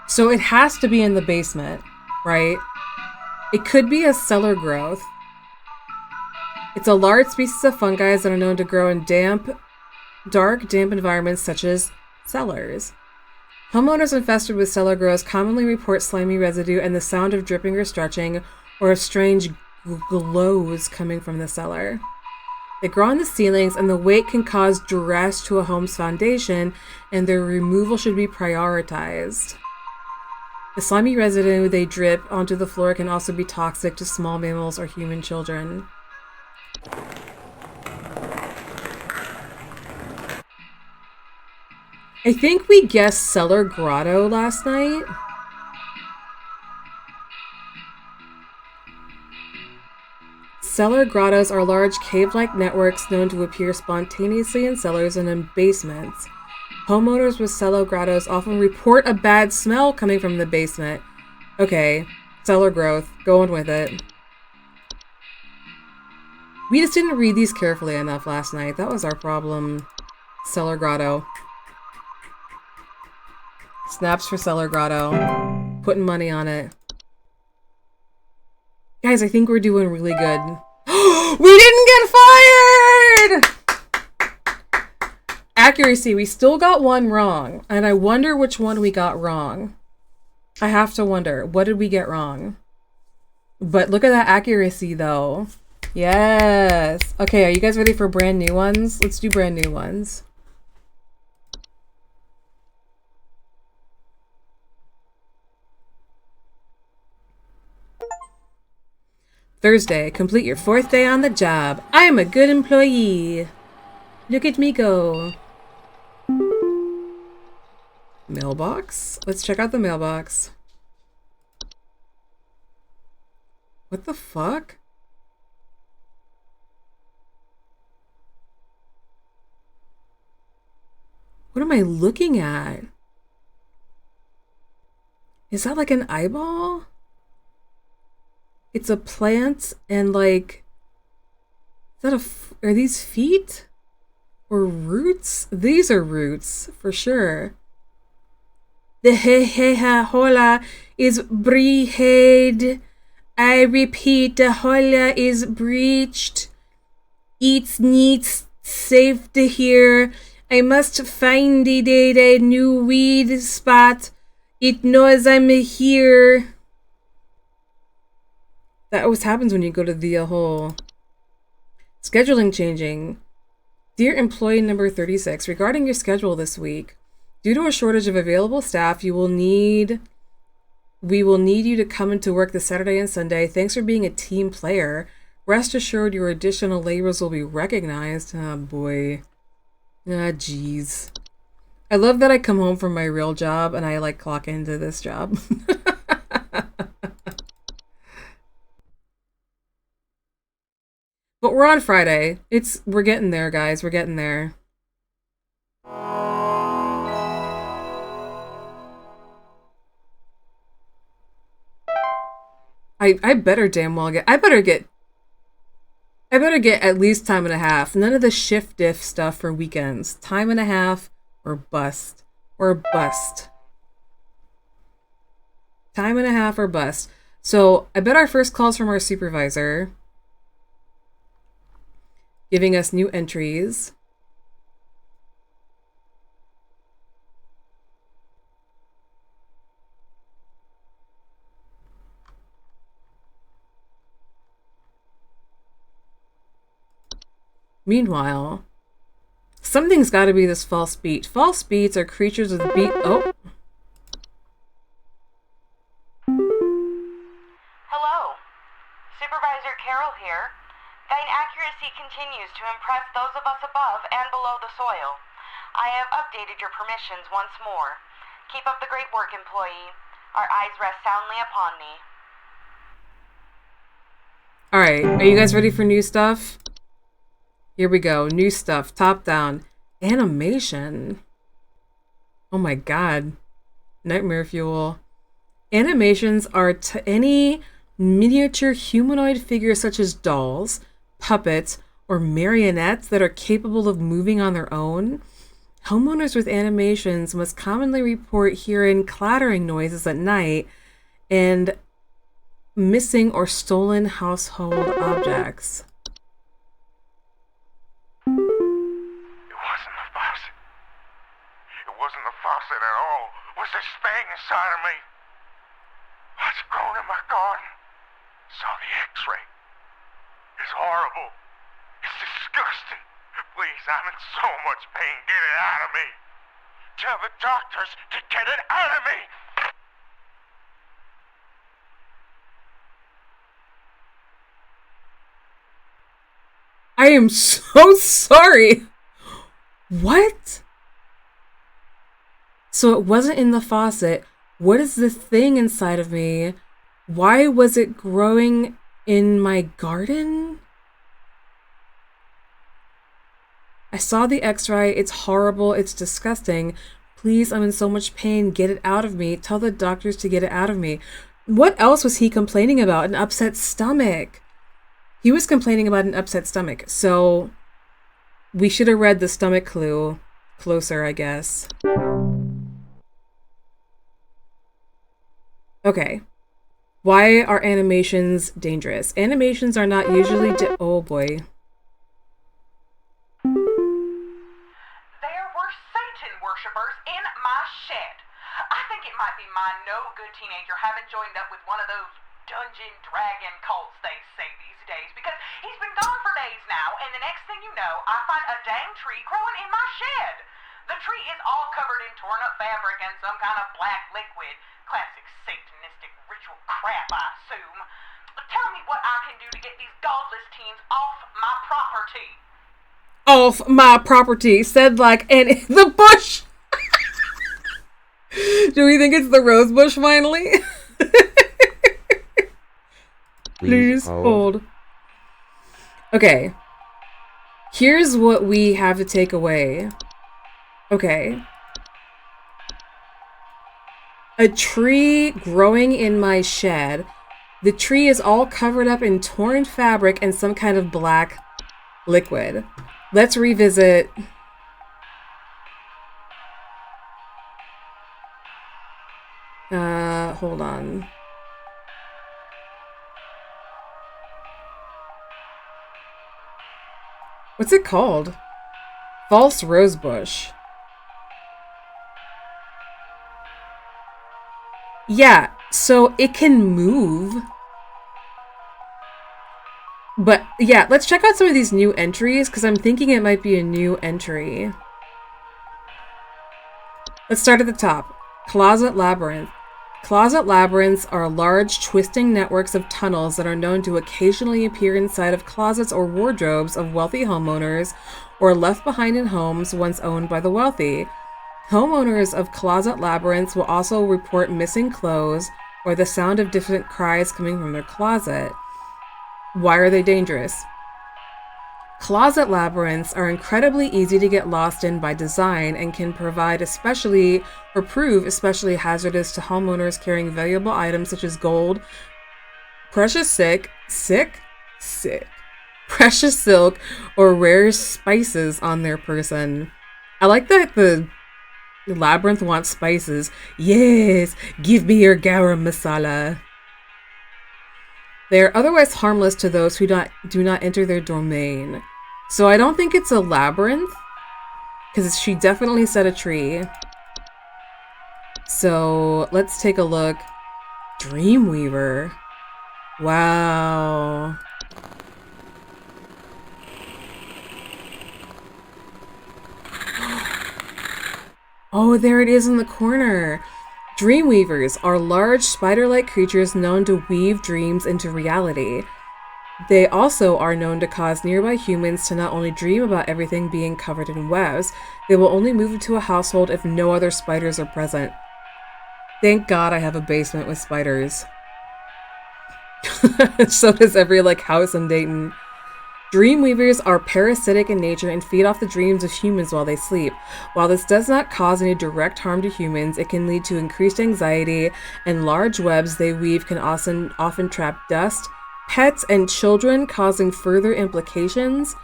So it has to be in the basement, right? It could be a cellar growth. It's a large species of fungi that are known to grow in dark, damp environments such as cellars. Homeowners infested with cellar growths commonly report slimy residue and the sound of dripping or stretching, or of strange glows coming from the cellar. They grow on the ceilings, and the weight can cause duress to a home's foundation, and their removal should be prioritized. The slimy residue they drip onto the floor can also be toxic to small mammals or human children. I think we guessed Cellar Grotto last night. Cellar grottos are large cave-like networks known to appear spontaneously in cellars and in basements. Homeowners with cellar grottos often report a bad smell coming from the basement. Okay, cellar growth, going with it. We just didn't read these carefully enough last night. That was our problem. Cellar grotto. Snaps for Cellar Grotto. Putting money on it. Guys, I think we're doing really good. We didn't get fired! Accuracy, we still got one wrong. And I wonder which one we got wrong. I have to wonder, what did we get wrong? But look at that accuracy, though. Yes! Okay, are you guys ready for brand new ones? Let's do brand new ones. Thursday, complete your 4th day on the job. I am a good employee. Look at me go. Mailbox? Let's check out the mailbox. What the fuck? What am I looking at? Is that like an eyeball? It's a plant and like, is that are these feet? Or roots? These are roots, for sure. The heheha hola is breached. I repeat, the hola is breached. It's neat, safe to hear. I must find a new weed spot. It knows I'm here. That always happens when you go to the hole. Scheduling changing. Dear employee number 36, regarding your schedule this week, due to a shortage of available staff, we will need you to come into work this Saturday and Sunday. Thanks for being a team player. Rest assured your additional labors will be recognized. Oh boy. Ah, jeez. I love that I come home from my real job and I like clock into this job. But we're on Friday. We're getting there, guys. We're getting there. I better damn well get I better get at least time and a half. None of the shift diff stuff for weekends. Time and a half or bust. Or bust. Time and a half or bust. So I bet our first call's from our supervisor, giving us new entries. Meanwhile, something's got to be this false beat. False beats are creatures with beat. Oh. Hello. Supervisor Carol here. Thine accuracy continues to impress those of us above and below the soil. I have updated your permissions once more. Keep up the great work, employee. Our eyes rest soundly upon thee. Alright, are you guys ready for new stuff? Here we go. New stuff. Top down. Animation. Oh my god. Nightmare fuel. Animations are any miniature humanoid figures such as dolls, puppets, or marionettes that are capable of moving on their own. Homeowners with animations must commonly report hearing clattering noises at night and missing or stolen household objects. It wasn't the faucet at all. It was this thing inside of me. It's grown in my garden. Saw the x-ray. It's horrible. It's disgusting. Please, I'm in so much pain. Get it out of me. Tell the doctors to get it out of me. I am so sorry. What? So it wasn't in the faucet. What is the thing inside of me? Why was it growing in my garden? I saw the x-ray. It's horrible. It's disgusting. Please, I'm in so much pain. Get it out of me. Tell the doctors to get it out of me. What else was he complaining about? An upset stomach. He was complaining about an upset stomach. So we should have read the stomach clue closer, I guess. Okay. Why are animations dangerous? Animations are not usually oh boy. There were Satan worshippers in my shed. I think it might be my no-good teenager having joined up with one of those dungeon dragon cults they say these days, because he's been gone for days now, and the next thing you know, I find a dang tree growing in my shed. The tree is all covered in torn-up fabric and some kind of black liquid. Classic satanistic ritual crap, I assume. Tell me what I can do to get these godless teens off my property. Off my property, said like in the bush. Do we think it's the rose bush finally? Please hold. Okay. Here's what we have to take away. Okay. A tree growing in my shed. The tree is all covered up in torn fabric and some kind of black liquid. Let's revisit. Hold on. What's it called? False rosebush. Yeah, so it can move. But yeah, let's check out some of these new entries because I'm thinking it might be a new entry. Let's start at the top. Closet labyrinth. Closet labyrinths are large, twisting networks of tunnels that are known to occasionally appear inside of closets or wardrobes of wealthy homeowners or left behind in homes once owned by the wealthy. Homeowners of closet labyrinths will also report missing clothes or the sound of different cries coming from their closet. Why are they dangerous? Closet labyrinths are incredibly easy to get lost in by design and can prove especially hazardous to homeowners carrying valuable items such as gold, precious precious silk, or rare spices on their person. I like that the labyrinth wants spices. Yes, give me your garam masala. They are otherwise harmless to those who do not enter their domain. So I don't think it's a labyrinth, because she definitely said a tree. So let's take a look. Dreamweaver. Wow. Oh, there it is in the corner. Dreamweavers are large spider-like creatures known to weave dreams into reality. They also are known to cause nearby humans to not only dream about everything being covered in webs, they will only move into a household if no other spiders are present. Thank God I have a basement with spiders. So does every house in Dayton. Dreamweavers are parasitic in nature and feed off the dreams of humans while they sleep. While this does not cause any direct harm to humans, it can lead to increased anxiety, and large webs they weave can often trap dust, pets, and children, causing further implications.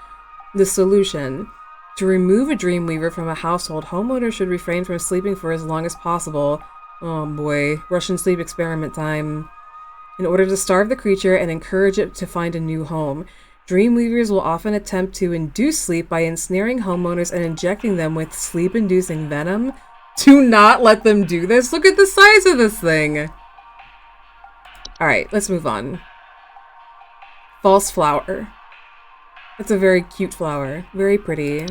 The solution. To remove a dreamweaver from a household, homeowners should refrain from sleeping for as long as possible. Oh boy, Russian sleep experiment time. In order to starve the creature and encourage it to find a new home. Dreamweavers will often attempt to induce sleep by ensnaring homeowners and injecting them with sleep-inducing venom. Do not let them do this. Look at the size of this thing. Alright, let's move on. False flower. It's a very cute flower. Very pretty.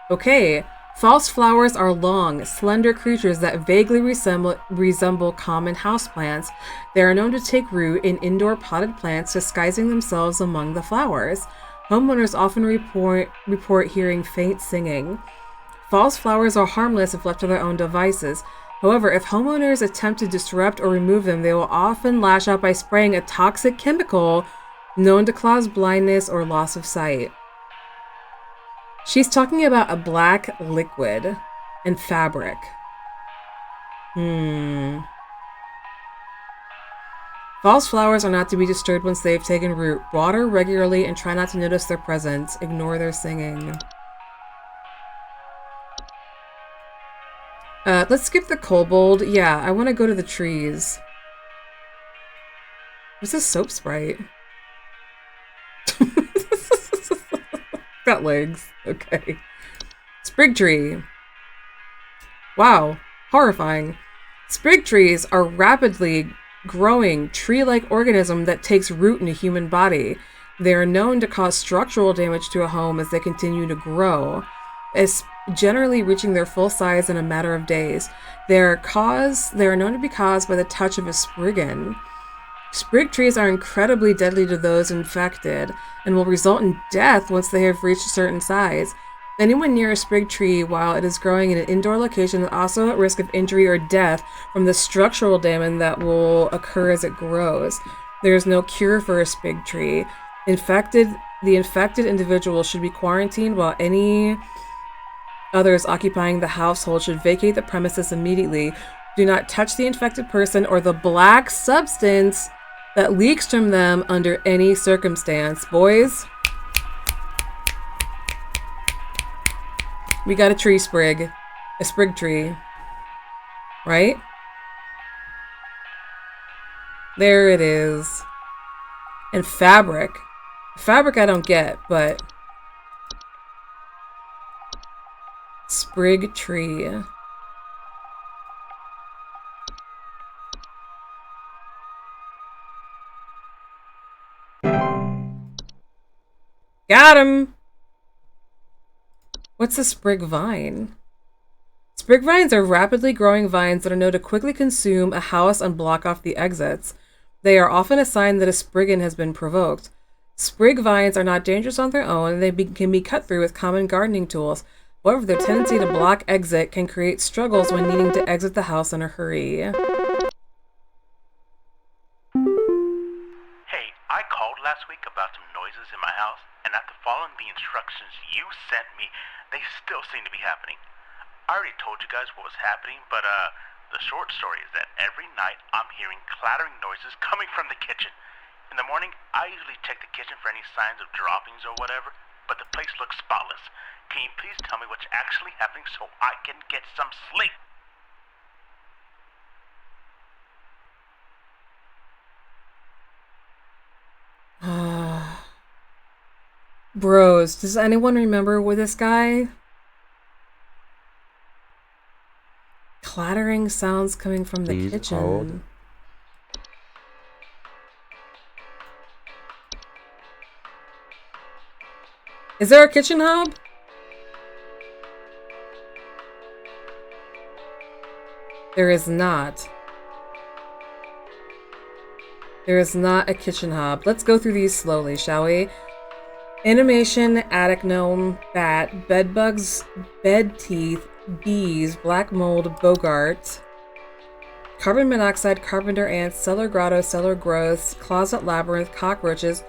Okay. False flowers are long, slender creatures that vaguely resemble common houseplants. They are known to take root in indoor potted plants, disguising themselves among the flowers. Homeowners often report hearing faint singing. False flowers are harmless if left to their own devices. However, if homeowners attempt to disrupt or remove them, they will often lash out by spraying a toxic chemical known to cause blindness or loss of sight. She's talking about a black liquid and fabric. False flowers are not to be disturbed once they've taken root. Water regularly and try not to notice their presence. Ignore their singing. Let's skip the kobold. Yeah, I want to go to the trees. What's this soap sprite? Got legs. Okay. Sprig tree. Wow. Horrifying. Sprig trees are rapidly growing tree-like organism that takes root in a human body. They are known to cause structural damage to a home as they continue to grow, as generally reaching their full size in a matter of days. They are known to be caused by the touch of a spriggan. Sprig trees are incredibly deadly to those infected and will result in death once they have reached a certain size. Anyone near a sprig tree while it is growing in an indoor location is also at risk of injury or death from the structural damage that will occur as it grows. There is no cure for a sprig tree. The infected individual should be quarantined, while any others occupying the household should vacate the premises immediately. Do not touch the infected person or the black substance that leaks from them under any circumstance. Boys, we got a tree sprig. A sprig tree. Right? There it is. And fabric. Fabric I don't get, but... Sprig tree. Got him! What's a sprig vine? Sprig vines are rapidly growing vines that are known to quickly consume a house and block off the exits. They are often a sign that a spriggan has been provoked. Sprig vines are not dangerous on their own, and they can be cut through with common gardening tools. However, their tendency to block exit can create struggles when needing to exit the house in a hurry. Hey, I called last week about some noises in my house, and after following the instructions you sent me, they still seem to be happening. I already told you guys what was happening, but the short story is that every night I'm hearing clattering noises coming from the kitchen. In the morning, I usually check the kitchen for any signs of droppings or whatever, but the place looks spotless. Can you please tell me what's actually happening so I can get some sleep? Bros, does anyone remember with this guy? Clattering sounds coming from the Please kitchen. hold. Is there a kitchen hob? There is not. There is not a kitchen hob. Let's go through these slowly, shall we? Animation, attic gnome, bat, bed bugs, bed teeth, bees, black mold, bogart, carbon monoxide, carpenter ants, cellar grotto, cellar growths, closet labyrinth, cockroaches,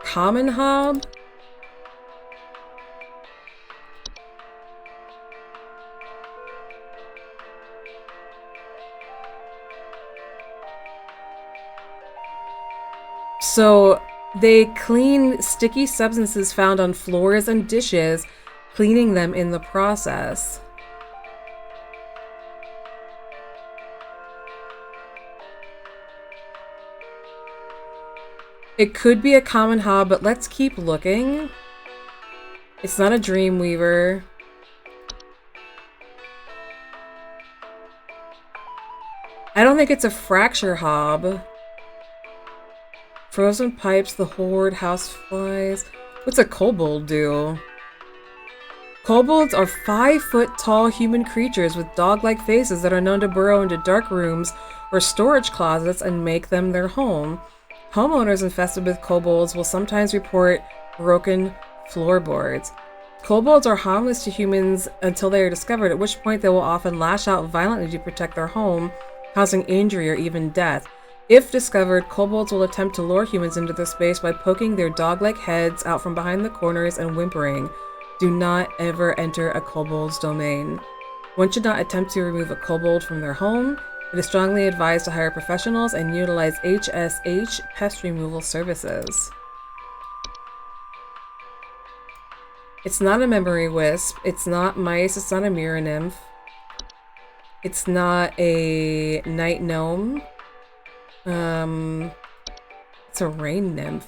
common hob. So they clean sticky substances found on floors and dishes, cleaning them in the process. It could be a common hob, but let's keep looking. It's not a dreamweaver. I don't think it's a fracture hob. Frozen pipes, the horde, house flies. What's a kobold do? Kobolds are 5-foot-tall human creatures with dog-like faces that are known to burrow into dark rooms or storage closets and make them their home. Homeowners infested with kobolds will sometimes report broken floorboards. Kobolds are harmless to humans until they are discovered, at which point they will often lash out violently to protect their home, causing injury or even death. If discovered, kobolds will attempt to lure humans into their space by poking their dog-like heads out from behind the corners and whimpering. Do not ever enter a kobold's domain. One should not attempt to remove a kobold from their home. It is strongly advised to hire professionals and utilize HSH pest removal services. It's not a memory wisp. It's not mice. It's not a mirror nymph. It's not a night gnome. It's a rain nymph.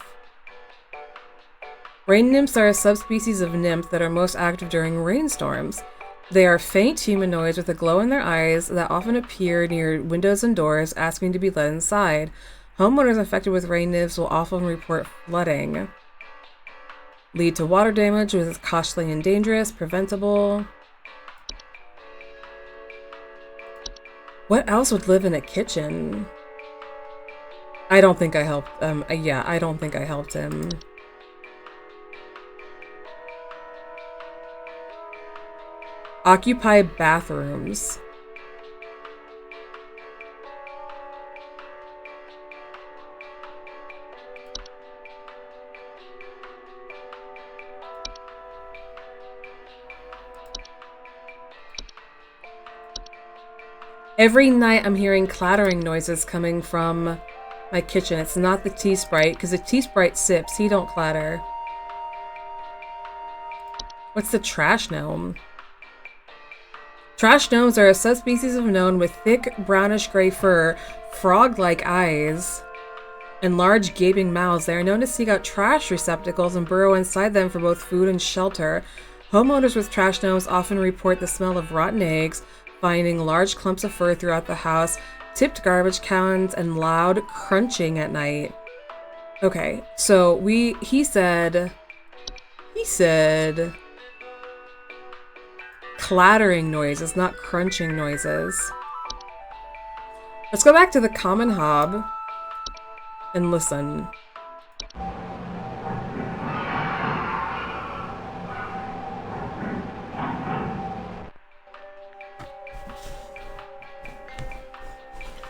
Rain nymphs are a subspecies of nymph that are most active during rainstorms. They are faint humanoids with a glow in their eyes that often appear near windows and doors, asking to be let inside. Homeowners infected with rain nymphs will often report flooding. Lead to water damage, which is costly and dangerous, preventable. What else would live in a kitchen? I don't think I helped. Yeah, I don't think I helped him. Occupy bathrooms. Every night I'm hearing clattering noises coming from my kitchen. It's not the tea sprite, because the tea sprite sips. He don't clatter. What's the trash gnome? Trash gnomes are a subspecies of gnome with thick brownish-gray fur, frog-like eyes, and large gaping mouths. They are known to seek out trash receptacles and burrow inside them for both food and shelter. Homeowners with trash gnomes often report the smell of rotten eggs, finding large clumps of fur throughout the house, tipped garbage cans, and loud crunching at night. Okay, so he said clattering noises, not crunching noises. Let's go back to the common hob and listen.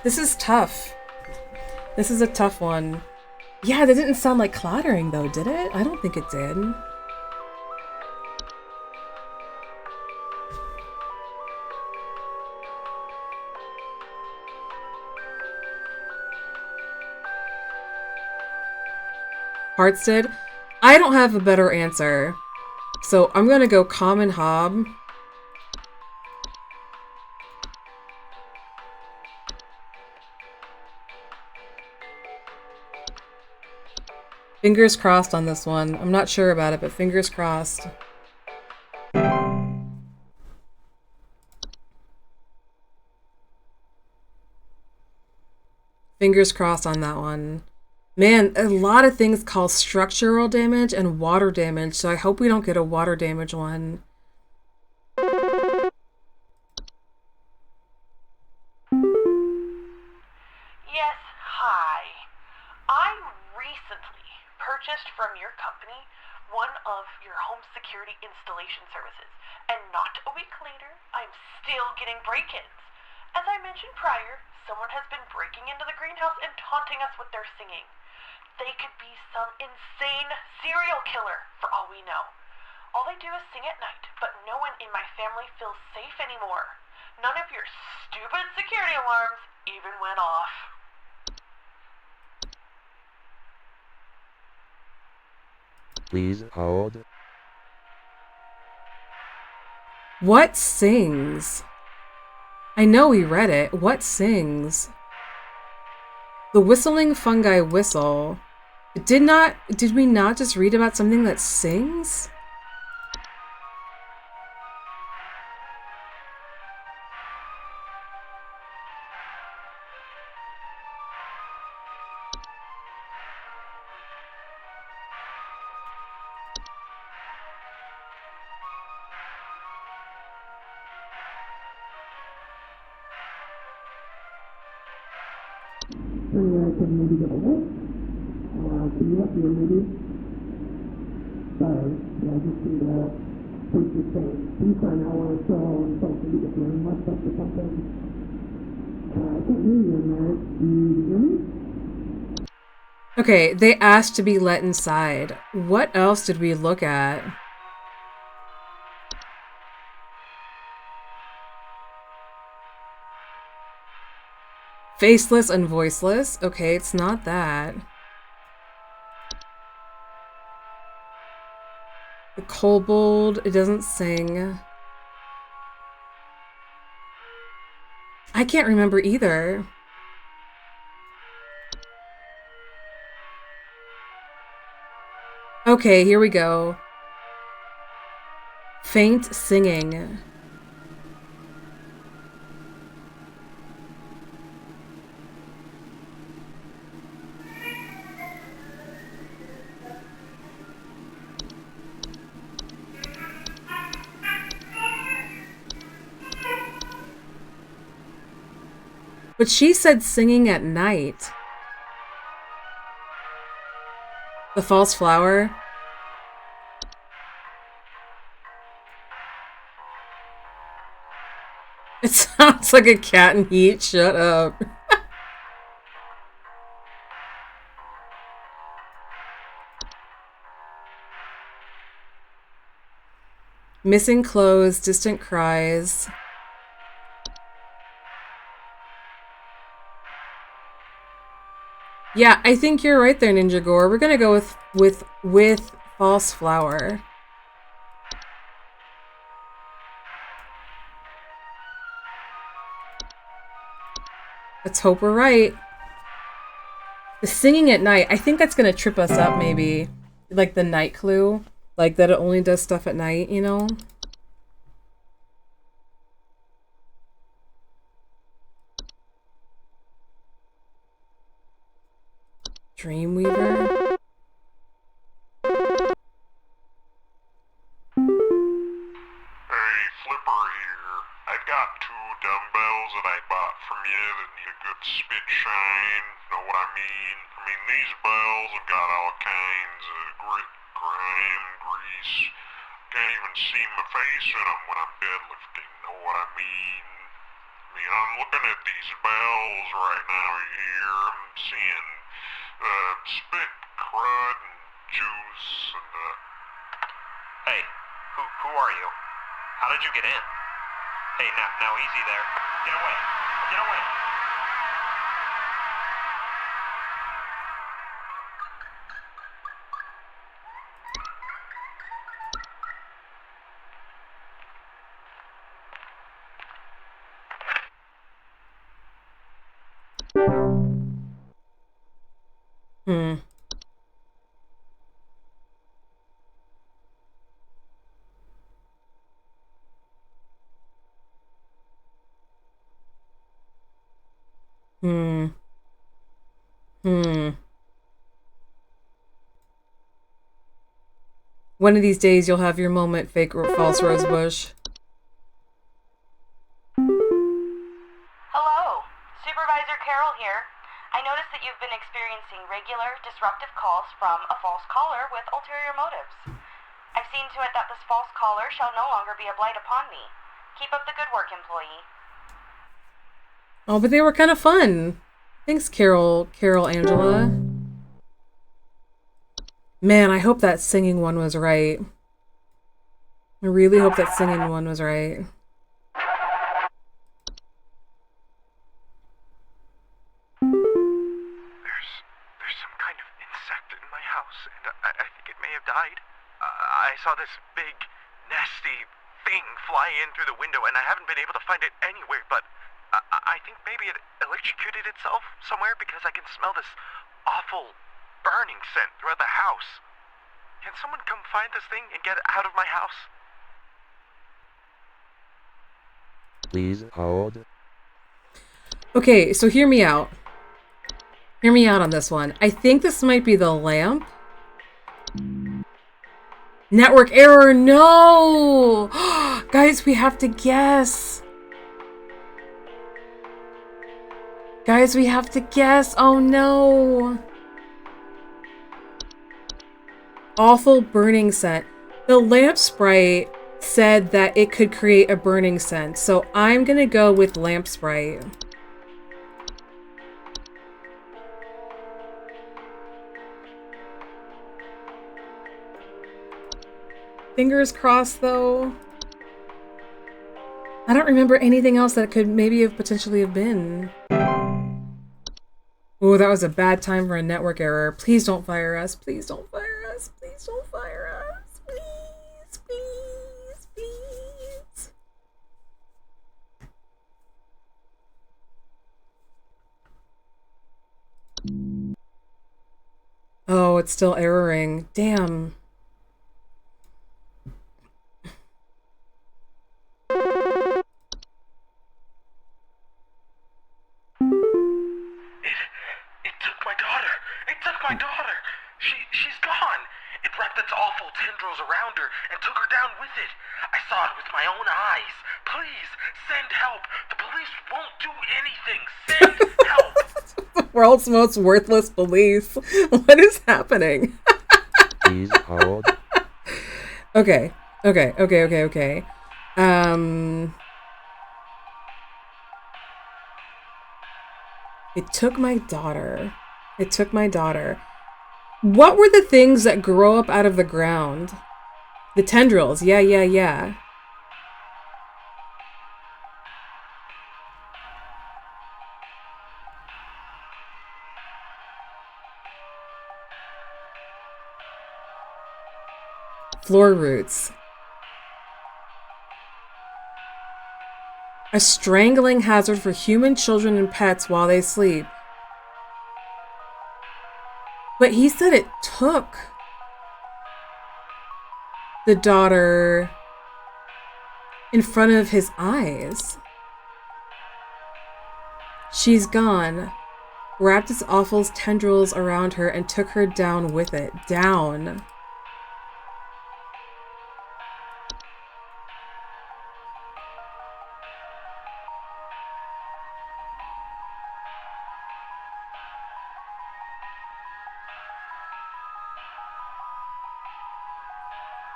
This is tough. This is a tough one. Yeah, that didn't sound like clattering though, did it? I don't think it did. Hearts did. I don't have a better answer. So I'm gonna go common hob. Fingers crossed on this one. I'm not sure about it, but fingers crossed. Fingers crossed on that one. Man, a lot of things cause structural damage and water damage, so I hope we don't get a water damage one. Yes, hi. I recently purchased from your company one of your home security installation services, and not a week later, I'm still getting break-ins. As I mentioned prior, someone has been breaking into the greenhouse and taunting us with their singing. They could be some insane serial killer, for all we know. All they do is sing at night, but no one in my family feels safe anymore. None of your stupid security alarms even went off. Please hold. What sings? I know we read it. What sings? The whistling fungi whistle. Did we not just read about something that sings? Okay, they asked to be let inside. What else did we look at? Faceless and voiceless? Okay, it's not that. The kobold, it doesn't sing. I can't remember either. Okay, here we go. Faint singing. But she said singing at night. The false flower. It sounds like a cat in heat. Shut up. Missing clothes, distant cries. Yeah, I think you're right there, Ninja Gore. We're gonna go with false flower. Let's hope we're right. The singing at night, I think that's gonna trip us up maybe. Like the night clue. Like that it only does stuff at night, you know? Dreamweaver? Hey, Flipper here. I've got 2 dumbbells that I bought from you that need a good spit shine. Know what I mean? These bells have got all kinds of grit, grime, grease. Can't even see my face in them when I'm deadlifting. Know what I mean? I'm looking at these bells right now here. I'm seeing spit, crud, and juice, and Hey, who are you? How did you get in? Hey, now easy there. Get away. Get away. Hmm. Hmm. Hmm. One of these days you'll have your moment, fake or false rosebush. Hello, Supervisor Carol here. I noticed that you've been experiencing regular, disruptive calls from a false caller with ulterior motives. I've seen to it that this false caller shall no longer be a blight upon me. Keep up the good work, employee. Oh, but they were kind of fun. Thanks, Carol Angela. Man, I hope that singing one was right. I really hope that singing one was right. There's some kind of insect in my house, and I think it may have died. I saw this big, nasty thing fly in through the window, and I haven't been able to find it anywhere, but I think maybe it electrocuted itself somewhere because I can smell this awful burning scent throughout the house. Can someone come find this thing and get it out of my house? Please hold. Okay, so hear me out. Hear me out on this one. I think this might be the lamp. Network error, no! Guys, we have to guess. Guys, we have to guess. Oh no. Awful burning scent. The lamp sprite said that it could create a burning scent, so I'm gonna go with lamp sprite. Fingers crossed, though. I don't remember anything else that could maybe have potentially have been. Oh, that was a bad time for a network error. Please don't fire us. Please don't fire us. Please don't fire us. Please, please, please. Oh, it's still erroring. Damn. It took my daughter. It took my daughter. She's gone. It wrapped its awful tendrils around her and took her down with it. I saw it with my own eyes. Please, send help. The police won't do anything. Send help. The world's most worthless police. What is happening? Please hold. Okay. It took my daughter. It took my daughter. What were the things that grow up out of the ground? The tendrils. Yeah. Floor roots. A strangling hazard for human children and pets while they sleep. But he said it took the daughter in front of his eyes. She's gone. Wrapped its awful tendrils around her and took her down with it. Down.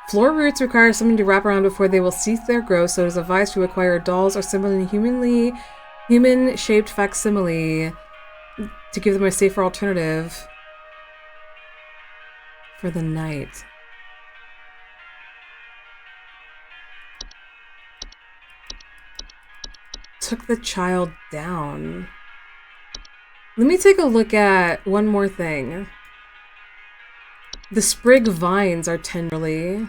Floor roots require something to wrap around before they will cease their growth, so it is advised to acquire dolls or similarly human-shaped facsimile to give them a safer alternative for the night. Took the child down. Let me take a look at one more thing. The sprig vines are tenderly.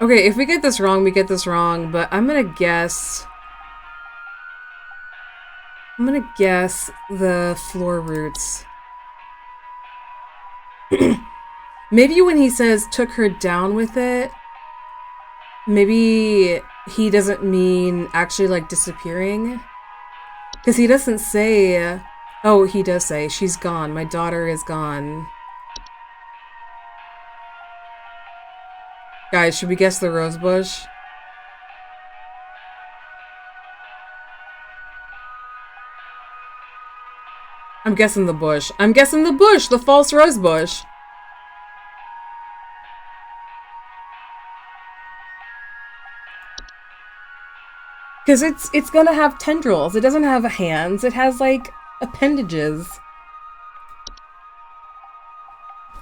Okay, if we get this wrong, we get this wrong, but I'm gonna guess the floor roots. Maybe when he says took her down with it, maybe he doesn't mean actually like disappearing. Because he doesn't say, oh, he does say, she's gone, my daughter is gone. Guys, should we guess the rose bush? I'm guessing the bush. I'm guessing the bush, the false rose bush. Because it's gonna have tendrils. It doesn't have hands. It has, like, appendages.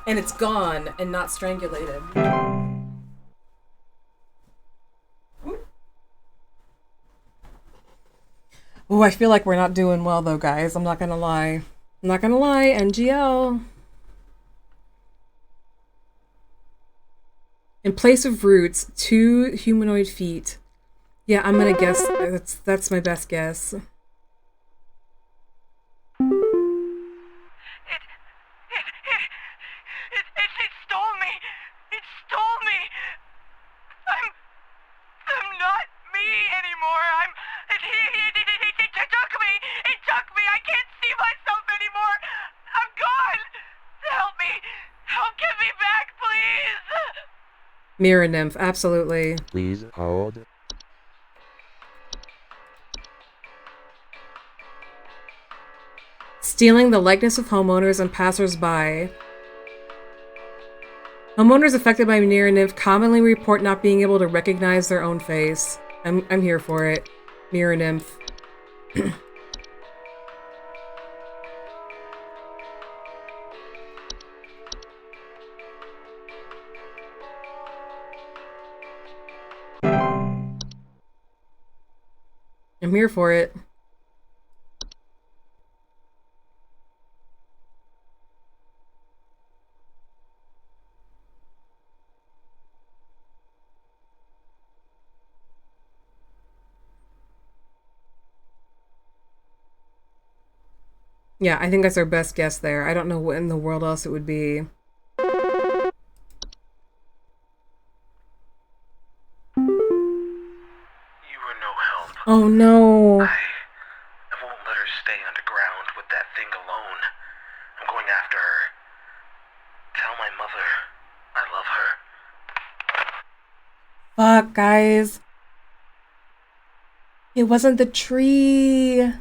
And it's gone and not strangulated. Oh, I feel like we're not doing well, though, guys. I'm not gonna lie. I'm not gonna lie. NGL. In place of roots, 2 humanoid feet. Yeah, I'm gonna guess. That's my best guess. It stole me. It stole me. I'm not me anymore. It took me. It took me. I can't see myself anymore. I'm gone. Help me. Help get me back, please. Mirror nymph, absolutely. Please hold. Stealing the likeness of homeowners and passers-by. Homeowners affected by mirror nymph commonly report not being able to recognize their own face. I'm here for it. Mirror nymph. I'm here for it. Yeah, I think that's our best guess there. I don't know what in the world else it would be. You were no help. Oh no. I won't let her stay underground with that thing alone. I'm going after her. Tell my mother I love her. Fuck, guys. It wasn't the tree.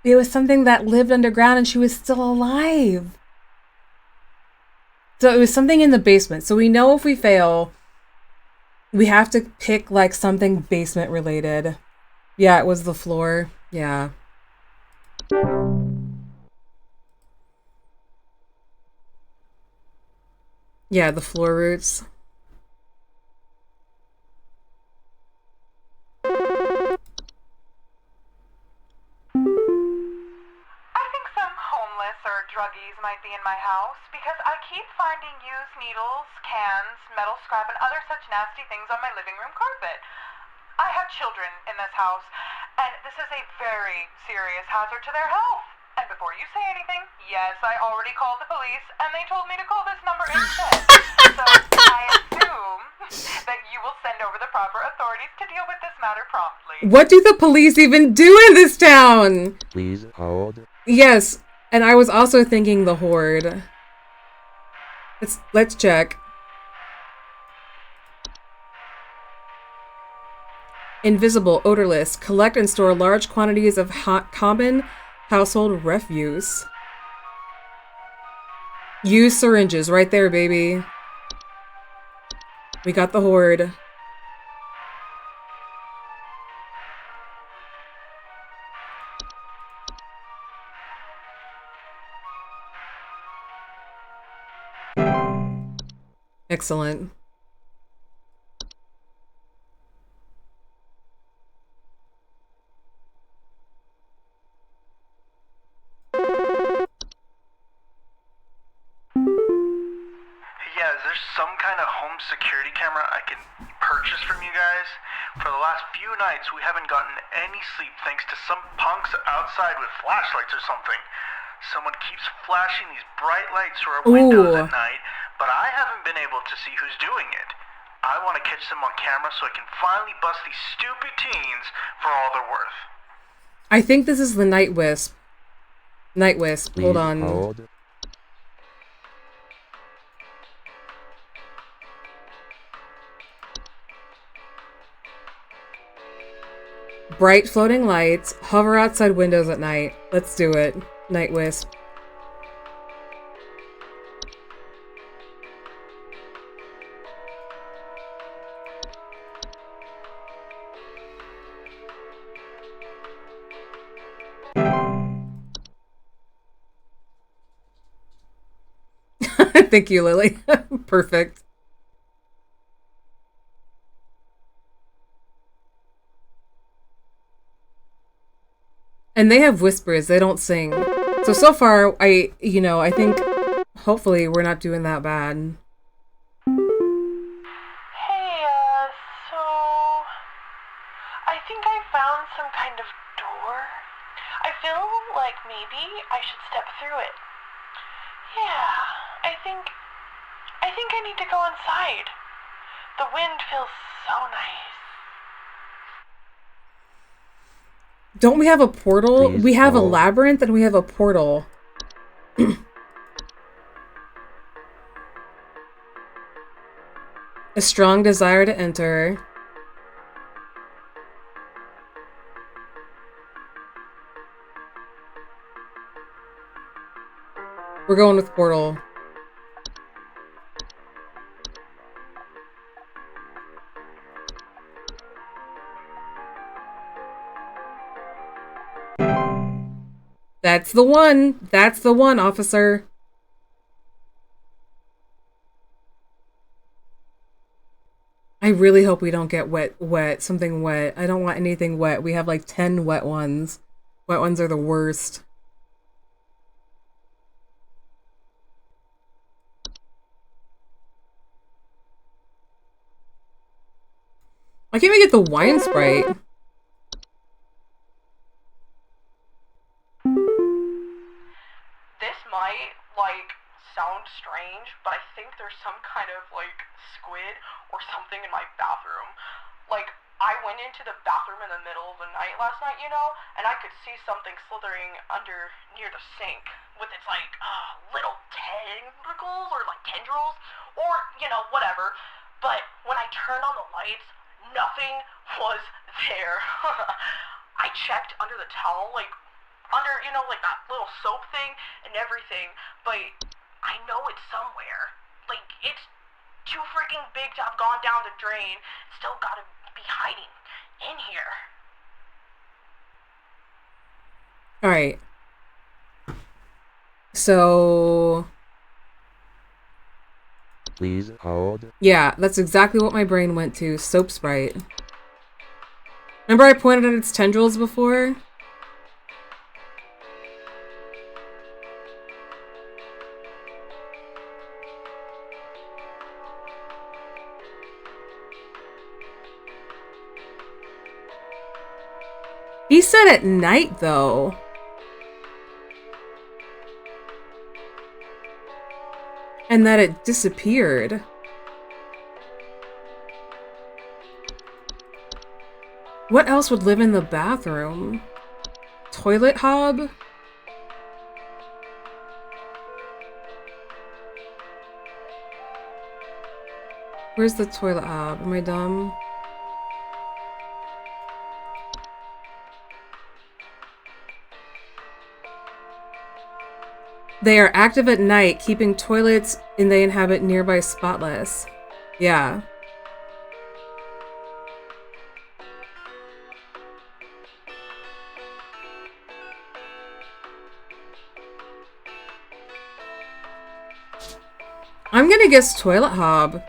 It was something that lived underground and she was still alive. So it was something in the basement. So we know if we fail, we have to pick like something basement related. Yeah, it was the floor. Yeah. Yeah, the floor roots. I think some homeless or druggies might be in my house because I keep finding used needles, cans, metal scrap, and other such nasty things on my living room carpet. I have children in this house, and this is a very serious hazard to their health. And before you say anything, yes, I already called the police, and they told me to call this number instead. So I assume that you will send over the proper authorities to deal with this matter promptly. What do the police even do in this town? Please hold. Yes, and I was also thinking the horde. Let's check. Invisible, odorless. Collect and store large quantities of common household refuse. Use syringes. Right there, baby. We got the horde. Excellent. Yeah, is there some kind of home security camera I can purchase from you guys? For the last few nights, we haven't gotten any sleep thanks to some punks outside with flashlights or something. Someone keeps flashing these bright lights through our windows at night, but I haven't been able to see who's doing it. I want to catch them on camera so I can finally bust these stupid teens for all they're worth. I think this is the Night Wisp. Night Wisp, hold on. Hold. Bright floating lights, hover outside windows at night. Let's do it. Night Wisp. Thank you, Lily. Perfect. And they have whispers, they don't sing. So far, I think hopefully we're not doing that bad. Hey, so I think I found some kind of door. I feel like maybe I should step through it. Yeah, I think I need to go inside. The wind feels so nice. Don't we have a portal? Please We have a hold. labyrinth and we have a portal. A strong desire to enter. We're going with portal. That's the one. That's the one, officer. I really hope we don't get wet. Something wet. I don't want anything wet. We have like 10 wet ones. Wet ones are the worst. I can't even get the wine Sprite. This might, like, sound strange, but I think there's some kind of, like, squid or something in my bathroom. Like, I went into the bathroom in the middle of the night last night, you know, and I could see something slithering under near the sink with its, like, little tentacles or, like, tendrils or, you know, whatever. But when I turned on the lights, nothing was there. I checked under the towel, like, under, you know, like that little soap thing and everything, but I know it's somewhere. Like, it's too freaking big to have gone down the drain. It's still gotta be hiding in here. Alright. So... Please hold. Yeah, that's exactly what my brain went to. Soap Sprite. Remember I pointed at its tendrils before? He said at night, though. And that it disappeared. What else would live in the bathroom? Toilet hob? Where's the toilet hob? Am I dumb? They are active at night, keeping toilets, and they inhabit nearby spotless. Yeah. I'm gonna guess toilet hob,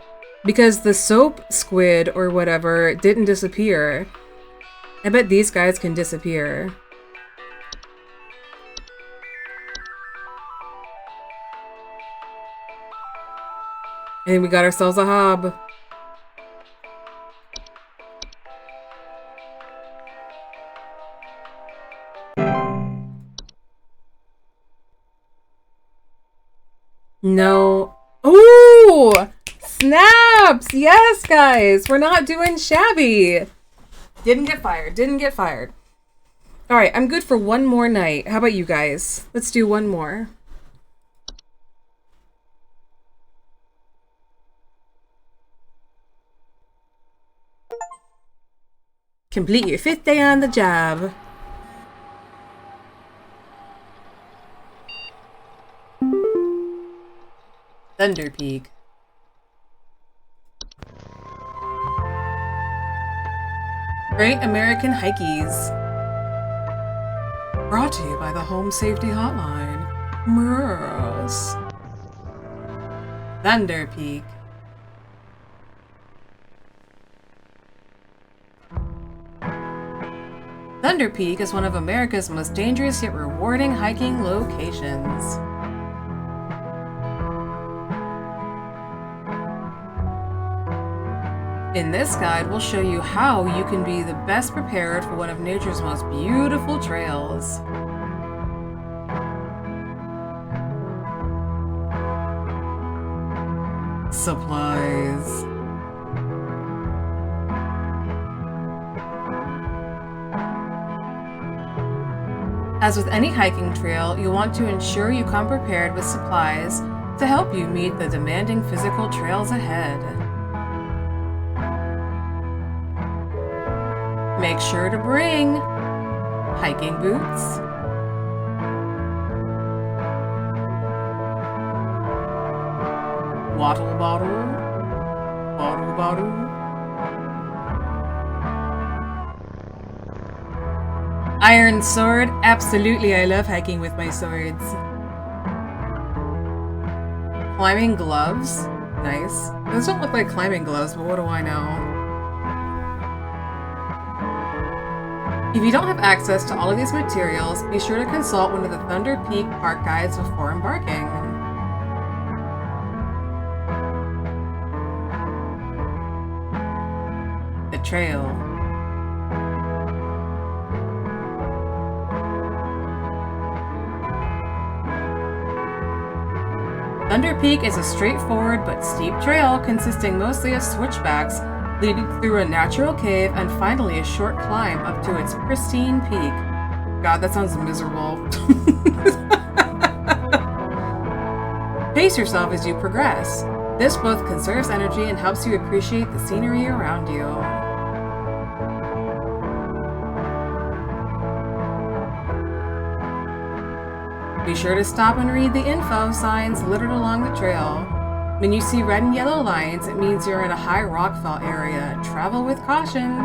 because the soap squid or whatever didn't disappear. I bet these guys can disappear. And we got ourselves a hob. No. Ooh! Snaps! Yes, guys! We're not doing shabby. Didn't get fired. Didn't get fired. Alright, I'm good for one more night. How about you guys? Let's do one more. Complete your 5th day on the job. Thunder Peak. Great American Hikies. Brought to you by the Home Safety Hotline. Murs. Thunder Peak. Thunder Peak is one of America's most dangerous yet rewarding hiking locations. In this guide, we'll show you how you can be the best prepared for one of nature's most beautiful trails. Supplies. As with any hiking trail, you'll want to ensure you come prepared with supplies to help you meet the demanding physical trails ahead. Make sure to bring hiking boots, water bottle, iron sword. Absolutely, I love hiking with my swords. Climbing gloves. Nice. Those don't look like climbing gloves, but what do I know? If you don't have access to all of these materials, be sure to consult one of the Thunder Peak park guides before embarking. The trail. Thunder Peak is a straightforward but steep trail consisting mostly of switchbacks leading through a natural cave and finally a short climb up to its pristine peak. God, that sounds miserable. Pace yourself as you progress. This both conserves energy and helps you appreciate the scenery around you. Be sure to stop and read the info signs littered along the trail. When you see red and yellow lines, it means you're in a high rockfall area. Travel with caution.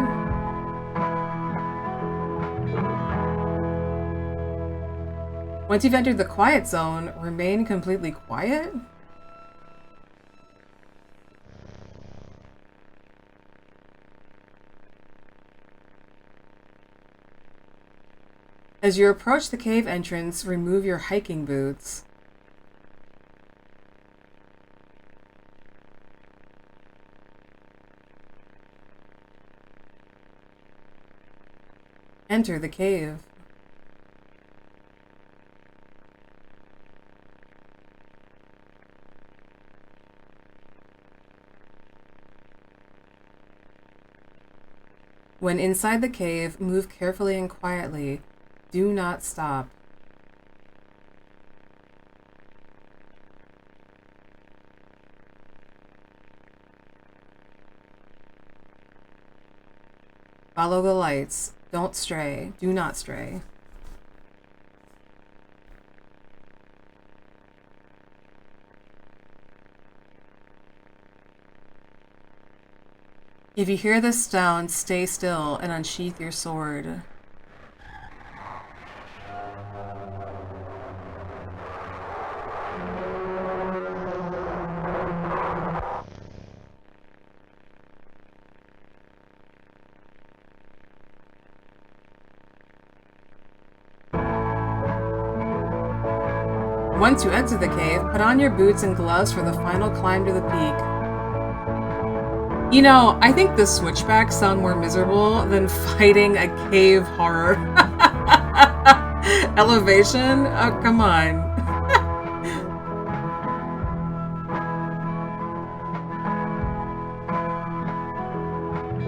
Once you've entered the quiet zone, remain completely quiet. As you approach the cave entrance, remove your hiking boots. Enter the cave. When inside the cave, move carefully and quietly. Do not stop. Follow the lights. Don't stray. Do not stray. If you hear the sound, stay still and unsheath your sword. Once you exit the cave, put on your boots and gloves for the final climb to the peak. You know, I think the switchbacks sound more miserable than fighting a cave horror. Elevation? Oh, come on.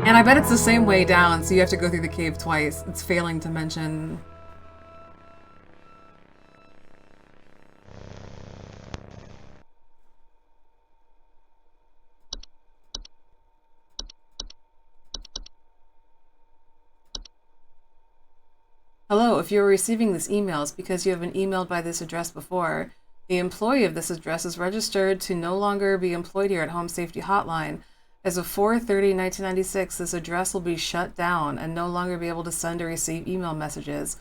And I bet it's the same way down, so you have to go through the cave twice. It's failing to mention. Hello, if you're receiving this email, it's because you have been emailed by this address before. The employee of this address is registered to no longer be employed here at Home Safety Hotline. As of 4/30/1996, this address will be shut down and no longer be able to send or receive email messages.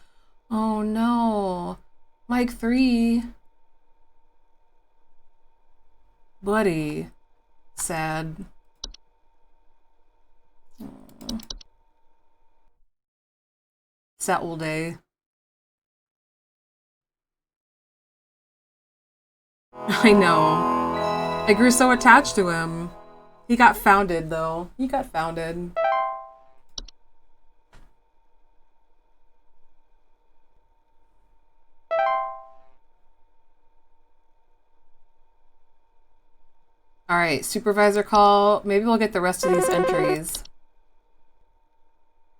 Oh no. Mike 3. Buddy. Sad. Sad day. I know. I grew so attached to him. He got founded, though. He got founded. Alright, supervisor call. Maybe we'll get the rest of these entries.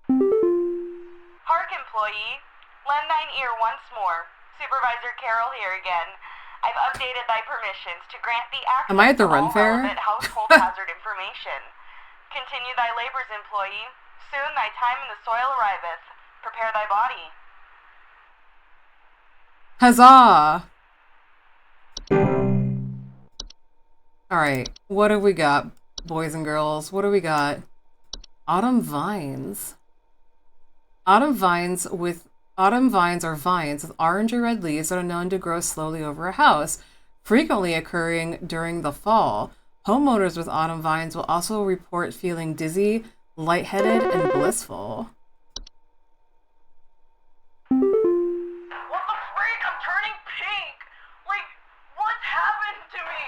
Park employee, lend thine ear once more. Supervisor Carol here again. I've updated thy permissions to grant thee access Am I at the to run all fair? relevant household hazard information. Continue thy labors, employee. Soon thy time in the soil arriveth. Prepare thy body. Huzzah! Alright, what have we got, boys and girls? What do we got? Autumn vines. Autumn vines are vines with orange or red leaves that are known to grow slowly over a house, frequently occurring during the fall. Homeowners with autumn vines will also report feeling dizzy, lightheaded, and blissful. What the freak? I'm turning pink! Like, what's happened to me?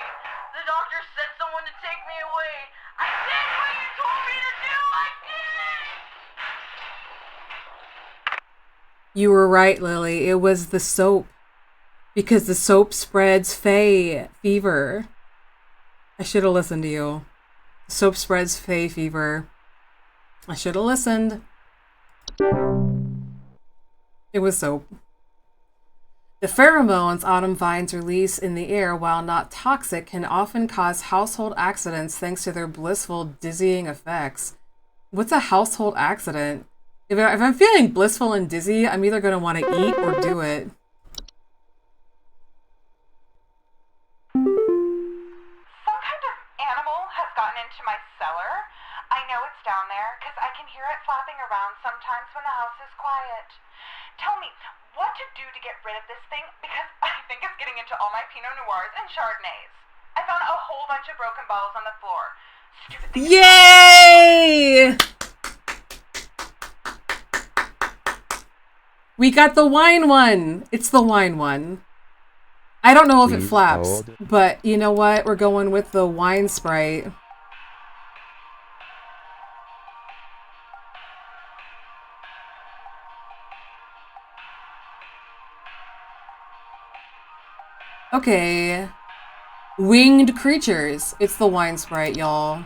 The doctor said someone to take me away. I did what you told me to do! I did! You were right, Lily. It was the soap. Because the soap spreads fever. I should have listened to you. Soap spreads fever. I should have listened. It was soap. The pheromones autumn vines release in the air, while not toxic, can often cause household accidents thanks to their blissful, dizzying effects. What's a household accident? If I'm feeling blissful and dizzy, I'm either going to want to eat or do it. Some kind of animal has gotten into my cellar. I know it's down there because I can hear it flapping around sometimes when the house is quiet. Tell me what to do to get rid of this thing because I think it's getting into all my Pinot Noirs and Chardonnays. I found a whole bunch of broken bottles on the floor. Stupid thing. Yay! We got the wine one. It's the wine one. I don't know if it flaps, but you know what? We're going with the wine Sprite. Okay. Winged creatures. It's the wine Sprite, y'all.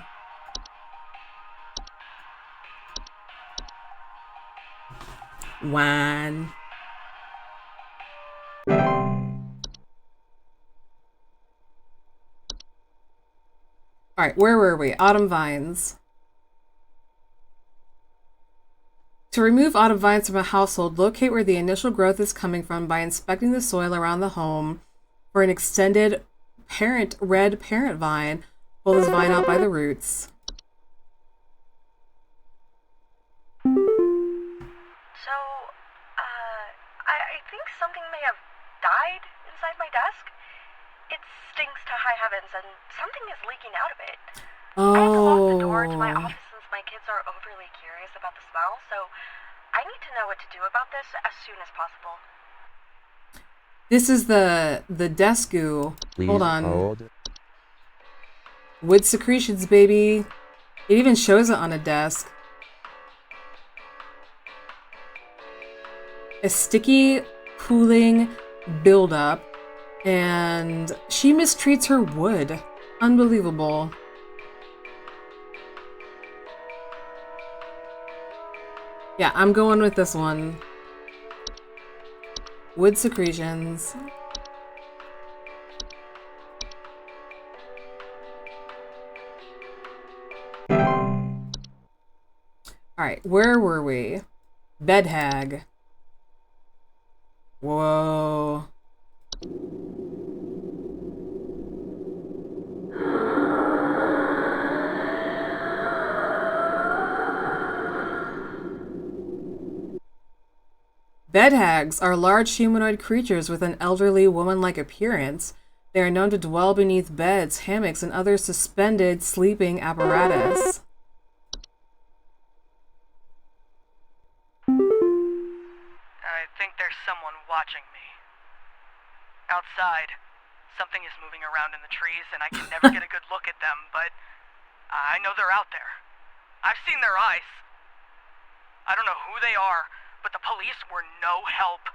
Wine. Alright, where were we? Autumn vines. To remove autumn vines from a household, locate where the initial growth is coming from by inspecting the soil around the home for an extended red parent vine. Pull this vine out by the roots. So, I think something may have died inside my desk. It stinks to high heavens, and something is leaking out of it. I have to lock the door to my office since my kids are overly curious about the smell, so I need to know what to do about this as soon as possible. This is the desk goo. Please Hold on. hold. Wood secretions, baby. It even shows it on a desk. A sticky, cooling buildup, and she mistreats her wood. Unbelievable. Yeah, I'm going with this one. Wood secretions. Alright, where were we? Bed hag. Whoa. Bed hags are large humanoid creatures with an elderly, woman-like appearance. They are known to dwell beneath beds, hammocks, and other suspended sleeping apparatus. I think there's someone watching me. Outside, something is moving around in the trees, and I can never get a good look at them, but I know they're out there. I've seen their eyes. I don't know who they are, but the police were no help.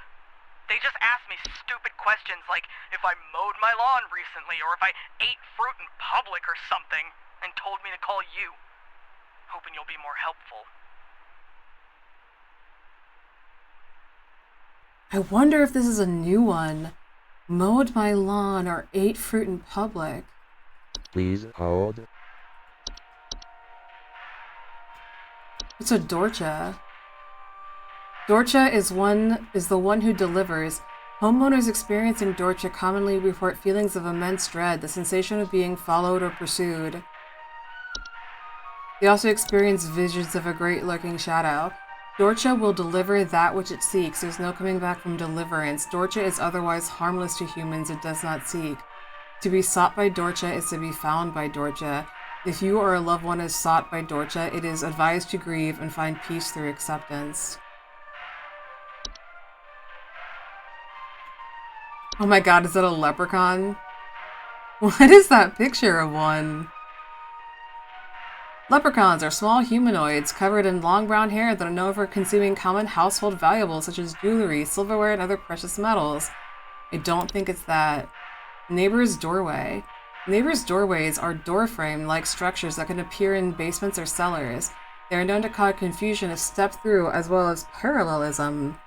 They just asked me stupid questions like if I mowed my lawn recently or if I ate fruit in public or something, and told me to call you, hoping you'll be more helpful. I wonder if this is a new one. Mowed my lawn or ate fruit in public. Please hold. What's a Dorcha? Dorcha is the one who delivers. Homeowners experiencing Dorcha commonly report feelings of immense dread, the sensation of being followed or pursued. They also experience visions of a great lurking shadow. Dorcha will deliver that which it seeks. There's no coming back from deliverance. Dorcha is otherwise harmless to humans it does not seek. To be sought by Dorcha is to be found by Dorcha. If you or a loved one is sought by Dorcha, it is advised to grieve and find peace through acceptance. Oh my god, is that a leprechaun? What is that picture of one? Leprechauns are small humanoids covered in long brown hair that are known for consuming common household valuables such as jewelry, silverware, and other precious metals. I don't think it's that. Neighbor's doorway. Neighbor's doorways are door-frame-like structures that can appear in basements or cellars. They are known to cause confusion if stepped through, as well as parallelism.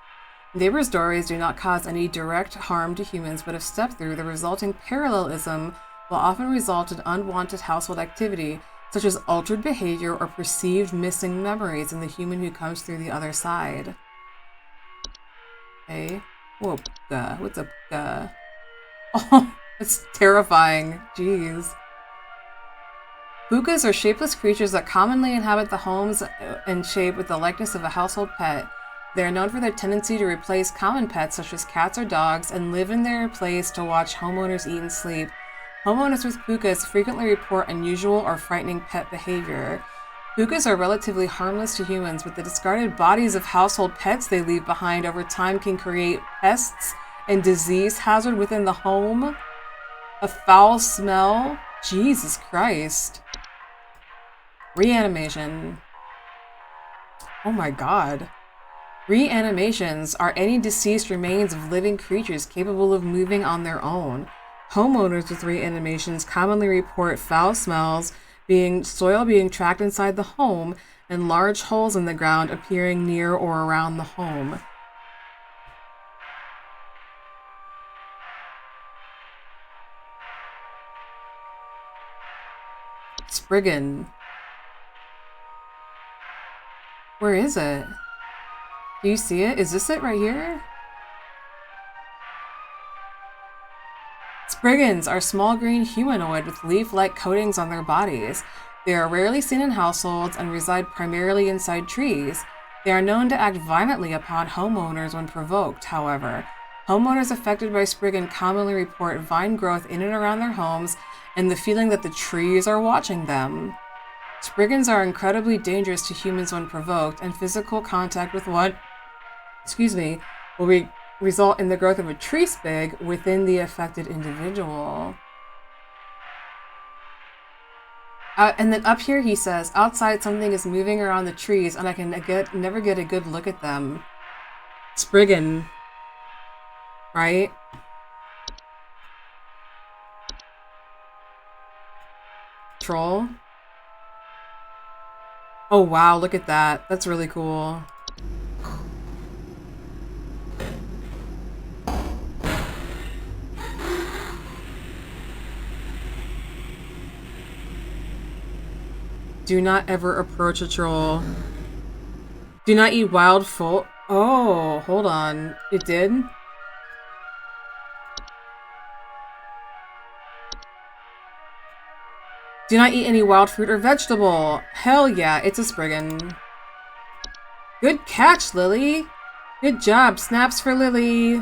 Neighbor's doorways do not cause any direct harm to humans, but if stepped through, the resulting parallelism will often result in unwanted household activity, such as altered behavior or perceived missing memories in the human who comes through the other side. Okay. Whoa, what's up? Oh, it's terrifying. Jeez. Pukas are shapeless creatures that commonly inhabit the homes and shape with the likeness of a household pet. They are known for their tendency to replace common pets such as cats or dogs and live in their place to watch homeowners eat and sleep. Homeowners with pukas frequently report unusual or frightening pet behavior. Pukas are relatively harmless to humans, but the discarded bodies of household pets they leave behind over time can create pests and disease hazard within the home. A foul smell? Jesus Christ. Reanimation. Oh my god. Reanimations are any deceased remains of living creatures capable of moving on their own. Homeowners with reanimations commonly report foul smells, soil being trapped inside the home, and large holes in the ground appearing near or around the home. Spriggan. Where is it? Do you see it? Is this it right here? Spriggans are small green humanoid with leaf-like coatings on their bodies. They are rarely seen in households and reside primarily inside trees. They are known to act violently upon homeowners when provoked, however. Homeowners affected by Spriggan commonly report vine growth in and around their homes and the feeling that the trees are watching them. Spriggans are incredibly dangerous to humans when provoked, and physical contact with one, will result in the growth of a tree sprig within the affected individual. And then up here he says, outside something is moving around the trees and I can never get a good look at them. Spriggan. Right? Troll. Oh wow, look at that. That's really cool. Do not ever approach a troll. Do not eat wild folk. Oh, hold on. It did? Do not eat any wild fruit or vegetable. Hell yeah, it's a Spriggan. Good catch, Lily. Good job. Snaps for Lily.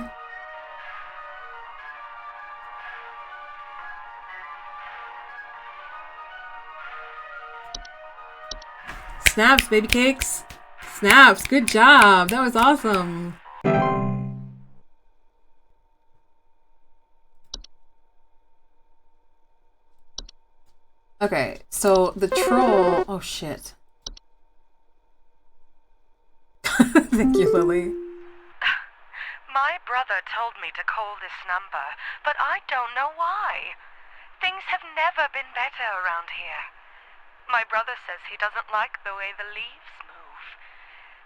Snaps, baby cakes. Snaps. Good job. That was awesome. Okay, so the troll... Oh, shit. Thank you, Lily. My brother told me to call this number, but I don't know why. Things have never been better around here. My brother says he doesn't like the way the leaves move,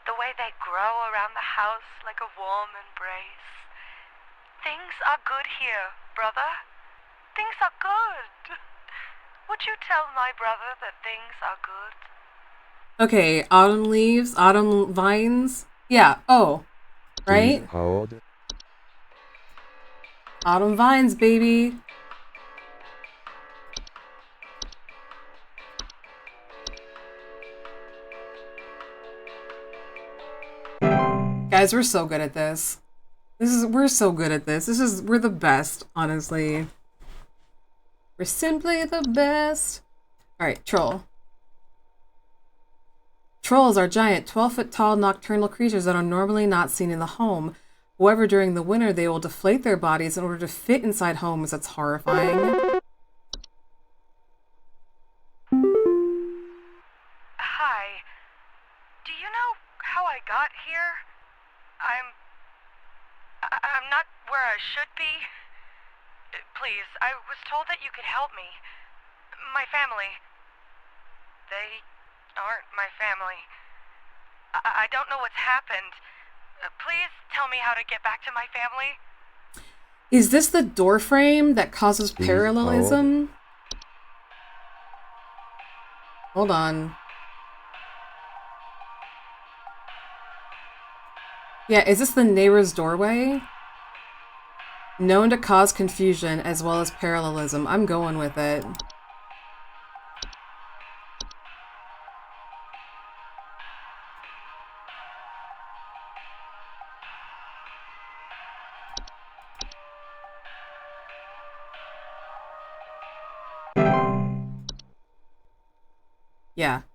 the way they grow around the house like a warm embrace. Things are good here, brother. Things are good. Would you tell my brother that things are good? Okay, autumn leaves, autumn vines. Yeah, oh, Please right? hold. Autumn vines, baby. Guys, we're so good at this. We're so good at this. We're the best, honestly. We're simply the best. Alright, troll. Trolls are giant, 12-foot tall nocturnal creatures that are normally not seen in the home. However, during the winter, they will deflate their bodies in order to fit inside homes. That's horrifying. Hi. Do you know how I got here? I'm not where I should be. Please, I was told that you could help me. My family. They aren't my family. I don't know what's happened. Please tell me how to get back to my family. Is this the door frame that causes parallelism? Hold on. Yeah, is this the neighbor's doorway? Known to cause confusion as well as parallelism. I'm going with it.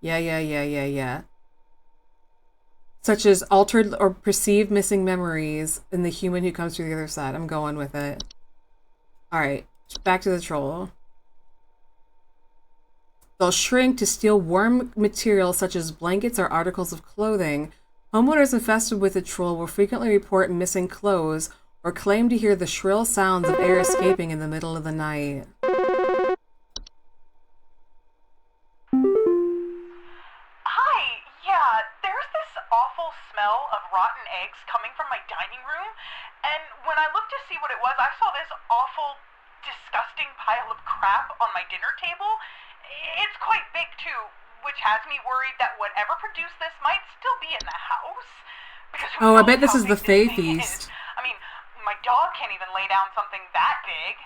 Yeah. Such as altered or perceived missing memories in the human who comes through the other side. I'm going with it. Alright, back to the troll. They'll shrink to steal warm materials such as blankets or articles of clothing. Homeowners infested with the troll will frequently report missing clothes or claim to hear the shrill sounds of air escaping in the middle of the night. Hi, yeah, there's this awful smell of rotten eggs coming from my dining room, and when I looked to see what it was, I saw this awful, disgusting pile of crap on my dinner table. It's quite big, too, which has me worried that whatever produced this might still be in the house. Because Oh, I bet this is the Fae Feast. I mean, my dog can't even lay down something that big.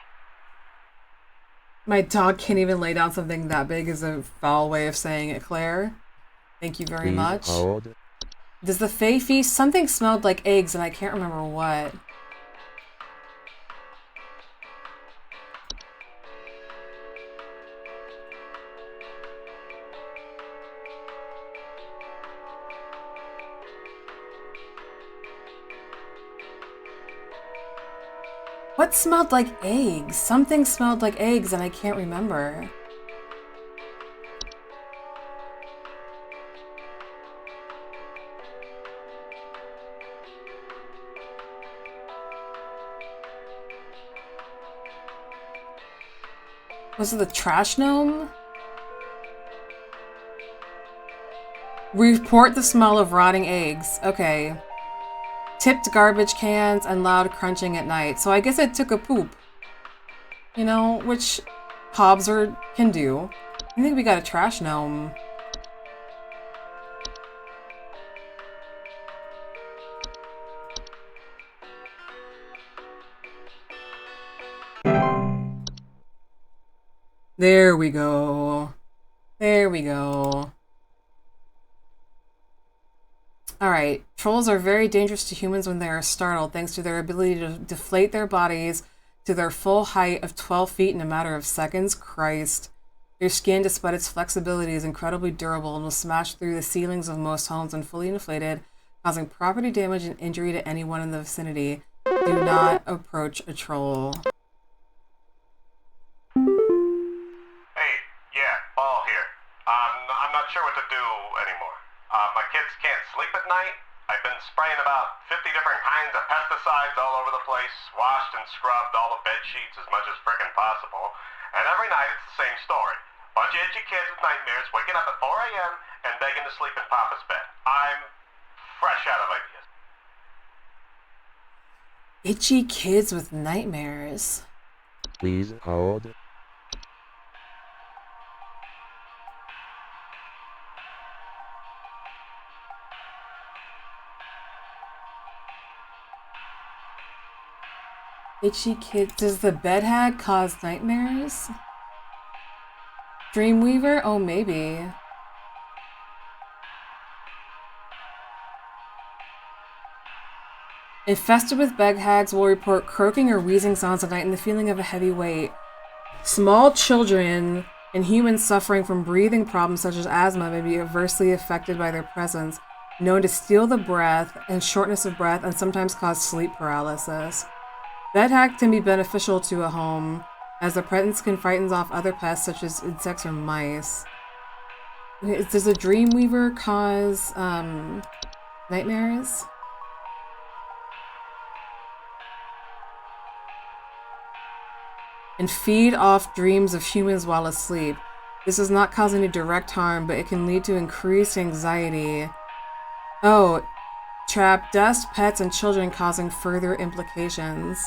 My dog can't even lay down something that big is a foul way of saying it, Claire. Thank you very much. Hold. Does the Fae Feast? Something smelled like eggs and I can't remember what. What smelled like eggs? Something smelled like eggs and I can't remember. Was it the trash gnome? Report the smell of rotting eggs. Okay. Tipped garbage cans and loud crunching at night. So I guess it took a poop. You know, which Hobbs can do. I think we got a trash gnome. There we go. There we go. Alright, trolls are very dangerous to humans when they are startled, thanks to their ability to deflate their bodies to their full height of 12 feet in a matter of seconds. Christ. Their skin, despite its flexibility, is incredibly durable and will smash through the ceilings of most homes when fully inflated, causing property damage and injury to anyone in the vicinity. Do not approach a troll. Hey, yeah, Ball here. I'm not sure what to do anymore. My kids can't sleep at night. I've been spraying about 50 different kinds of pesticides all over the place, washed and scrubbed all the bed sheets as much as frickin' possible, and every night it's the same story. Bunch of itchy kids with nightmares waking up at 4 a.m. and begging to sleep in Papa's bed. I'm fresh out of ideas. Itchy kids with nightmares. Please hold. Itchy kid. Does the bed hag cause nightmares? Dreamweaver? Oh, maybe. Infested with bed hags will report croaking or wheezing sounds at night and the feeling of a heavy weight. Small children and humans suffering from breathing problems such as asthma may be adversely affected by their presence, known to steal the breath and shortness of breath and sometimes cause sleep paralysis. Bed hags can be beneficial to a home, as their presence can frighten off other pests such as insects or mice. Does a dreamweaver cause nightmares? And feed off dreams of humans while asleep. This does not cause any direct harm, but it can lead to increased anxiety. Oh, trap dust, pets, and children, causing further implications.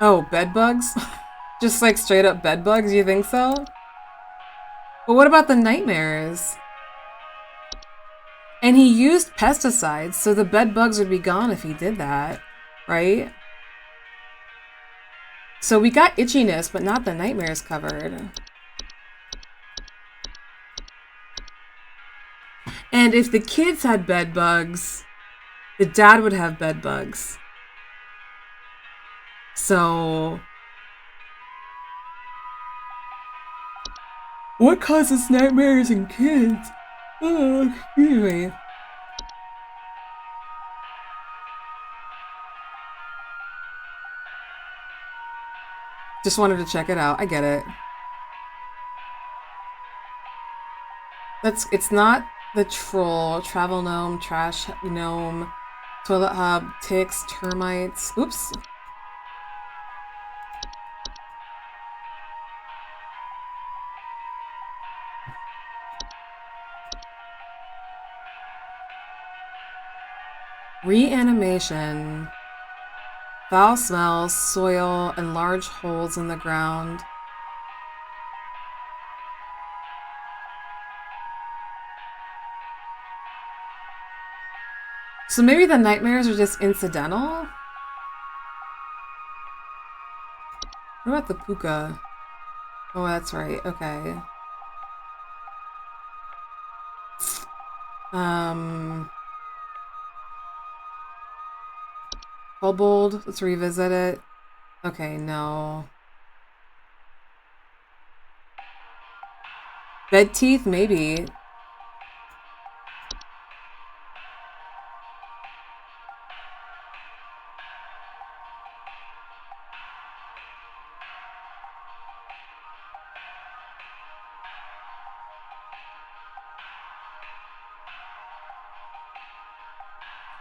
Oh, bed bugs? Just like straight up bed bugs, you think so? But what about the nightmares? And he used pesticides, so the bed bugs would be gone if he did that, right? So we got itchiness, but not the nightmares covered. And if the kids had bed bugs, the dad would have bed bugs. So what causes nightmares in kids? Oh, excuse me. Just wanted to check it out. I get it. It's not the troll, travel gnome, trash gnome, toilet hub, ticks, termites. Oops. Reanimation. Foul smells, soil, and large holes in the ground. So maybe the nightmares are just incidental? What about the puka? Oh, that's right. Okay. Kobold. Let's revisit it. Okay, no. Bed teeth? Maybe.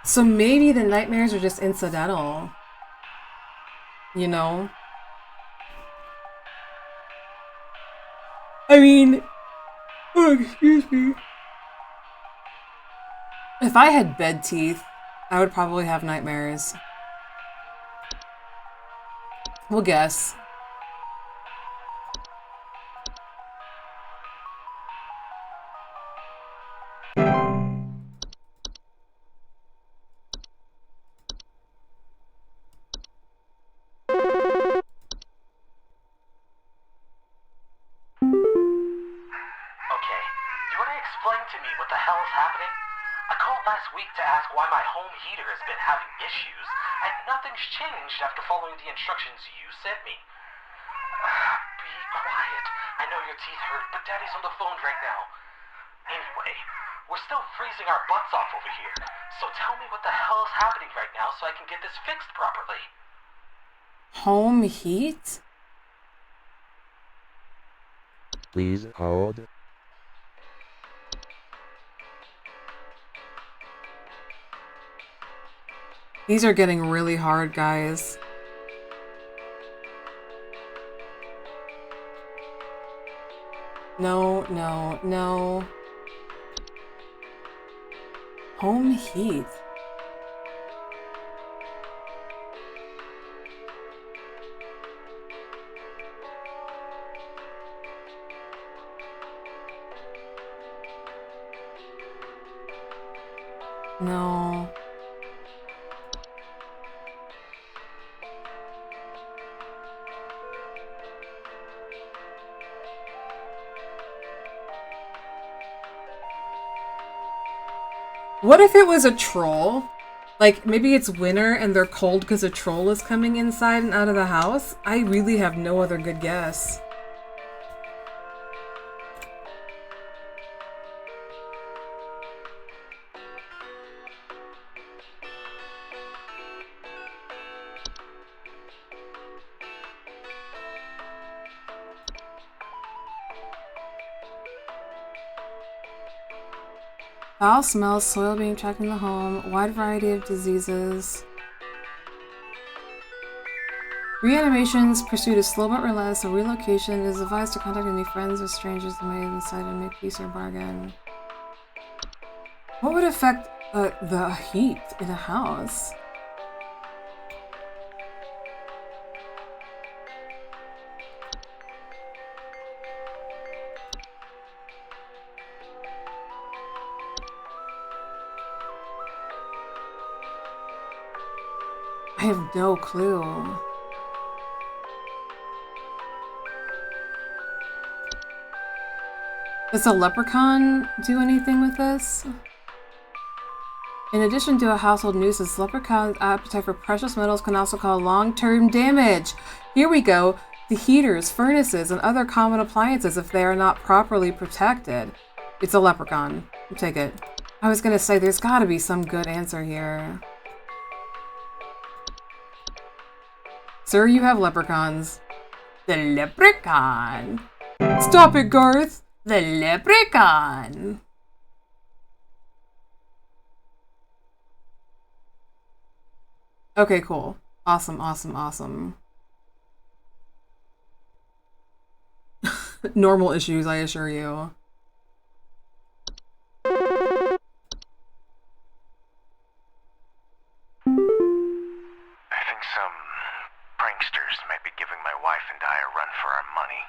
So maybe the nightmares are just incidental. You know? I mean... Oh, excuse me. If I had bed teeth, I would probably have nightmares. We'll guess. Okay, do you want to explain to me what the hell is happening? I called last week to ask why my home heater has been having issues, and nothing's changed after following the instructions you sent me. Be quiet. I know your teeth hurt, but Daddy's on the phone right now. Anyway, we're still freezing our butts off over here, so tell me what the hell is happening right now so I can get this fixed properly. Home heat? Please hold. These are getting really hard, guys. No, no, no. Home heat. No. What if it was a troll? Like, maybe it's winter and they're cold because a troll is coming inside and out of the house? I really have no other good guess. Foul smells, soil being trapped in the home, wide variety of diseases. Reanimations pursued is slow but relentless. A relocation is advised to contact any friends or strangers that may have inside and make peace or bargain. What would affect the heat in a house? I have no clue. Does a leprechaun do anything with this? In addition to a household nuisance, leprechaun's appetite for precious metals can also cause long-term damage. Here we go. The heaters, furnaces, and other common appliances if they are not properly protected. It's a leprechaun. I'll take it. I was gonna say, there's gotta be some good answer here. Sir, you have leprechauns. The leprechaun. Stop it, Garth. The leprechaun. Okay, cool. Awesome, awesome, awesome. Normal issues, I assure you. I think some pranksters might be giving my wife and I a run for our money.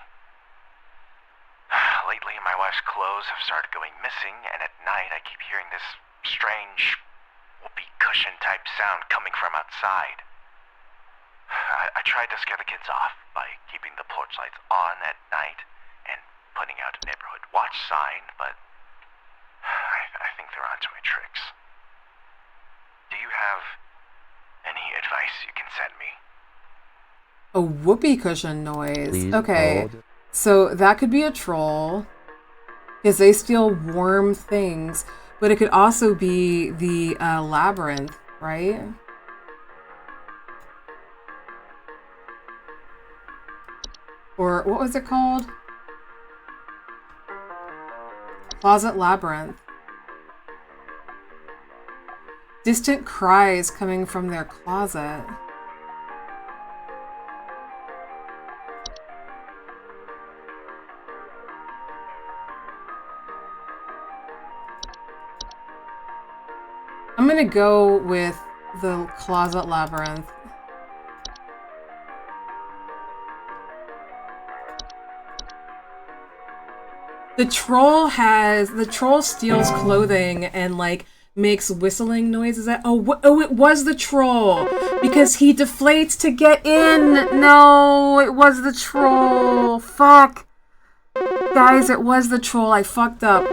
Lately, my wife's clothes have started going missing, and at night I keep hearing this strange whoopee cushion type sound coming from outside. I tried to scare the kids off by keeping the porch lights on at night and putting out a neighborhood watch sign, but I think they're onto my tricks. Do you have any advice you can send me? A whoopee cushion noise. Please okay, hold. so that could be a troll, because they steal warm things, but it could also be the labyrinth, right? Or what was it called? Closet labyrinth. Distant cries coming from their closet. I'm gonna go with the closet labyrinth. The troll steals clothing and like makes whistling noises. Oh, it was the troll because he deflates to get in. No, it was the troll. Fuck. Guys, it was the troll. I fucked up.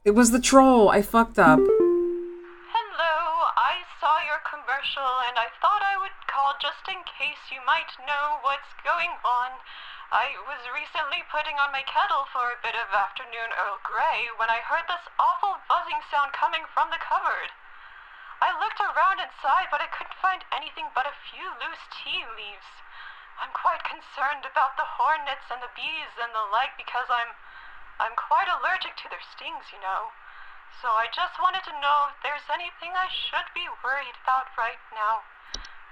It was the troll. I fucked up. Hello, I saw your commercial and I thought I would call just in case you might know what's going on. I was recently putting on my kettle for a bit of afternoon Earl Grey when I heard this awful buzzing sound coming from the cupboard. I looked around inside, but I couldn't find anything but a few loose tea leaves. I'm quite concerned about the hornets and the bees and the like because I'm quite allergic to their stings, you know. So I just wanted to know if there's anything I should be worried about right now.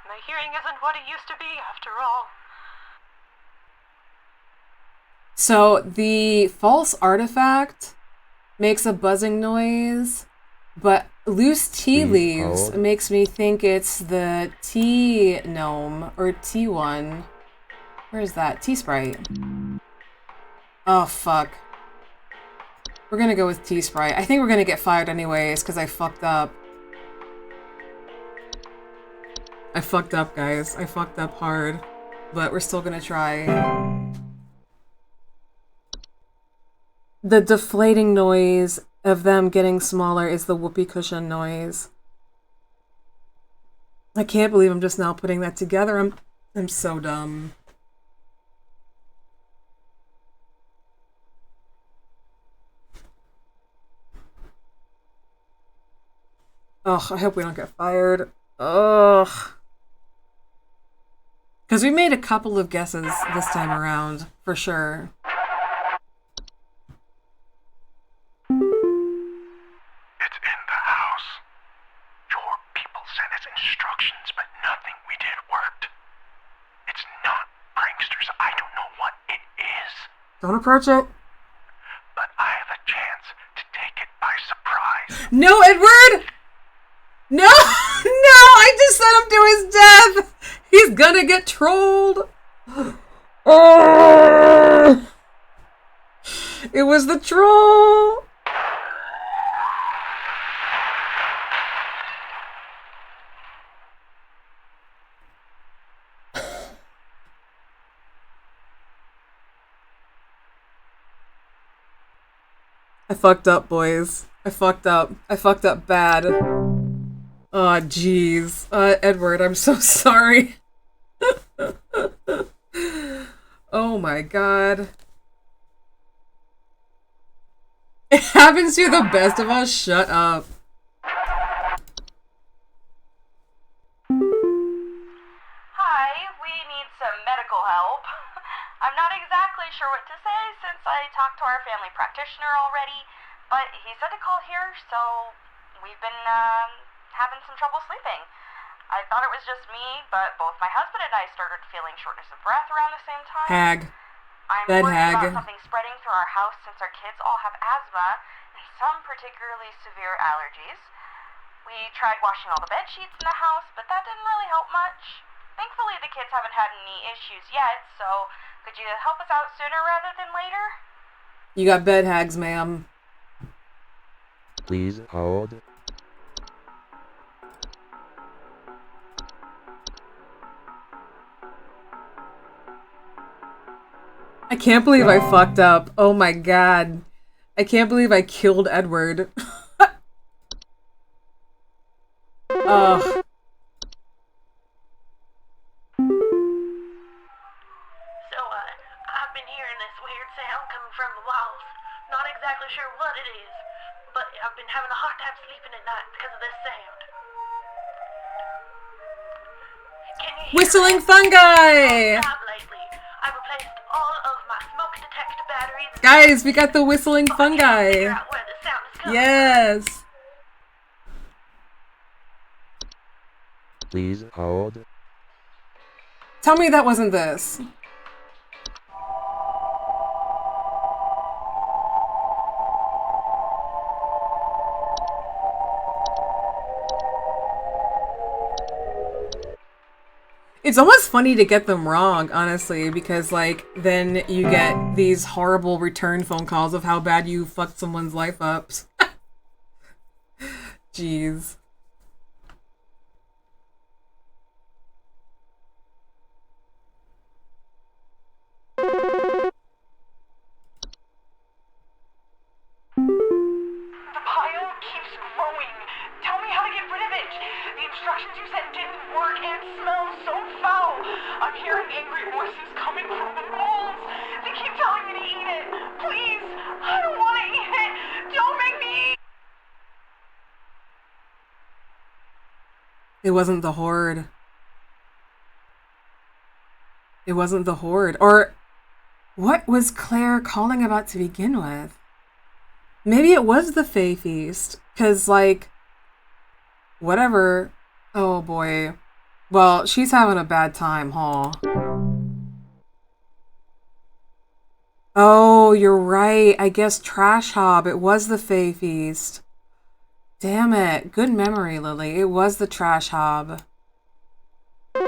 My hearing isn't what it used to be, after all. So the false artifact makes a buzzing noise, but loose tea leaves makes me think it's the tea gnome or tea one. Where is that? Tea Sprite. Oh, fuck. We're gonna go with Tea Sprite. I think we're gonna get fired anyways, because I fucked up. I fucked up, guys. I fucked up hard. But we're still gonna try. The deflating noise of them getting smaller is the whoopee cushion noise. I can't believe I'm just now putting that together. I'm so dumb. Ugh, I hope we don't get fired. Ugh. Because we made a couple of guesses this time around, for sure. It's in the house. Your people sent us instructions, but nothing we did worked. It's not pranksters. I don't know what it is. Don't approach it. But I have a chance to take it by surprise. No, Edward! No! No! I just sent him to his death! He's gonna get trolled! Oh! It was the troll! I fucked up, boys. I fucked up. I fucked up bad. Oh, jeez. Edward, I'm so sorry. Oh my god. It happens to the best of us. Shut up. Hi, we need some medical help. I'm not exactly sure what to say since I talked to our family practitioner already, but he said to call here, so we've been having some trouble sleeping. I thought it was just me, but both my husband and I started feeling shortness of breath around the same time. Hag. I'm Bed worried hag. about something spreading through our house since our kids all have asthma and some particularly severe allergies. We tried washing all the bed sheets in the house, but that didn't really help much. Thankfully, the kids haven't had any issues yet, so could you help us out sooner rather than later? You got bed hags, ma'am. Please hold. I can't believe I fucked up. Oh my god. I can't believe I killed Edward. Ugh. So, I've been hearing this weird sound coming from the walls. Not exactly sure what it is, but I've been having a hard time sleeping at night because of this sound. Can you hear Whistling it? fungi! Lately, I've replaced all of my smoke detector batteries. Guys, we got the whistling fungi. Figure out where the sound is coming Yes. Please hold. Tell me that wasn't this. It's almost funny to get them wrong, honestly, because, like, then you get these horrible return phone calls of how bad you fucked someone's life up. Jeez. The pile keeps growing. Tell me how to get rid of it. The instructions you sent didn't work and it smells so foul. I'm hearing angry voices coming from the walls. They keep telling me to eat it. Please, I don't want to eat it. Don't make me eat. It wasn't the Horde. It wasn't the Horde. Or what was Claire calling about to begin with? Maybe it was the Fae Feast. Because, like, whatever. Oh, boy. Well, she's having a bad time, huh? Oh, you're right. I guess Trash Hob. It was the Fae Feast. Damn it. Good memory, Lily. It was the Trash Hob. Hey,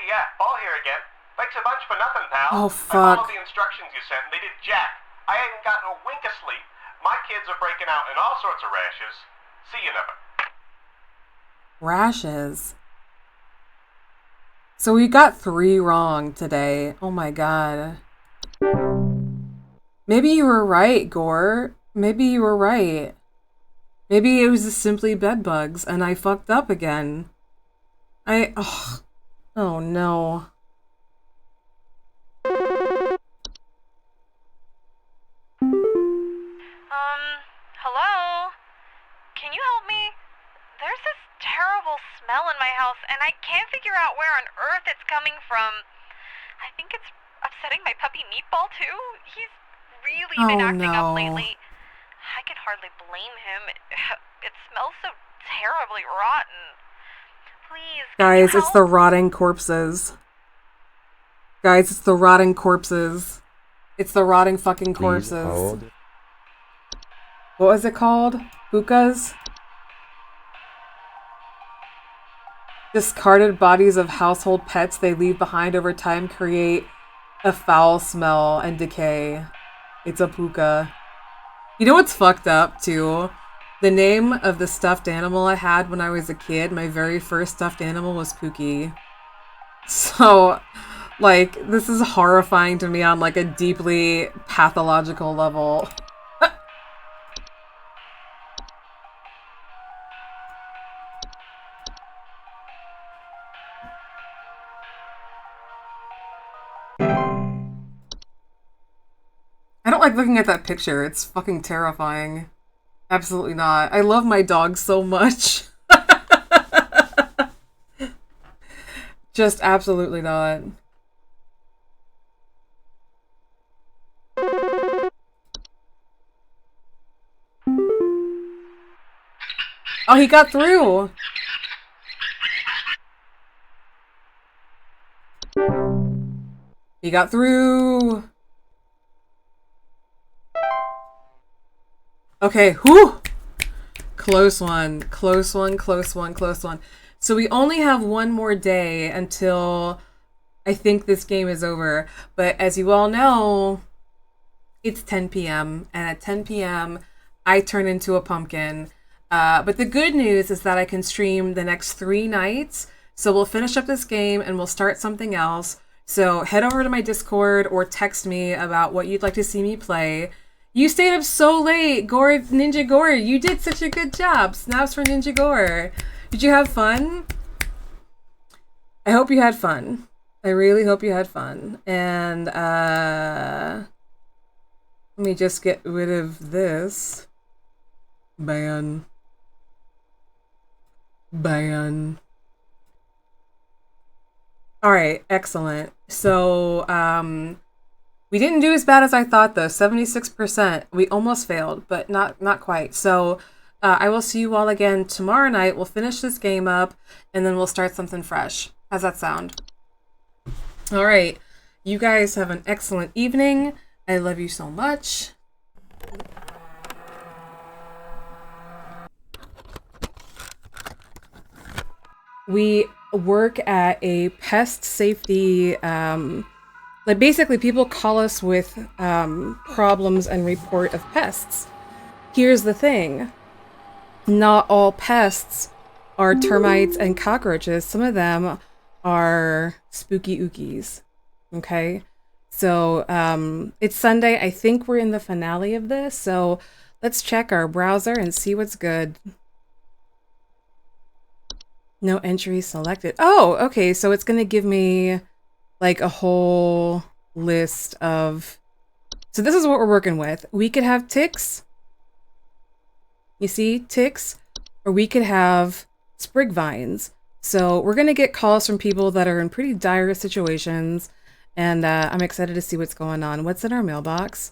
yeah, Paul here again. Thanks a bunch for nothing, pal. Oh, I fuck. followed the instructions you sent, and they did jack. I ain't gotten a wink of sleep. My kids are breaking out in all sorts of rashes. See you never. Rashes. So we got 3 wrong today. Oh my god. Maybe you were right, Gore. Maybe you were right. Maybe it was just simply bed bugs and I fucked up again. Oh no. Hello? Can you help me? There's this terrible smell in my house, and I can't figure out where on earth it's coming from. I think it's upsetting my puppy Meatball, too. He's really been acting up lately. I can hardly blame him. It smells so terribly rotten. Please, guys, it's the rotting corpses. Guys, it's the rotting corpses. It's the rotting fucking corpses. What was it called? Pukas? Discarded bodies of household pets they leave behind over time create a foul smell and decay. It's a puka. You know what's fucked up, too? The name of the stuffed animal I had when I was a kid, my very first stuffed animal was Pookie. So, like, this is horrifying to me on, like, a deeply pathological level. I don't like looking at that picture. It's fucking terrifying. Absolutely not. I love my dog so much. Just absolutely not. Oh, he got through. He got through. Okay, whew. Close one. Close one, close one, close one. So we only have one more day until I think this game is over. But as you all know, it's 10 p.m. And at 10 p.m., I turn into a pumpkin. But the good news is that I can stream the next 3 nights. So we'll finish up this game and we'll start something else. So head over to my Discord or text me about what you'd like to see me play. You stayed up so late, Gore, Ninja Gore. You did such a good job. Snaps for Ninja Gore. Did you have fun? I hope you had fun. I really hope you had fun. And let me just get rid of this. Ban. Alright, excellent. So, we didn't do as bad as I thought, though. 76%. We almost failed, but not quite. So, I will see you all again tomorrow night. We'll finish this game up, and then we'll start something fresh. How's that sound? Alright. You guys have an excellent evening. I love you so much. We work at a pest safety, like basically people call us with problems and report of pests. Here's the thing. Not all pests are termites and cockroaches. Some of them are spooky ookies. Okay? So it's Sunday. I think we're in the finale of this. So let's check our browser and see what's good. No entry selected. Oh, okay. So it's going to give me like a whole list of... So this is what we're working with. We could have ticks. You see? Ticks. Or we could have sprig vines. So we're going to get calls from people that are in pretty dire situations. And I'm excited to see what's going on. What's in our mailbox?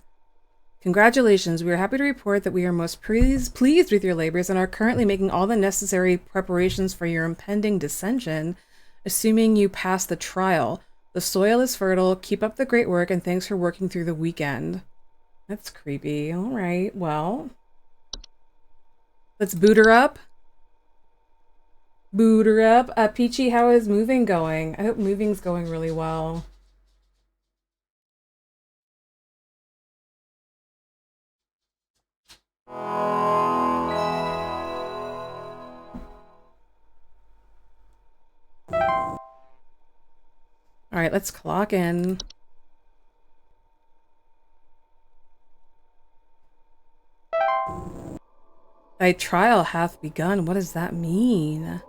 Congratulations, we are happy to report that we are most pleased with your labors and are currently making all the necessary preparations for your impending descension, assuming you pass the trial. The soil is fertile, keep up the great work, and thanks for working through the weekend. That's creepy. Alright, well. Let's boot her up. Boot her up. Peachy, how is moving going? I hope moving's going really well. Alright, let's clock in. Thy trial hath begun. What does that mean?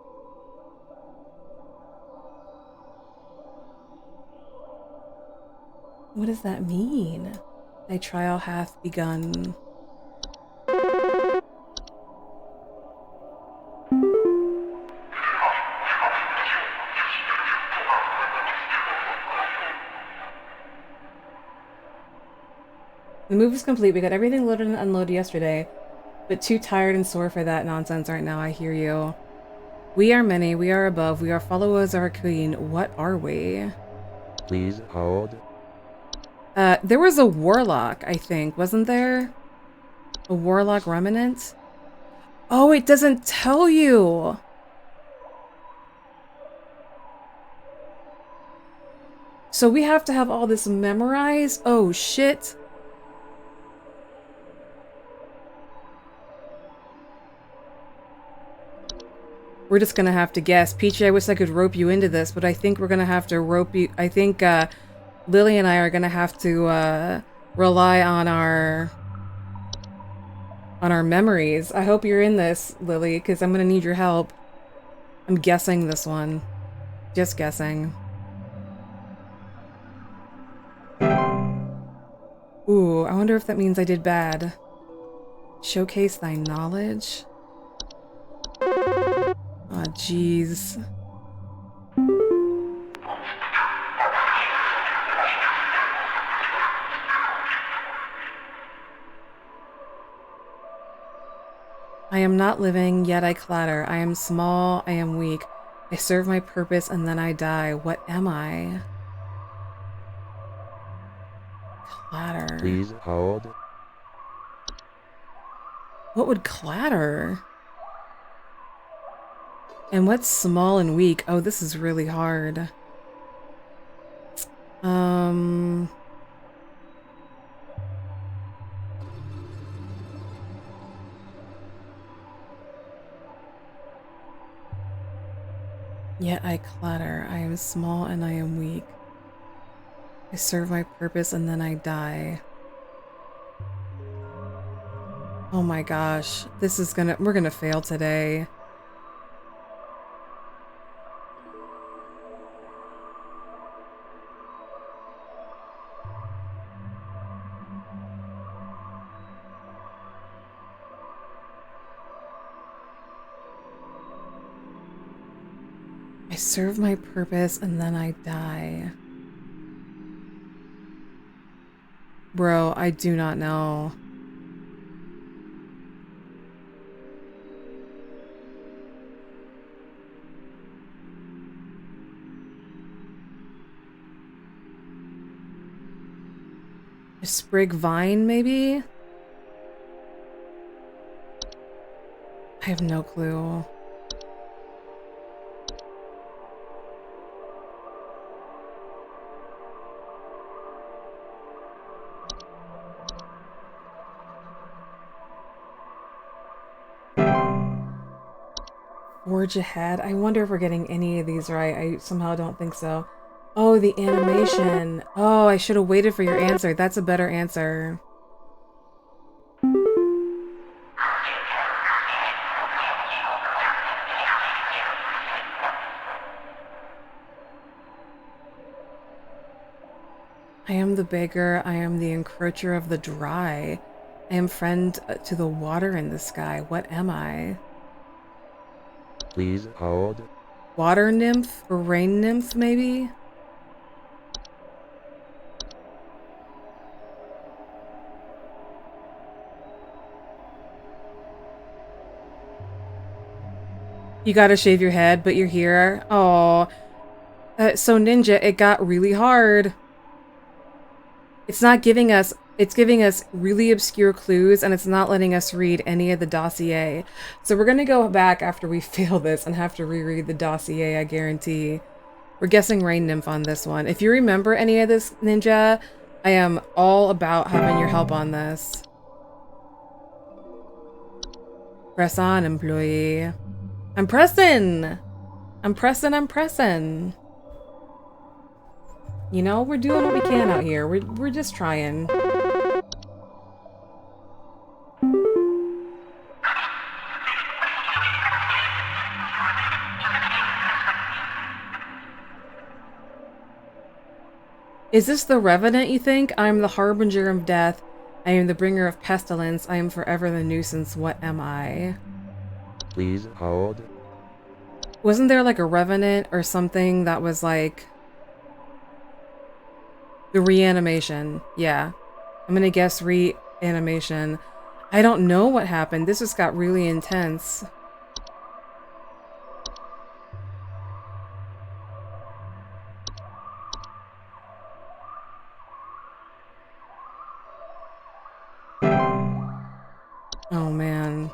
What does that mean? Thy trial hath begun. The move is complete. We got everything loaded and unloaded yesterday, but too tired and sore for that nonsense right now. I hear you. We are many. We are above. We are followers of our queen. What are we? Please hold. There was a warlock, I think. Wasn't there? A warlock remnant? Oh, it doesn't tell you! So we have to have all this memorized? Oh, shit. We're just gonna have to guess. Peachy, I wish I could rope you into this, but I think we're gonna have to rope you. I think Lily and I are gonna have to rely on our memories. I hope you're in this, Lily, because I'm gonna need your help. I'm guessing this one. Just guessing. Ooh, I wonder if that means I did bad. Showcase thy knowledge? Aw, jeez. I am not living, yet I clatter. I am small, I am weak. I serve my purpose and then I die. What am I? Clatter. Please hold. What would clatter? And what's small and weak? Oh, this is really hard. Yet I clatter. I am small and I am weak. I serve my purpose and then I die. Oh my gosh. This is we're gonna fail today. I serve my purpose and then I die. Bro, I do not know. A sprig vine, maybe? I have no clue. Forge ahead. I wonder if we're getting any of these right. I somehow don't think so. Oh, the animation. Oh, I should have waited for your answer. That's a better answer. I am the beggar. I am the encroacher of the dry. I am friend to the water in the sky. What am I? Please hold. Water nymph or rain nymph, maybe? You gotta shave your head, but you're here. Oh, so Ninja, it got really hard. It's not giving us, it's giving us really obscure clues, and it's not letting us read any of the dossier. So we're gonna go back after we fail this and have to reread the dossier, I guarantee. We're guessing Rain Nymph on this one. If you remember any of this, Ninja, I am all about having your help on this. Press on, employee. I'm pressing! I'm pressing. You know, we're doing what we can out here. We're just trying. Is this the Revenant, you think? I am the harbinger of death. I am the bringer of pestilence. I am forever the nuisance. What am I? Please hold. Wasn't there like a Revenant or something that was like... The reanimation. Yeah. I'm gonna guess reanimation. I don't know what happened. This just got really intense. Oh, man.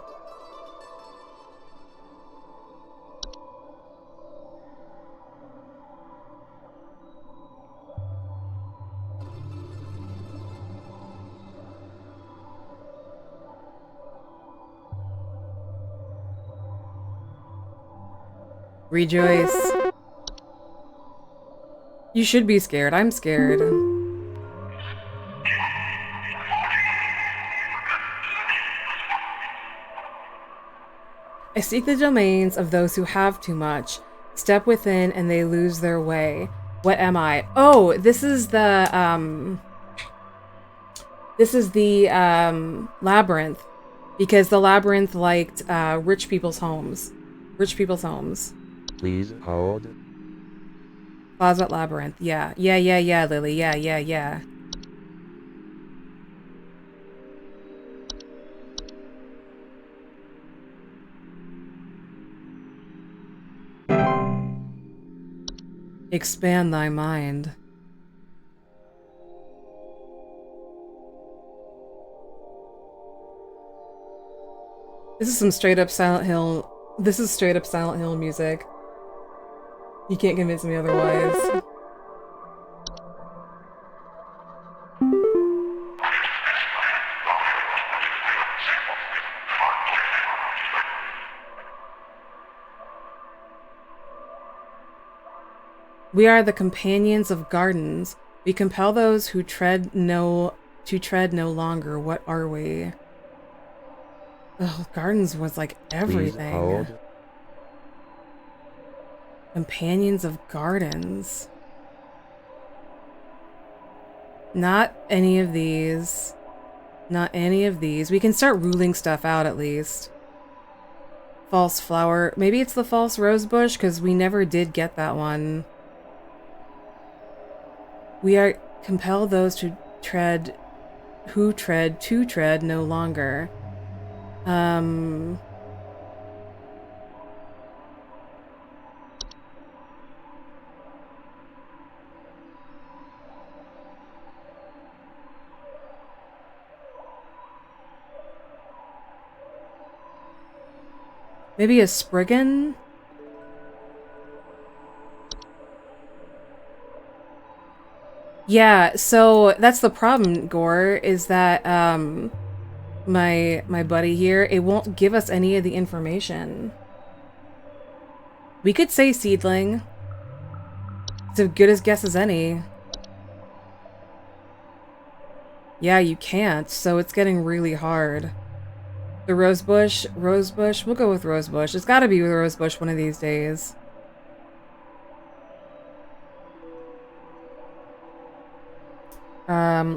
Rejoice. You should be scared. I'm scared. I seek the domains of those who have too much. Step within and they lose their way. What am I? Oh, this is the, labyrinth. Because the labyrinth liked, rich people's homes. Rich people's homes. Please hold. Closet labyrinth. Yeah. Yeah, Lily. Yeah. Expand thy mind. This is some straight up Silent Hill. This is straight up Silent Hill music. You can't convince me otherwise. We are the companions of gardens. We compel those who tread no longer. What are we? Oh, gardens was like everything. Please hold. Companions of gardens. Not any of these. Not any of these. We can start ruling stuff out at least. False flower. Maybe it's the false rose bush because we never did get that one. We are compel those to tread no longer. Maybe a Spriggan? Yeah, so that's the problem, Gore, is that my buddy here, it won't give us any of the information. We could say seedling. It's as good as guess as any. Yeah, you can't, so it's getting really hard. The rosebush, we'll go with rosebush. It's gotta be with rosebush one of these days.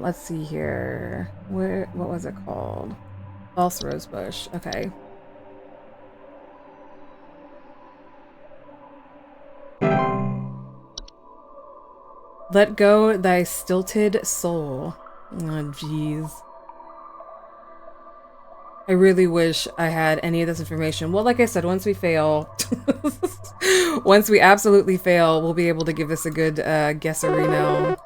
Let's see here. What was it called? False rosebush. Okay. Let go thy stilted soul. Oh, jeez. I really wish I had any of this information. Well, like I said, once we fail, once we absolutely fail, we'll be able to give this a good guesserino.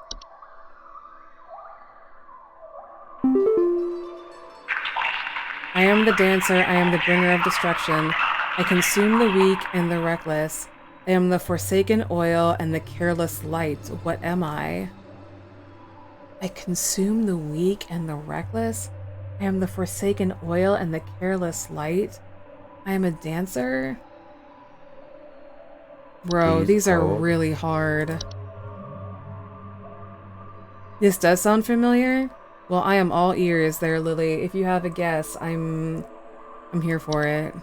I am the dancer, I am the bringer of destruction. I consume the weak and the reckless. I am the forsaken oil and the careless light. What am I? I consume the weak and the reckless. I am the forsaken oil and the careless light. I am a dancer? Bro, Please these are hold. really hard. This does sound familiar? Well, I am all ears there, Lily. If you have a guess, I'm here for it.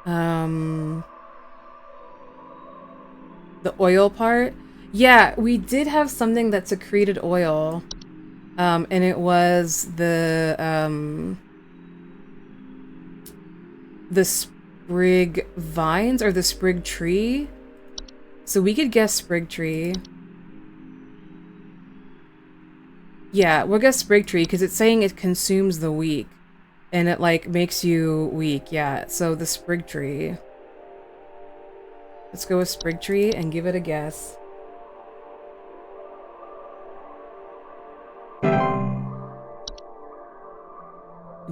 The oil part? Yeah, we did have something that secreted oil. And it was the sprig vines or the sprig tree. So we could guess sprig tree. Yeah, we'll guess sprig tree because it's saying it consumes the weak. And it, like, makes you weak. Yeah, so the sprig tree. Let's go with sprig tree and give it a guess.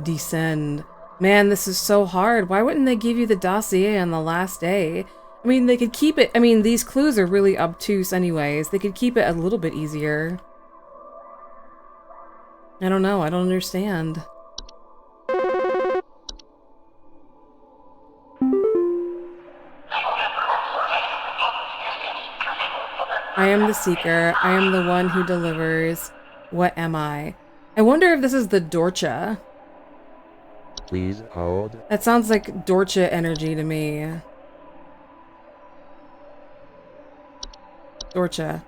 Descend. Man, this is so hard. Why wouldn't they give you the dossier on the last day? I mean, they could keep it... I mean, these clues are really obtuse anyways. They could keep it a little bit easier. I don't know. I don't understand. I am the seeker. I am the one who delivers. What am I? I wonder if this is the Dorcha. Please hold. That sounds like Dorcha energy to me. Dorcha.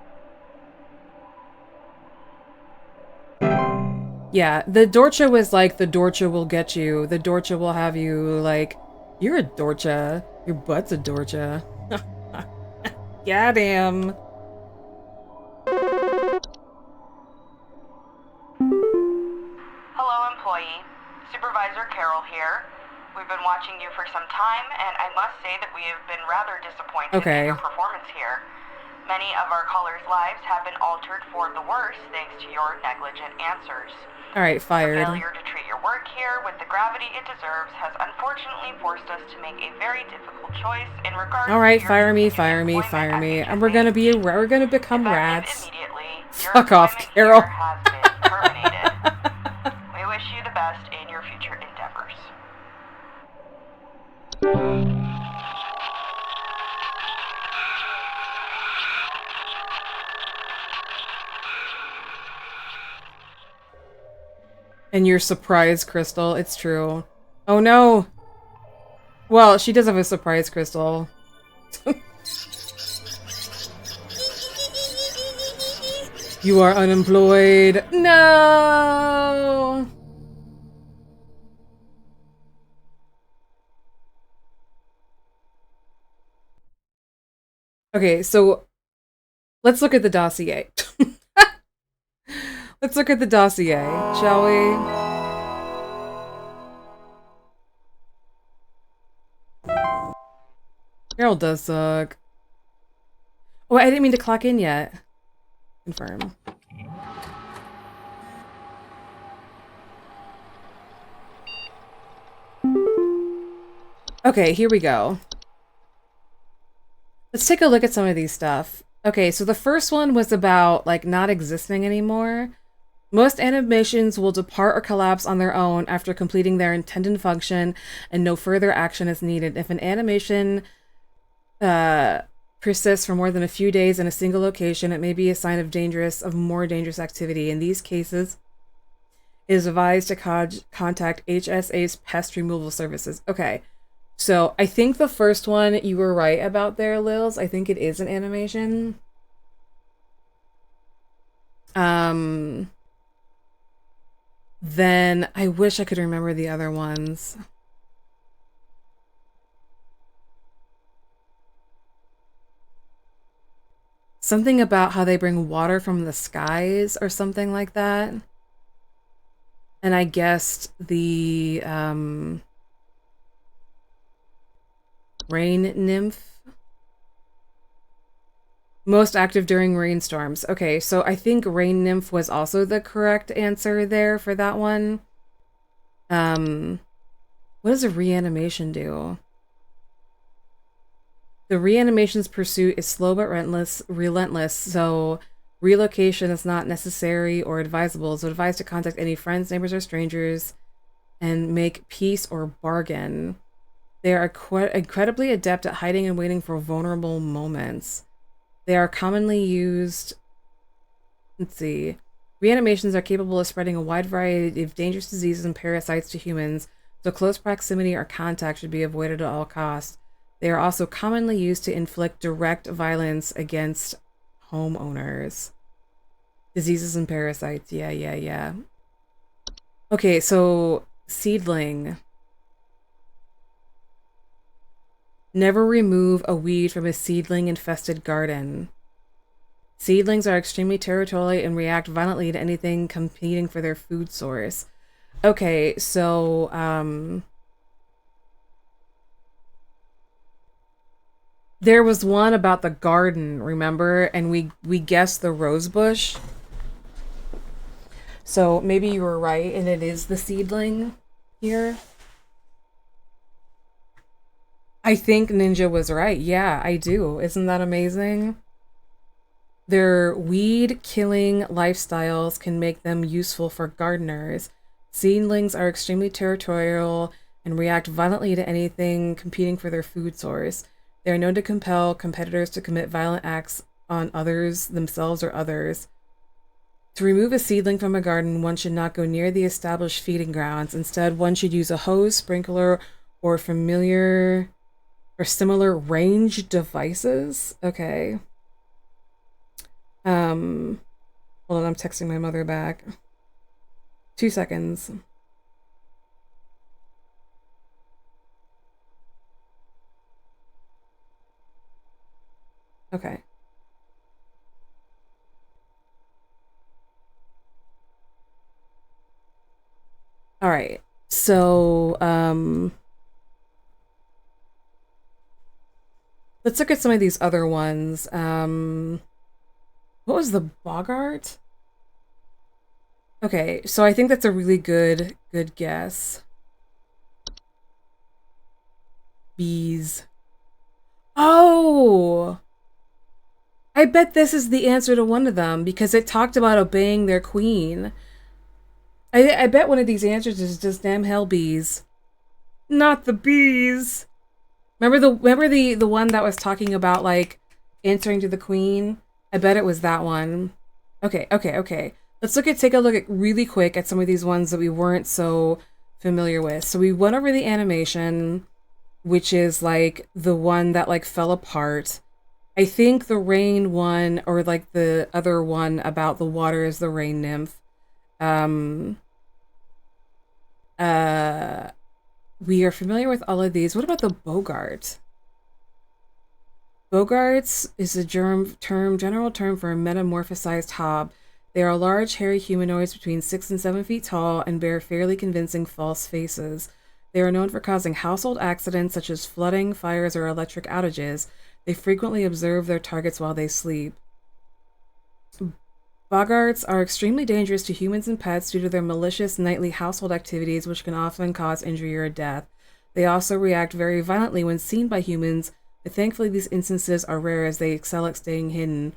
Yeah, the Dorcha was like, the Dorcha will get you. The Dorcha will have you, like, you're a Dorcha. Your butt's a Dorcha. Got him. Hello, employee. Supervisor Carol here. We've been watching you for some time, and I must say that we have been rather disappointed in your performance here. Many of our callers' lives have been altered for the worse thanks to your negligent answers. Alright, fired. The failure to treat your work here with the gravity it deserves has unfortunately forced us to make a very difficult choice in regards Alright, to fire me, fire me, fire me. And we're gonna become rats. Fuck off, Carol. We wish you the best in your future endeavors. And your surprise crystal, it's true. Oh no! Well, she does have a surprise crystal. You are unemployed. No! Okay, so let's look at the dossier. Let's look at the dossier, shall we? Carol does suck. Oh, I didn't mean to clock in yet. Confirm. Okay, here we go. Let's take a look at some of these stuff. Okay, so the first one was about, like, not existing anymore. Most animations will depart or collapse on their own after completing their intended function, and no further action is needed. If an animation persists for more than a few days in a single location, it may be a sign of more dangerous activity. In these cases, it is advised to contact HSA's pest removal services. Okay, so I think the first one you were right about there, Lils. I think it is an animation. Then I wish I could remember the other ones. Something about how they bring water from the skies or something like that. And I guessed the rain nymph. Most active during rainstorms. Okay, so I think rain nymph was also the correct answer there for that one. What does a reanimation do? The reanimation's pursuit is slow but relentless, so relocation is not necessary or advisable. So advised to contact any friends, neighbors, or strangers and make peace or bargain. They are incredibly adept at hiding and waiting for vulnerable moments. They are commonly used... Let's see. Reanimations are capable of spreading a wide variety of dangerous diseases and parasites to humans. So close proximity or contact should be avoided at all costs. They are also commonly used to inflict direct violence against homeowners. Diseases and parasites. Yeah. Okay, so seedling. Never remove a weed from a seedling-infested garden. Seedlings are extremely territorial and react violently to anything competing for their food source. Okay, so, there was one about the garden, remember? And we guessed the rose bush. So maybe you were right, and it is the seedling here. I think Ninja was right. Yeah, I do. Isn't that amazing? Their weed-killing lifestyles can make them useful for gardeners. Seedlings are extremely territorial and react violently to anything competing for their food source. They are known to compel competitors to commit violent acts on others, themselves, or others. To remove a seedling from a garden, one should not go near the established feeding grounds. Instead, one should use a hose, sprinkler, or similar range devices. Okay. Hold on, I'm texting my mother back. 2 seconds. Okay. All right. So, let's look at some of these other ones. What was the Bogart? Okay, so I think that's a really good guess. Bees. Oh! I bet this is the answer to one of them because it talked about obeying their queen. I bet one of these answers is just damn hell bees. Not the bees. Remember the one that was talking about like answering to the queen? I bet it was that one. Okay. Let's take a look at really quick at some of these ones that we weren't so familiar with. So we went over the animation, which is like the one that like fell apart. I think the rain one, or like the other one about the water is the rain nymph. We are familiar with all of these. What about the Bogart? Bogarts is a general term for a metamorphosized hob. They are large, hairy humanoids between 6 and 7 feet tall and bear fairly convincing false faces. They are known for causing household accidents such as flooding, fires, or electric outages. They frequently observe their targets while they sleep. Bogarts are extremely dangerous to humans and pets due to their malicious nightly household activities, which can often cause injury or death. They also react very violently when seen by humans, but thankfully these instances are rare as they excel at staying hidden.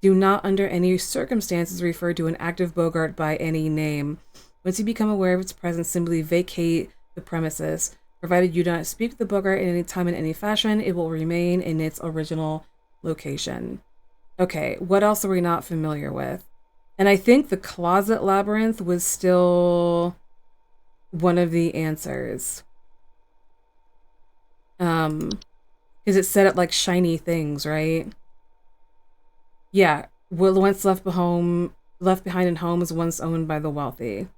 Do not under any circumstances refer to an active Bogart by any name. Once you become aware of its presence, simply vacate the premises. Provided you do not speak to the Bogart at any time in any fashion, it will remain in its original location. Okay, what else are we not familiar with? And I think the closet labyrinth was still one of the answers. Because it said it like shiny things, right? Yeah, once left behind in home is once owned by the wealthy.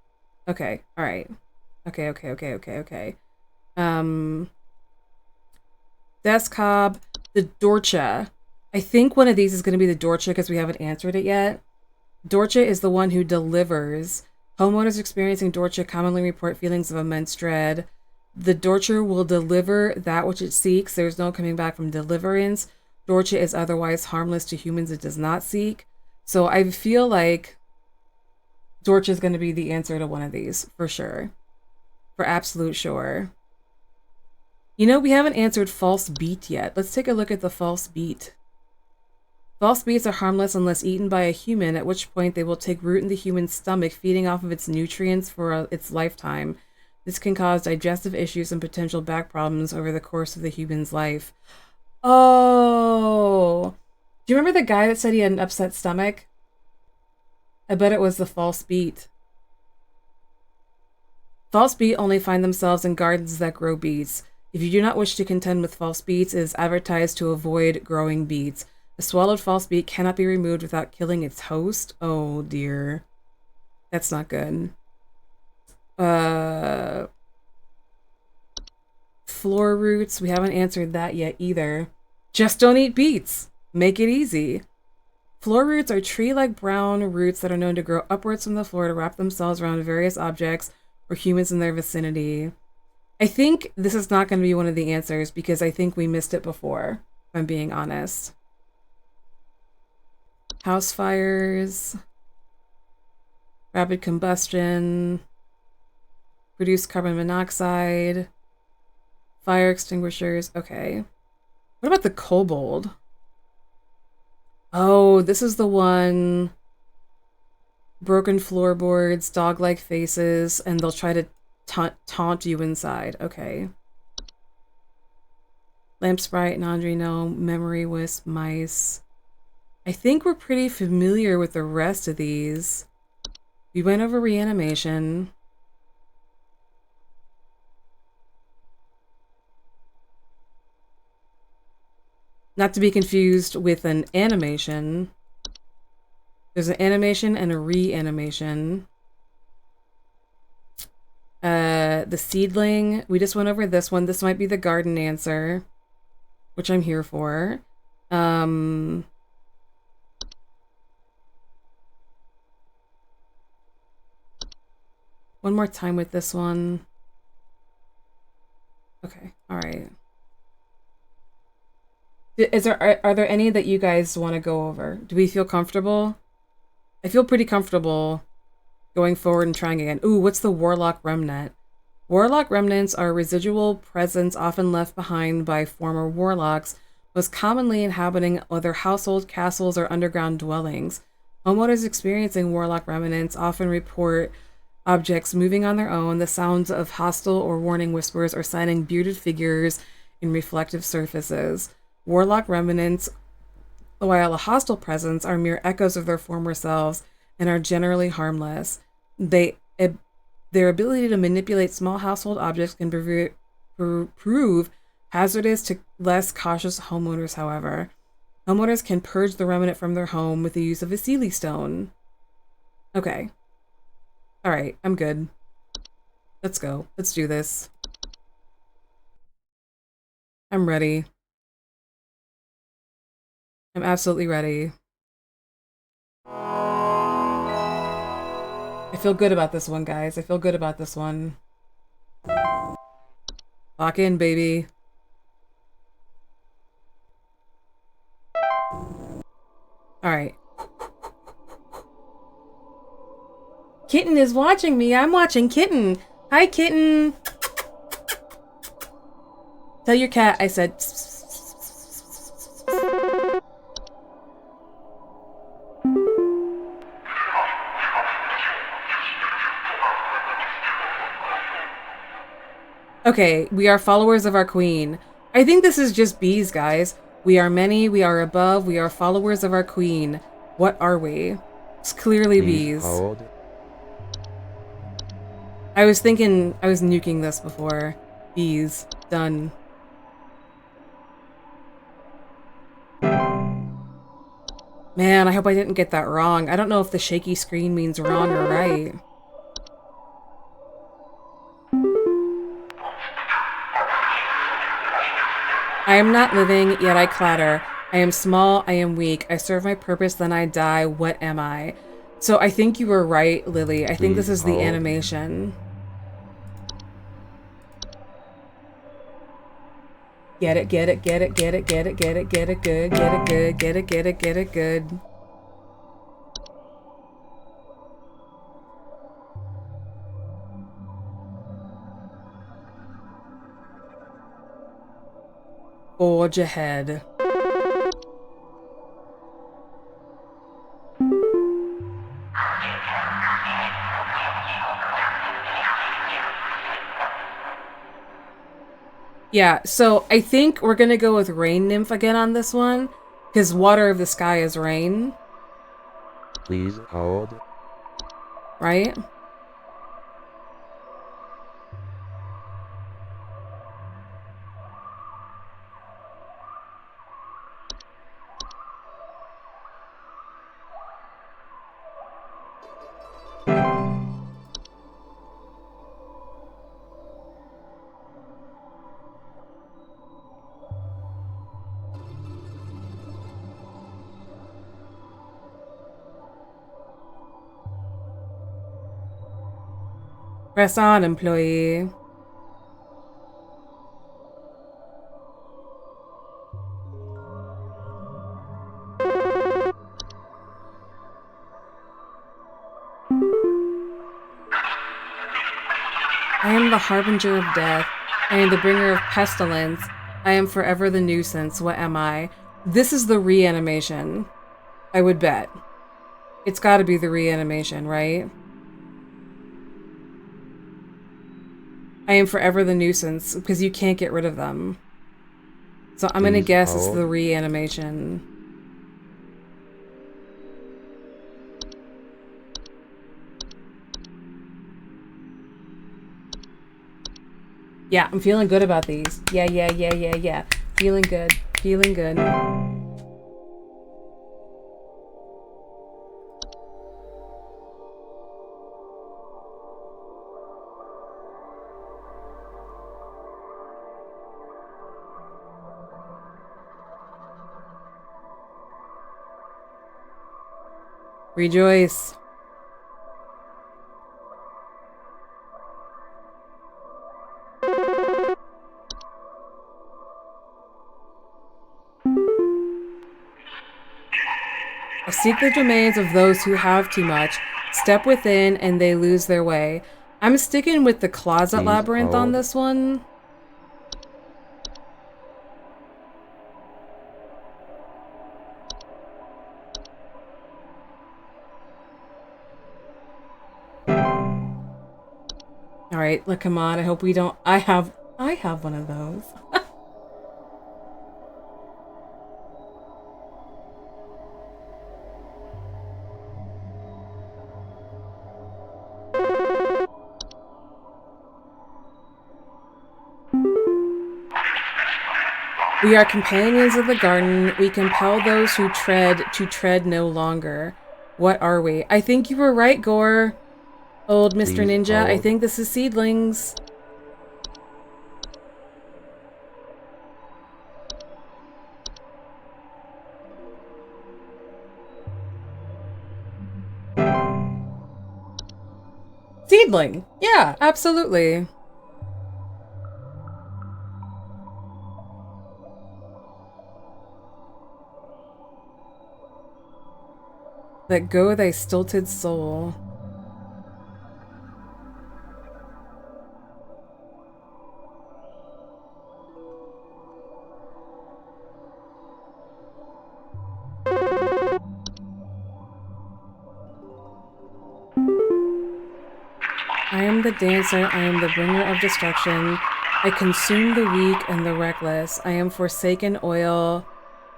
Okay, all right. Okay. Desk hob, the Dorcha. I think one of these is going to be the Dorcha because we haven't answered it yet. Dorcha is the one who delivers. Homeowners experiencing Dorcha commonly report feelings of immense dread. The Dorcha will deliver that which it seeks. There's no coming back from deliverance. Dorcha is otherwise harmless to humans it does not seek. So I feel like Dorcha is going to be the answer to one of these, for sure. For absolute sure. You know, we haven't answered false beet yet. Let's take a look at the false beet. False beets are harmless unless eaten by a human, at which point they will take root in the human's stomach, feeding off of its nutrients for its lifetime. This can cause digestive issues and potential back problems over the course of the human's life. Oh! Do you remember the guy that said he had an upset stomach? I bet it was the false beet. False beet only find themselves in gardens that grow beets. If you do not wish to contend with false beets, it is advertised to avoid growing beets. A swallowed false beet cannot be removed without killing its host. Oh dear. That's not good. Floor roots, we haven't answered that yet either. Just don't eat beets. Make it easy. Floor roots are tree-like brown roots that are known to grow upwards from the floor to wrap themselves around various objects or humans in their vicinity. I think this is not going to be one of the answers because I think we missed it before, if I'm being honest. House fires. Rapid combustion. Produce carbon monoxide. Fire extinguishers. Okay. What about the kobold? Oh, this is the one. Broken floorboards, dog-like faces, and they'll try to taunt you inside. Okay. Lamp sprite, Nandri gnome, memory wisp, mice. I think we're pretty familiar with the rest of these. We went over reanimation. Not to be confused with an animation. There's an animation and a reanimation. The seedling. We just went over this one. This might be the garden answer, which I'm here for. One more time with this one. Okay, all right. Are there any that you guys want to go over? Do we feel comfortable? I feel pretty comfortable going forward and trying again. Ooh, what's the Warlock Remnant? Warlock Remnants are residual presence often left behind by former warlocks, most commonly inhabiting other household, castles, or underground dwellings. Homeowners experiencing Warlock Remnants often report objects moving on their own, the sounds of hostile or warning whispers, or sighting bearded figures in reflective surfaces. Warlock Remnants, while a hostile presence, are mere echoes of their former selves and are generally harmless. Their ability to manipulate small household objects can prove hazardous to less cautious homeowners, however. Homeowners can purge the remnant from their home with the use of a Seelie Stone. Okay. Alright, I'm good. Let's go. Let's do this. I'm ready. I'm absolutely ready. I feel good about this one, guys. I feel good about this one. Lock in, baby. Alright. Kitten is watching me. I'm watching Kitten. Hi, Kitten. Tell your cat I said... Okay, we are followers of our queen. I think this is just bees, guys. We are many, we are above, we are followers of our queen. What are we? It's clearly bees. Hold. I was thinking I was nuking this before. Bees. Done. Man, I hope I didn't get that wrong. I don't know if the shaky screen means wrong or right. I am not living, yet I clatter. I am small, I am weak. I serve my purpose, then I die. What am I? So I think you were right, Lily. I think this is the animation. Get it, get it, get it, get it, get it, get it, get it, good, get it, good, get it, get it, get it, good. Forge ahead. Yeah, so I think we're gonna go with Rain Nymph again on this one, because Water of the Sky is rain. Please hold. Right? Press on, employee. I am the harbinger of death. I am the bringer of pestilence. I am forever the nuisance. What am I? This is the reanimation. I would bet. It's gotta be the reanimation, right? I am forever the nuisance, because you can't get rid of them. So I'm gonna guess it's the reanimation. Yeah, I'm feeling good about these. Yeah. Feeling good. Feeling good. Rejoice. I seek the domains of those who have too much, step within, and they lose their way. I'm sticking with the closet labyrinth on this one. Alright, look, come on. I hope we don't... I have one of those. We are companions of the garden. We compel those who tread to tread no longer. What are we? I think you were right, Gore. Old Mr. Ninja. I think this is seedlings. Seedling. Yeah, absolutely. Let go thy stilted soul. I am the dancer, I am the bringer of destruction. I consume the weak and the reckless. I am forsaken oil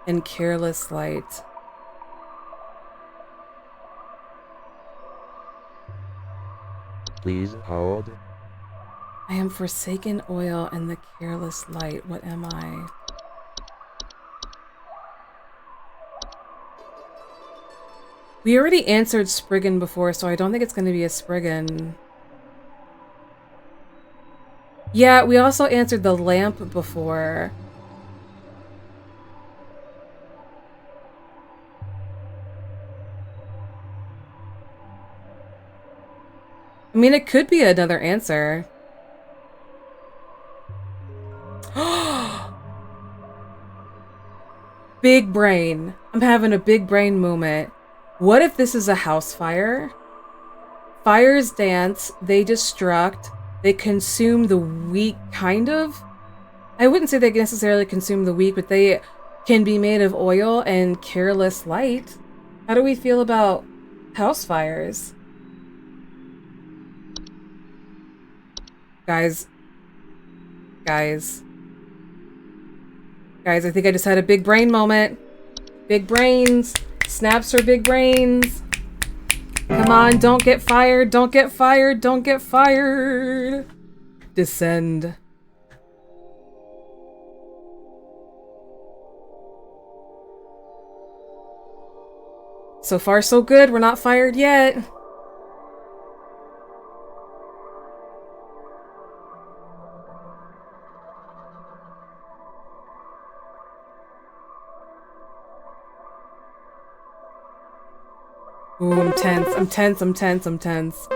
and careless light. Please hold. I am forsaken oil and the careless light. What am I? We already answered Spriggan before, so I don't think it's going to be a Spriggan. Yeah, we also answered the lamp before. I mean, it could be another answer. Big brain. I'm having a big brain moment. What if this is a house fire? Fires dance, they destruct, they consume the weak, kind of? I wouldn't say they necessarily consume the weak, but they can be made of oil and careless light. How do we feel about house fires? Guys, I think I just had a big brain moment. Big brains. Snaps for big brains. Come on, don't get fired. Don't get fired. Don't get fired. Descend. So far, so good. We're not fired yet. Ooh, I'm tense. I'm tense. I'm tense. I'm tense.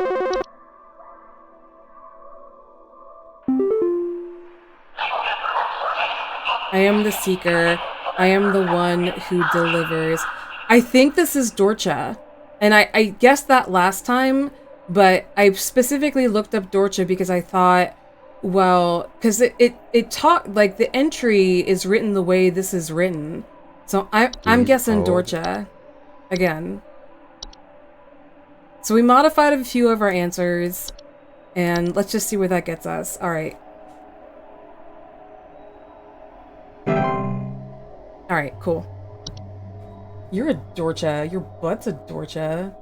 I am the seeker. I am the one who delivers. I think this is Dorcha. And I guessed that last time, but I specifically looked up Dorcha because I thought, well, because it taught, like, the entry is written the way this is written. So I'm Please guessing hold. Dorcha again. So we modified a few of our answers, and let's just see where that gets us. All right. All right, cool. You're a Dorcha. Your butt's a Dorcha.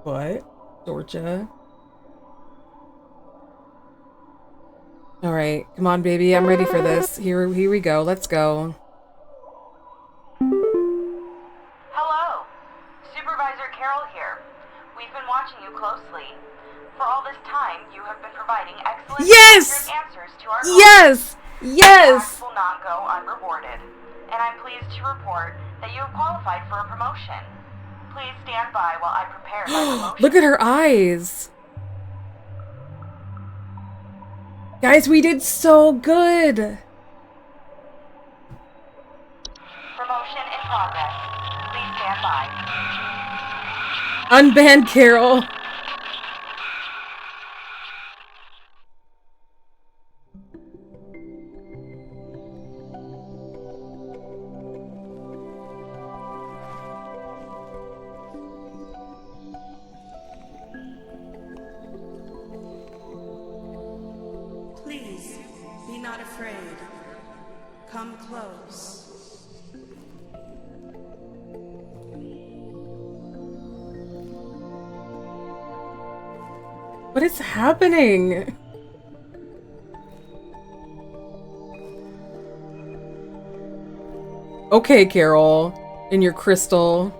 Butt. Dorcha. All right, come on, baby. I'm ready for this. Here we go. Let's go. Hello. Supervisor Carol here. We've been watching you closely. For all this time, you have been providing excellent Yes! answers to our Yes! Yes! Tasks will not go unrewarded. And I'm pleased to report that you have qualified for a promotion. Please stand by while I prepare my promotion. Look at her eyes. Guys, we did so good. Promotion in progress. Please stand by. Unban Carol. Please, be not afraid. Come close. What is happening? Okay, Carol, in your crystal.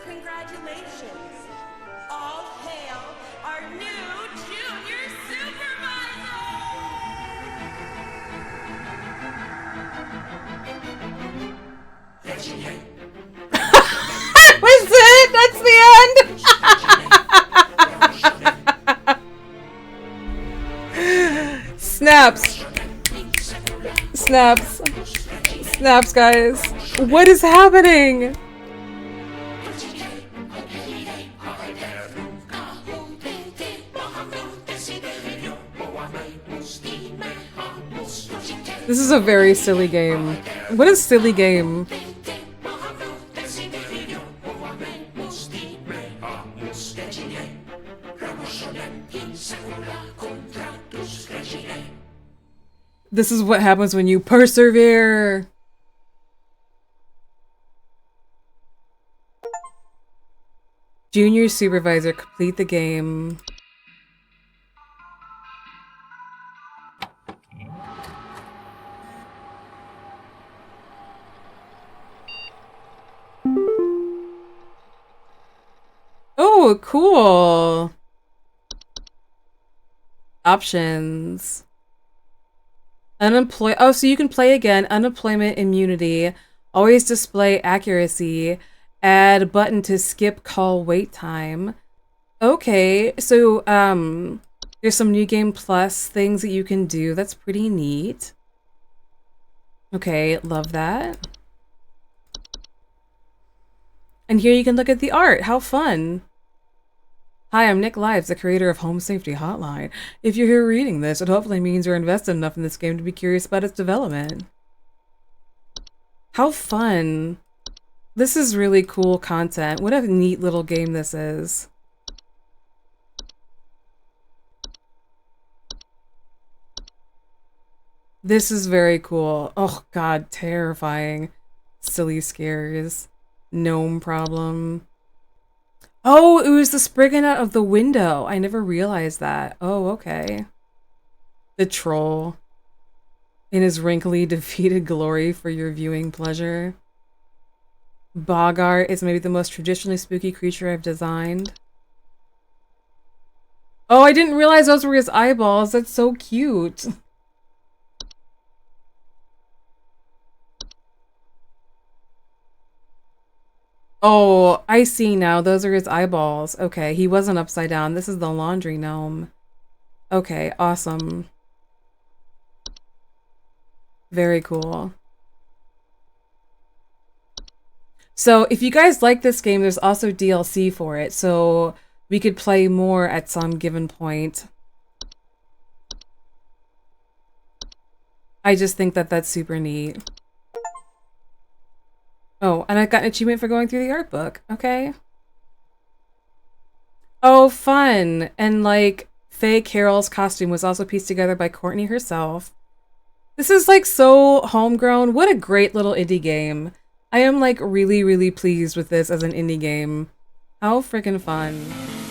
Congratulations. All hail our new junior supervisor! Was it? That's the end. Snaps. Snaps. Snaps, guys. What is happening? This is a very silly game. What a silly game. This is what happens when you persevere. Junior supervisor, complete the game. Oh, cool. Options. Oh, so you can play again. Unemployment immunity. Always display accuracy. Add button to skip call wait time. Okay, so there's some new game plus things that you can do. That's pretty neat. Okay, love that. And here you can look at the art. How fun. Hi, I'm Nick Lives, the creator of Home Safety Hotline. If you're here reading this, it hopefully means you're invested enough in this game to be curious about its development. How fun. This is really cool content. What a neat little game this is. This is very cool. Oh god, terrifying. Silly scares. Gnome problem. Oh, it was the sprigging out of the window. I never realized that. Oh, okay. The troll. In his wrinkly, defeated glory for your viewing pleasure. Bogart is maybe the most traditionally spooky creature I've designed. Oh, I didn't realize those were his eyeballs. That's so cute. Oh, I see now. Those are his eyeballs. Okay, he wasn't upside down. This is the laundry gnome. Okay, awesome. Very cool. So if you guys like this game, there's also DLC for it, so we could play more at some given point. I just think that that's super neat. Oh, and I got an achievement for going through the art book. Okay. Oh, fun! And like, Faye Carroll's costume was also pieced together by Courtney herself. This is like so homegrown. What a great little indie game. I am like really, really pleased with this as an indie game. How freaking fun.